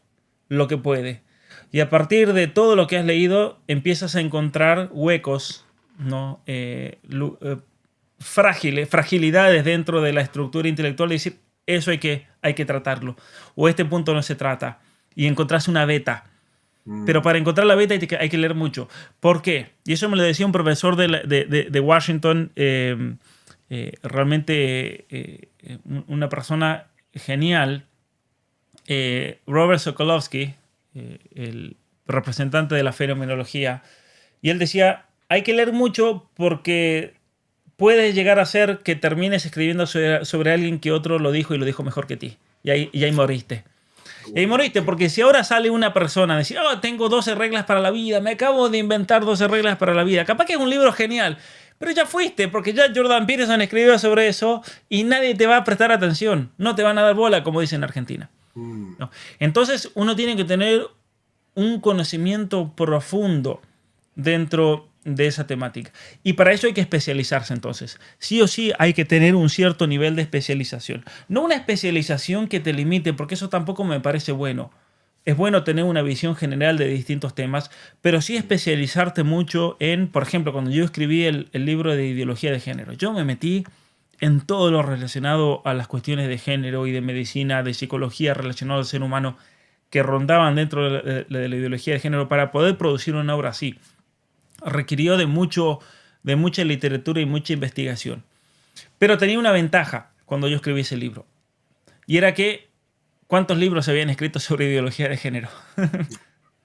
[SPEAKER 2] lo que puede. Y a partir de todo lo que has leído, empiezas a encontrar huecos, ¿no? Fragilidades dentro de la estructura intelectual y decir, eso hay que tratarlo. O este punto no se trata. Y encontrás una beta. Pero para encontrar la beta hay que leer mucho. ¿Por qué? Y eso me lo decía un profesor de Washington, realmente una persona genial, Robert Sokolowski, el representante de la fenomenología. Y él decía, hay que leer mucho porque puede llegar a ser que termines escribiendo sobre alguien que otro lo dijo y lo dijo mejor que ti. Y ahí moriste. Y ahí moriste, porque si ahora sale una persona a decir, tengo 12 reglas para la vida, me acabo de inventar 12 reglas para la vida. Capaz que es un libro genial, pero ya fuiste, porque ya Jordan Peterson escribió sobre eso y nadie te va a prestar atención. No te van a dar bola, como dicen en Argentina. ¿No? Entonces uno tiene que tener un conocimiento profundo dentro de esa temática. Y para eso hay que especializarse entonces. Sí o sí hay que tener un cierto nivel de especialización. No una especialización que te limite, porque eso tampoco me parece bueno. Es bueno tener una visión general de distintos temas, pero sí especializarte mucho en, por ejemplo, cuando yo escribí el libro de ideología de género, yo me metí en todo lo relacionado a las cuestiones de género y de medicina, de psicología relacionada al ser humano que rondaban dentro de la ideología de género para poder producir una obra así. Requirió de mucha literatura y mucha investigación. Pero tenía una ventaja cuando yo escribí ese libro. Y era que, ¿cuántos libros se habían escrito sobre ideología de género?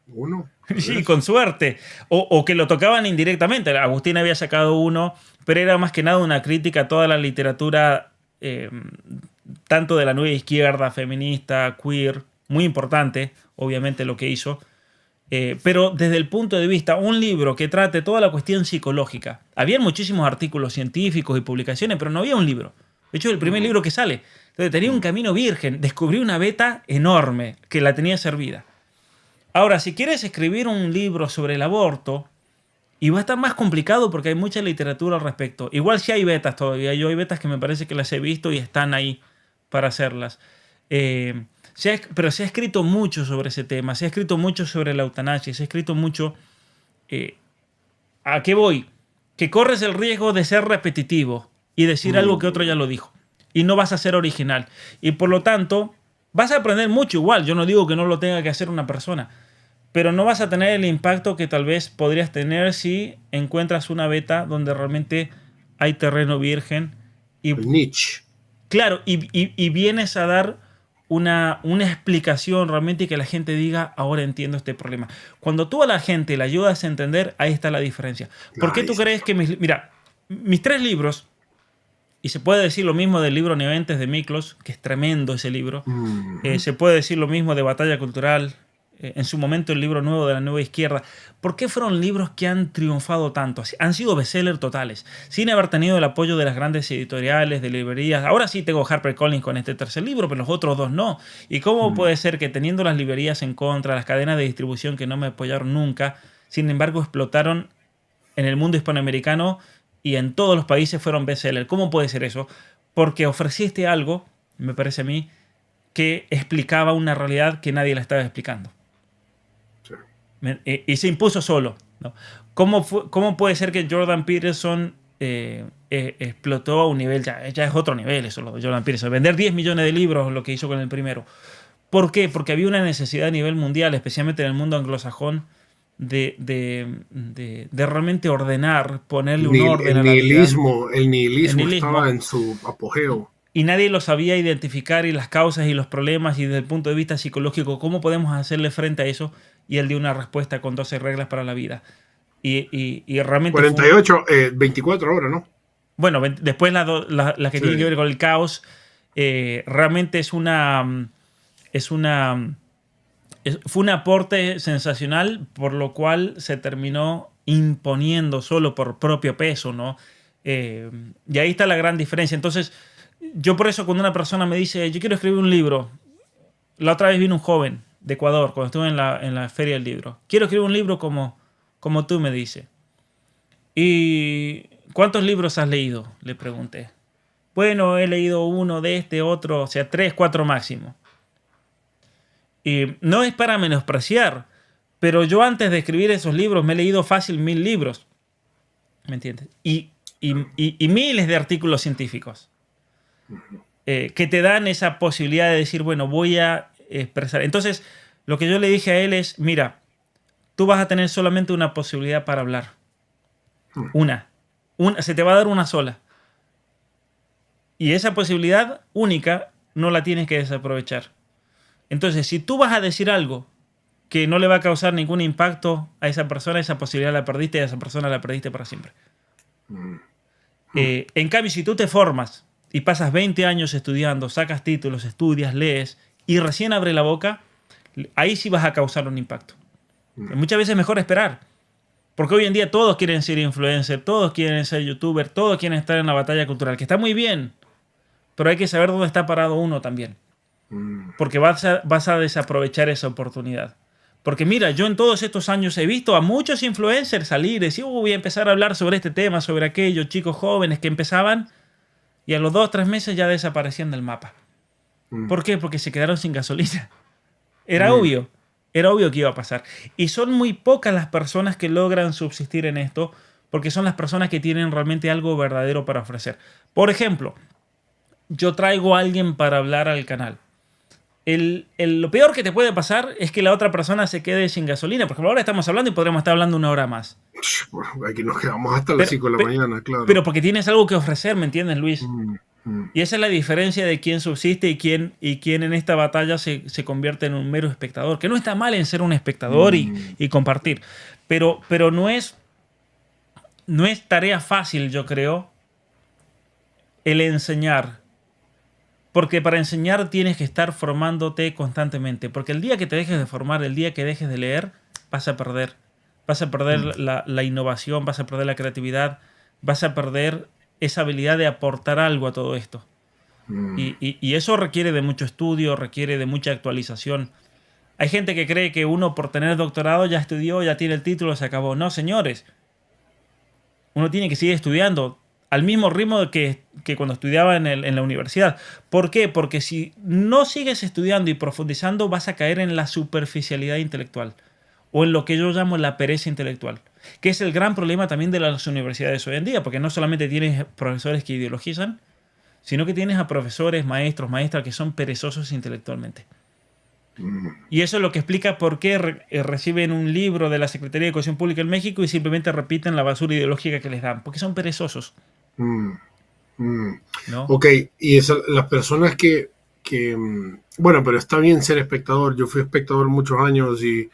[SPEAKER 1] Uno.
[SPEAKER 2] Sí, con suerte. O que lo tocaban indirectamente. Agustín había sacado uno, pero era más que nada una crítica a toda la literatura, tanto de la nueva izquierda, feminista, queer, muy importante, obviamente, lo que hizo. Pero desde el punto de vista, un libro que trate toda la cuestión psicológica. Había muchísimos artículos científicos y publicaciones, pero no había un libro. De hecho, el primer libro que sale. Entonces tenía un camino virgen. Descubrí una beta enorme que la tenía servida. Ahora, si quieres escribir un libro sobre el aborto, y va a estar más complicado porque hay mucha literatura al respecto. Igual sí hay betas todavía. Yo hay betas que me parece que las he visto y están ahí para hacerlas. Pero se ha escrito mucho sobre ese tema, se ha escrito mucho sobre la eutanasia, se ha escrito mucho... ¿A qué voy? Que corres el riesgo de ser repetitivo y decir algo que otro ya lo dijo. Y no vas a ser original. Y por lo tanto, vas a aprender mucho igual. Yo no digo que no lo tenga que hacer una persona. Pero no vas a tener el impacto que tal vez podrías tener si encuentras una beta donde realmente hay terreno virgen. Y,
[SPEAKER 1] niche.
[SPEAKER 2] Claro, y vienes a dar una explicación realmente y que la gente diga, ahora entiendo este problema. Cuando tú a la gente le ayudas a entender, ahí está la diferencia. ¿Por qué tú crees que mis 3 libros, y se puede decir lo mismo del libro Neventes de Miklos, que es tremendo ese libro, se puede decir lo mismo de Batalla Cultural, en su momento el libro nuevo de la nueva izquierda. ¿Por qué fueron libros que han triunfado tanto? Han sido bestsellers totales, sin haber tenido el apoyo de las grandes editoriales, de librerías. Ahora sí tengo HarperCollins con este tercer libro, pero los otros 2 no. ¿Y cómo puede ser que teniendo las librerías en contra, las cadenas de distribución que no me apoyaron nunca, sin embargo explotaron en el mundo hispanoamericano y en todos los países fueron bestsellers? ¿Cómo puede ser eso? Porque ofreciste algo, me parece a mí, que explicaba una realidad que nadie la estaba explicando. Y se impuso solo, ¿no? ¿Cómo puede ser que Jordan Peterson explotó a un nivel, ya es otro nivel eso, lo de Jordan Peterson, vender 10 millones de libros, lo que hizo con el primero? ¿Por qué? Porque había una necesidad a nivel mundial, especialmente en el mundo anglosajón, de realmente ordenar, ponerle un orden a la vida.
[SPEAKER 1] El nihilismo estaba en su apogeo.
[SPEAKER 2] Y nadie lo sabía identificar, y las causas y los problemas, y desde el punto de vista psicológico, cómo podemos hacerle frente a eso. Y él dio una respuesta con 12 reglas para la vida. Y realmente
[SPEAKER 1] 48, 24 ahora, ¿no?
[SPEAKER 2] Bueno, después la que tiene que ver con el caos, realmente es una fue un aporte sensacional, por lo cual se terminó imponiendo solo por propio peso, ¿no? Y ahí está la gran diferencia. Entonces, yo por eso cuando una persona me dice, yo quiero escribir un libro, la otra vez vino un joven de Ecuador, cuando estuve en la feria del libro, quiero escribir un libro como tú, me dice. ¿Y cuántos libros has leído? Le pregunté. Bueno, he leído uno de este, otro, o sea, 3, 4 máximo. Y no es para menospreciar, pero yo antes de escribir esos libros me he leído fácil 1000 libros. ¿Me entiendes? Y miles de artículos científicos que te dan esa posibilidad de decir, bueno, voy a expresar. Entonces, lo que yo le dije a él es, mira, tú vas a tener solamente una posibilidad para hablar. Una. Se te va a dar una sola. Y esa posibilidad única no la tienes que desaprovechar. Entonces, si tú vas a decir algo que no le va a causar ningún impacto a esa persona, esa posibilidad la perdiste y a esa persona la perdiste para siempre. En cambio, si tú te formas y pasas 20 años estudiando, sacas títulos, estudias, lees y recién abre la boca, ahí sí vas a causar un impacto. Muchas veces es mejor esperar. Porque hoy en día todos quieren ser influencers, todos quieren ser youtubers, todos quieren estar en la batalla cultural, que está muy bien, pero hay que saber dónde está parado uno también. Porque vas a desaprovechar esa oportunidad. Porque mira, yo en todos estos años he visto a muchos influencers salir y decir, voy a empezar a hablar sobre este tema, sobre aquello, chicos jóvenes que empezaban y a los 2 o 3 meses ya desaparecían del mapa. ¿Por qué? Porque se quedaron sin gasolina. Era obvio que iba a pasar. Y son muy pocas las personas que logran subsistir en esto, porque son las personas que tienen realmente algo verdadero para ofrecer. Por ejemplo, yo traigo a alguien para hablar al canal. Lo peor que te puede pasar es que la otra persona se quede sin gasolina. Por ejemplo, ahora estamos hablando y podríamos estar hablando 1 hora más.
[SPEAKER 1] Aquí nos quedamos hasta las 5 de la mañana, claro.
[SPEAKER 2] Pero porque tienes algo que ofrecer, ¿me entiendes, Luis? Y esa es la diferencia de quién subsiste y quién en esta batalla se convierte en un mero espectador. Que no está mal en ser un espectador y compartir. Pero no es tarea fácil, yo creo, el enseñar. Porque para enseñar tienes que estar formándote constantemente. Porque el día que te dejes de formar, el día que dejes de leer, vas a perder. Vas a perder la innovación, vas a perder la creatividad, vas a perder esa habilidad de aportar algo a todo esto. Y eso requiere de mucho estudio, requiere de mucha actualización. Hay gente que cree que uno por tener doctorado ya estudió, ya tiene el título, se acabó. No, señores. Uno tiene que seguir estudiando al mismo ritmo que cuando estudiaba en la universidad. ¿Por qué? Porque si no sigues estudiando y profundizando, vas a caer en la superficialidad intelectual o en lo que yo llamo la pereza intelectual, que es el gran problema también de las universidades hoy en día, porque no solamente tienes profesores que ideologizan, sino que tienes a profesores, maestros, maestras que son perezosos intelectualmente. Y eso es lo que explica por qué reciben un libro de la Secretaría de Educación Pública en México y simplemente repiten la basura ideológica que les dan, porque son perezosos.
[SPEAKER 1] ¿No? Ok, y las personas que bueno, pero está bien ser espectador. Yo fui espectador muchos años y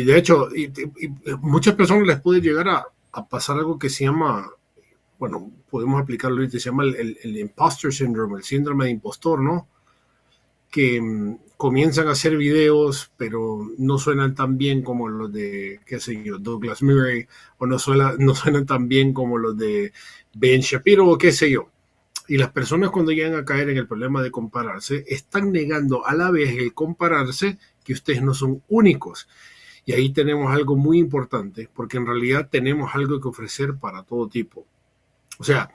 [SPEAKER 1] de hecho y muchas personas les puede llegar a pasar algo que se llama, bueno, podemos aplicarlo ahorita, se llama el imposter syndrome, el síndrome de impostor, ¿no? Que comienzan a hacer videos, pero no suenan tan bien como los de, qué sé yo, Douglas Murray, o no suenan tan bien como los de Ben Shapiro, o qué sé yo. Y las personas cuando llegan a caer en el problema de compararse, están negando a la vez el compararse que ustedes no son únicos. Y ahí tenemos algo muy importante, porque en realidad tenemos algo que ofrecer para todo tipo. O sea,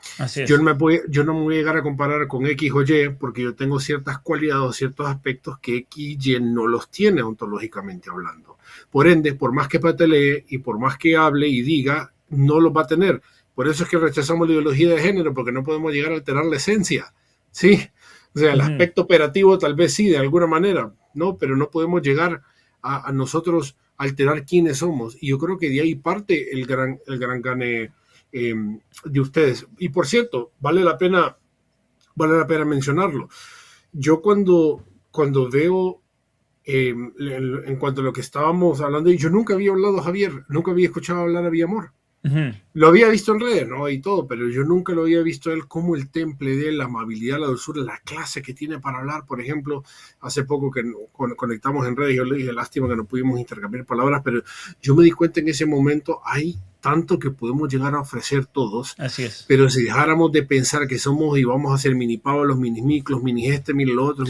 [SPEAKER 1] yo no me voy a llegar a comparar con X o Y porque yo tengo ciertas cualidades o ciertos aspectos que X y Y no los tiene ontológicamente hablando. Por ende, por más que patelee y por más que hable y diga, no los va a tener. Por eso es que rechazamos la ideología de género, porque no podemos llegar a alterar la esencia, ¿sí? O sea, el aspecto operativo tal vez sí, de alguna manera, ¿no? Pero no podemos llegar a nosotros alterar quiénes somos. Y yo creo que de ahí parte el gran gane de ustedes. Y por cierto, vale la pena mencionarlo. Yo cuando veo en cuanto a lo que estábamos hablando, y yo nunca había hablado a Javier, nunca había escuchado hablar a Villamor. Lo había visto en redes, ¿no? Y todo, pero yo nunca lo había visto él como el temple de él, la amabilidad, la dulzura, la clase que tiene para hablar. Por ejemplo, hace poco que conectamos en redes, yo le dije, lástima que no pudimos intercambiar palabras, pero yo me di cuenta en ese momento, hay tanto que podemos llegar a ofrecer todos.
[SPEAKER 2] Así es.
[SPEAKER 1] Pero si dejáramos de pensar que somos y vamos a ser mini Pablo, mini Miklos, mini mini lo otro,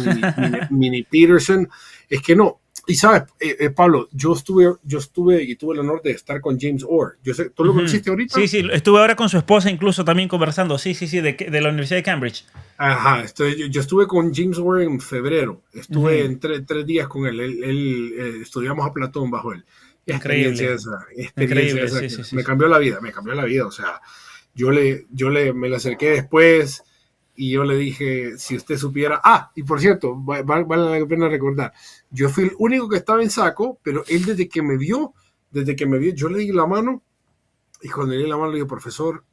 [SPEAKER 1] mini Peterson, es que no. Y sabes, Pablo, yo estuve y tuve el honor de estar con James Orr. Yo sé, ¿tú lo conociste ahorita?
[SPEAKER 2] Sí, estuve ahora con su esposa incluso también conversando. Sí, de la Universidad de Cambridge.
[SPEAKER 1] Ajá, yo estuve con James Orr en febrero. Estuve en 3 días con él. Estudiamos a Platón bajo él. Experiencia esa. Sí. Me cambió la vida. O sea, me le acerqué después. Y yo le dije, si usted supiera... y por cierto, vale la pena recordar, yo fui el único que estaba en saco, pero él desde que me vio, yo le di la mano, y cuando le di la mano le dije, profesor,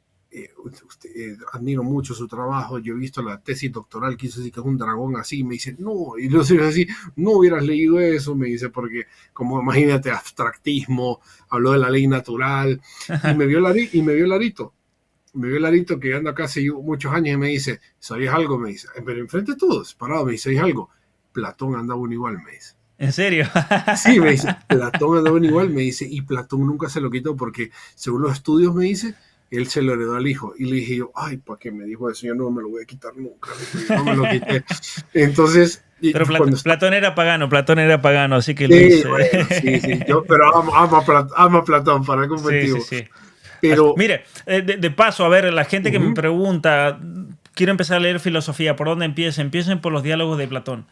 [SPEAKER 1] usted, admiro mucho su trabajo, yo he visto la tesis doctoral que hizo, así que es un dragón así, y me dice, no, y luego así, no hubieras leído eso, me dice, porque como imagínate, abstractismo, habló de la ley natural, y me vio Larito. Me vio Larito que ando acá hace muchos años y me dice, ¿sabías algo? Me dice, pero enfrente de todos, parado, me dice, ¿sabías algo? Platón andaba un igual, me dice.
[SPEAKER 2] ¿En serio?
[SPEAKER 1] Sí, me dice, Platón andaba un igual, me dice, y Platón nunca se lo quitó porque, según los estudios, me dice, él se lo heredó al hijo. Y le dije yo, ¿para qué me dijo eso? Yo no me lo voy a quitar nunca. No me lo quité. Entonces...
[SPEAKER 2] Pero Platón era pagano, así que
[SPEAKER 1] Luis... Sí, yo, pero amo a Platón para algún motivo.
[SPEAKER 2] Sí. Pero, mire, de paso, a ver, la gente que me pregunta, quiero empezar a leer filosofía, ¿por dónde empiecen? Empiecen por los diálogos de Platón.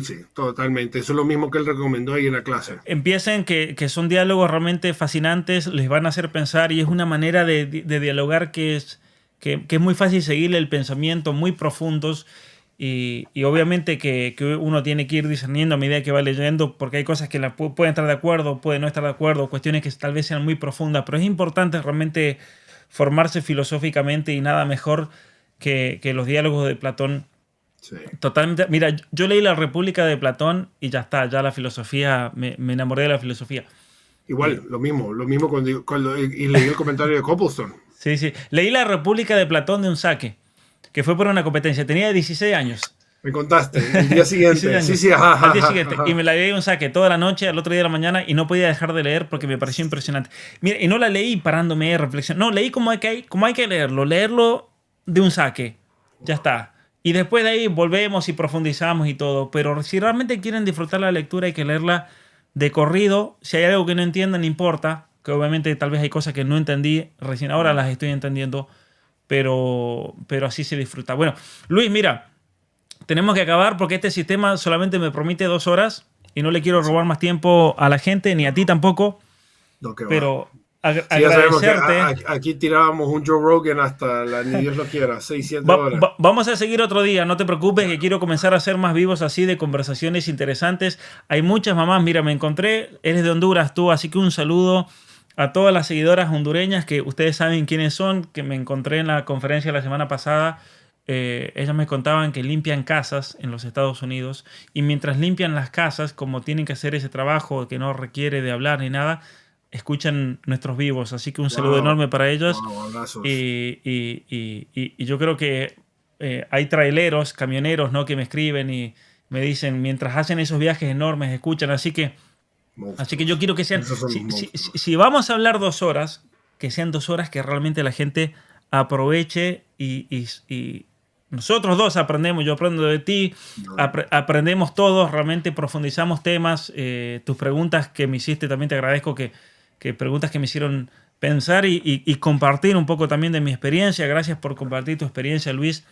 [SPEAKER 1] Sí, totalmente. Eso es lo mismo que él recomendó ahí en la clase.
[SPEAKER 2] Empiecen que son diálogos realmente fascinantes, les van a hacer pensar y es una manera de dialogar que es muy fácil seguirle el pensamiento, muy profundos. Y obviamente que uno tiene que ir discerniendo a medida que va leyendo, porque hay cosas que pueden estar de acuerdo, pueden no estar de acuerdo, cuestiones que tal vez sean muy profundas, pero es importante realmente formarse filosóficamente y nada mejor que los diálogos de Platón.
[SPEAKER 1] Sí.
[SPEAKER 2] Totalmente. Mira, yo leí La República de Platón y ya está, ya la filosofía, me enamoré de la filosofía.
[SPEAKER 1] Igual, lo mismo cuando y leí el comentario de Coplestone.
[SPEAKER 2] Sí, leí La República de Platón de un saque, que fue por una competencia. Tenía 16 años.
[SPEAKER 1] Me contaste, el día siguiente.
[SPEAKER 2] Al día siguiente. Y me la leí un saque toda la noche, al otro día de la mañana, y no podía dejar de leer porque me pareció impresionante. Mira, y no la leí parándome, reflexionando. No, leí como hay que leerlo de un saque. Ya está. Y después de ahí volvemos y profundizamos y todo. Pero si realmente quieren disfrutar la lectura, hay que leerla de corrido. Si hay algo que no entiendan, no importa. Que obviamente tal vez hay cosas que no entendí. Recién ahora las estoy entendiendo. Pero así se disfruta. Bueno, Luis, mira, tenemos que acabar porque este sistema solamente me permite 2 horas y no le quiero robar más tiempo a la gente, ni a ti tampoco.
[SPEAKER 1] No,
[SPEAKER 2] pero
[SPEAKER 1] agradecerte. Aquí tirábamos un Joe Rogan hasta ni Dios lo quiera, 6-7 horas.
[SPEAKER 2] Vamos a seguir otro día, no te preocupes, que quiero comenzar a hacer más vivos así de conversaciones interesantes. Hay muchas mamás, mira, me encontré, eres de Honduras tú, así que un saludo a todas las seguidoras hondureñas que ustedes saben quiénes son, que me encontré en la conferencia la semana pasada. Ellas me contaban que limpian casas en los Estados Unidos y mientras limpian las casas, como tienen que hacer ese trabajo que no requiere de hablar ni nada, escuchan nuestros vivos. Así que un saludo enorme para ellos. Y yo creo que hay traileros, camioneros, ¿no?, que me escriben y me dicen, mientras hacen esos viajes enormes, escuchan. Así que yo quiero que sean, si vamos a hablar 2 horas, que sean 2 horas que realmente la gente aproveche y nosotros dos aprendemos, yo aprendo de ti, aprendemos todos, realmente profundizamos temas. Tus preguntas que me hiciste, también te agradezco que preguntas que me hicieron pensar y compartir un poco también de mi experiencia. Gracias por compartir tu experiencia, Luis,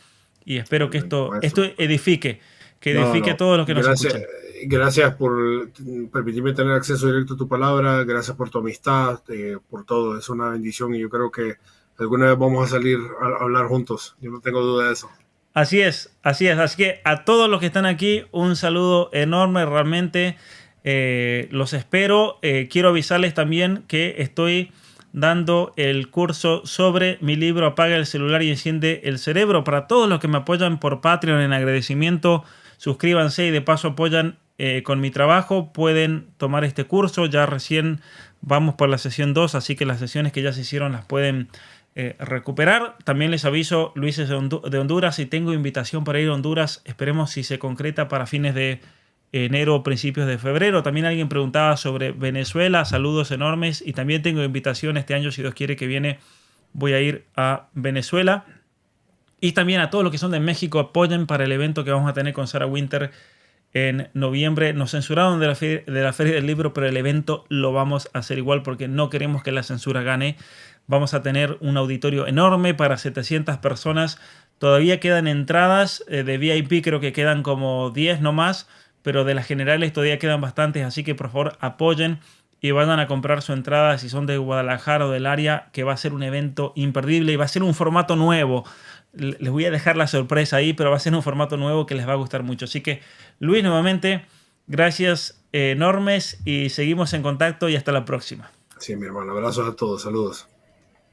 [SPEAKER 2] y espero que esto edifique, a todos los que nos escuchan.
[SPEAKER 1] Gracias por permitirme tener acceso directo a tu palabra, gracias por tu amistad, por todo, es una bendición y yo creo que alguna vez vamos a salir a hablar juntos, yo no tengo duda de eso.
[SPEAKER 2] Así es, así que a todos los que están aquí, un saludo enorme, realmente los espero. Quiero avisarles también que estoy dando el curso sobre mi libro Apaga el celular y enciende el cerebro. Para todos los que me apoyan por Patreon en agradecimiento, suscríbanse y de paso apoyan con mi trabajo pueden tomar este curso. Ya recién vamos por la sesión 2, así que las sesiones que ya se hicieron las pueden recuperar. También les aviso, Luis es de Honduras y tengo invitación para ir a Honduras. Esperemos si se concreta para fines de enero o principios de febrero. También alguien preguntaba sobre Venezuela. Saludos enormes. Y también tengo invitación este año, si Dios quiere, que viene, voy a ir a Venezuela. Y también a todos los que son de México, apoyen para el evento que vamos a tener con Sarah Winter en noviembre. Nos censuraron de la Feria del Libro, pero el evento lo vamos a hacer igual porque no queremos que la censura gane. Vamos a tener un auditorio enorme para 700 personas. Todavía quedan entradas de VIP, creo que quedan como 10 no más, pero de las generales todavía quedan bastantes, así que por favor apoyen y vayan a comprar su entrada si son de Guadalajara o del área, que va a ser un evento imperdible y va a ser un formato nuevo. Les voy a dejar la sorpresa ahí, pero va a ser un formato nuevo que les va a gustar mucho. Así que, Luis, nuevamente, gracias enormes y seguimos en contacto y hasta la próxima.
[SPEAKER 1] Sí, mi hermano. Abrazos a todos. Saludos.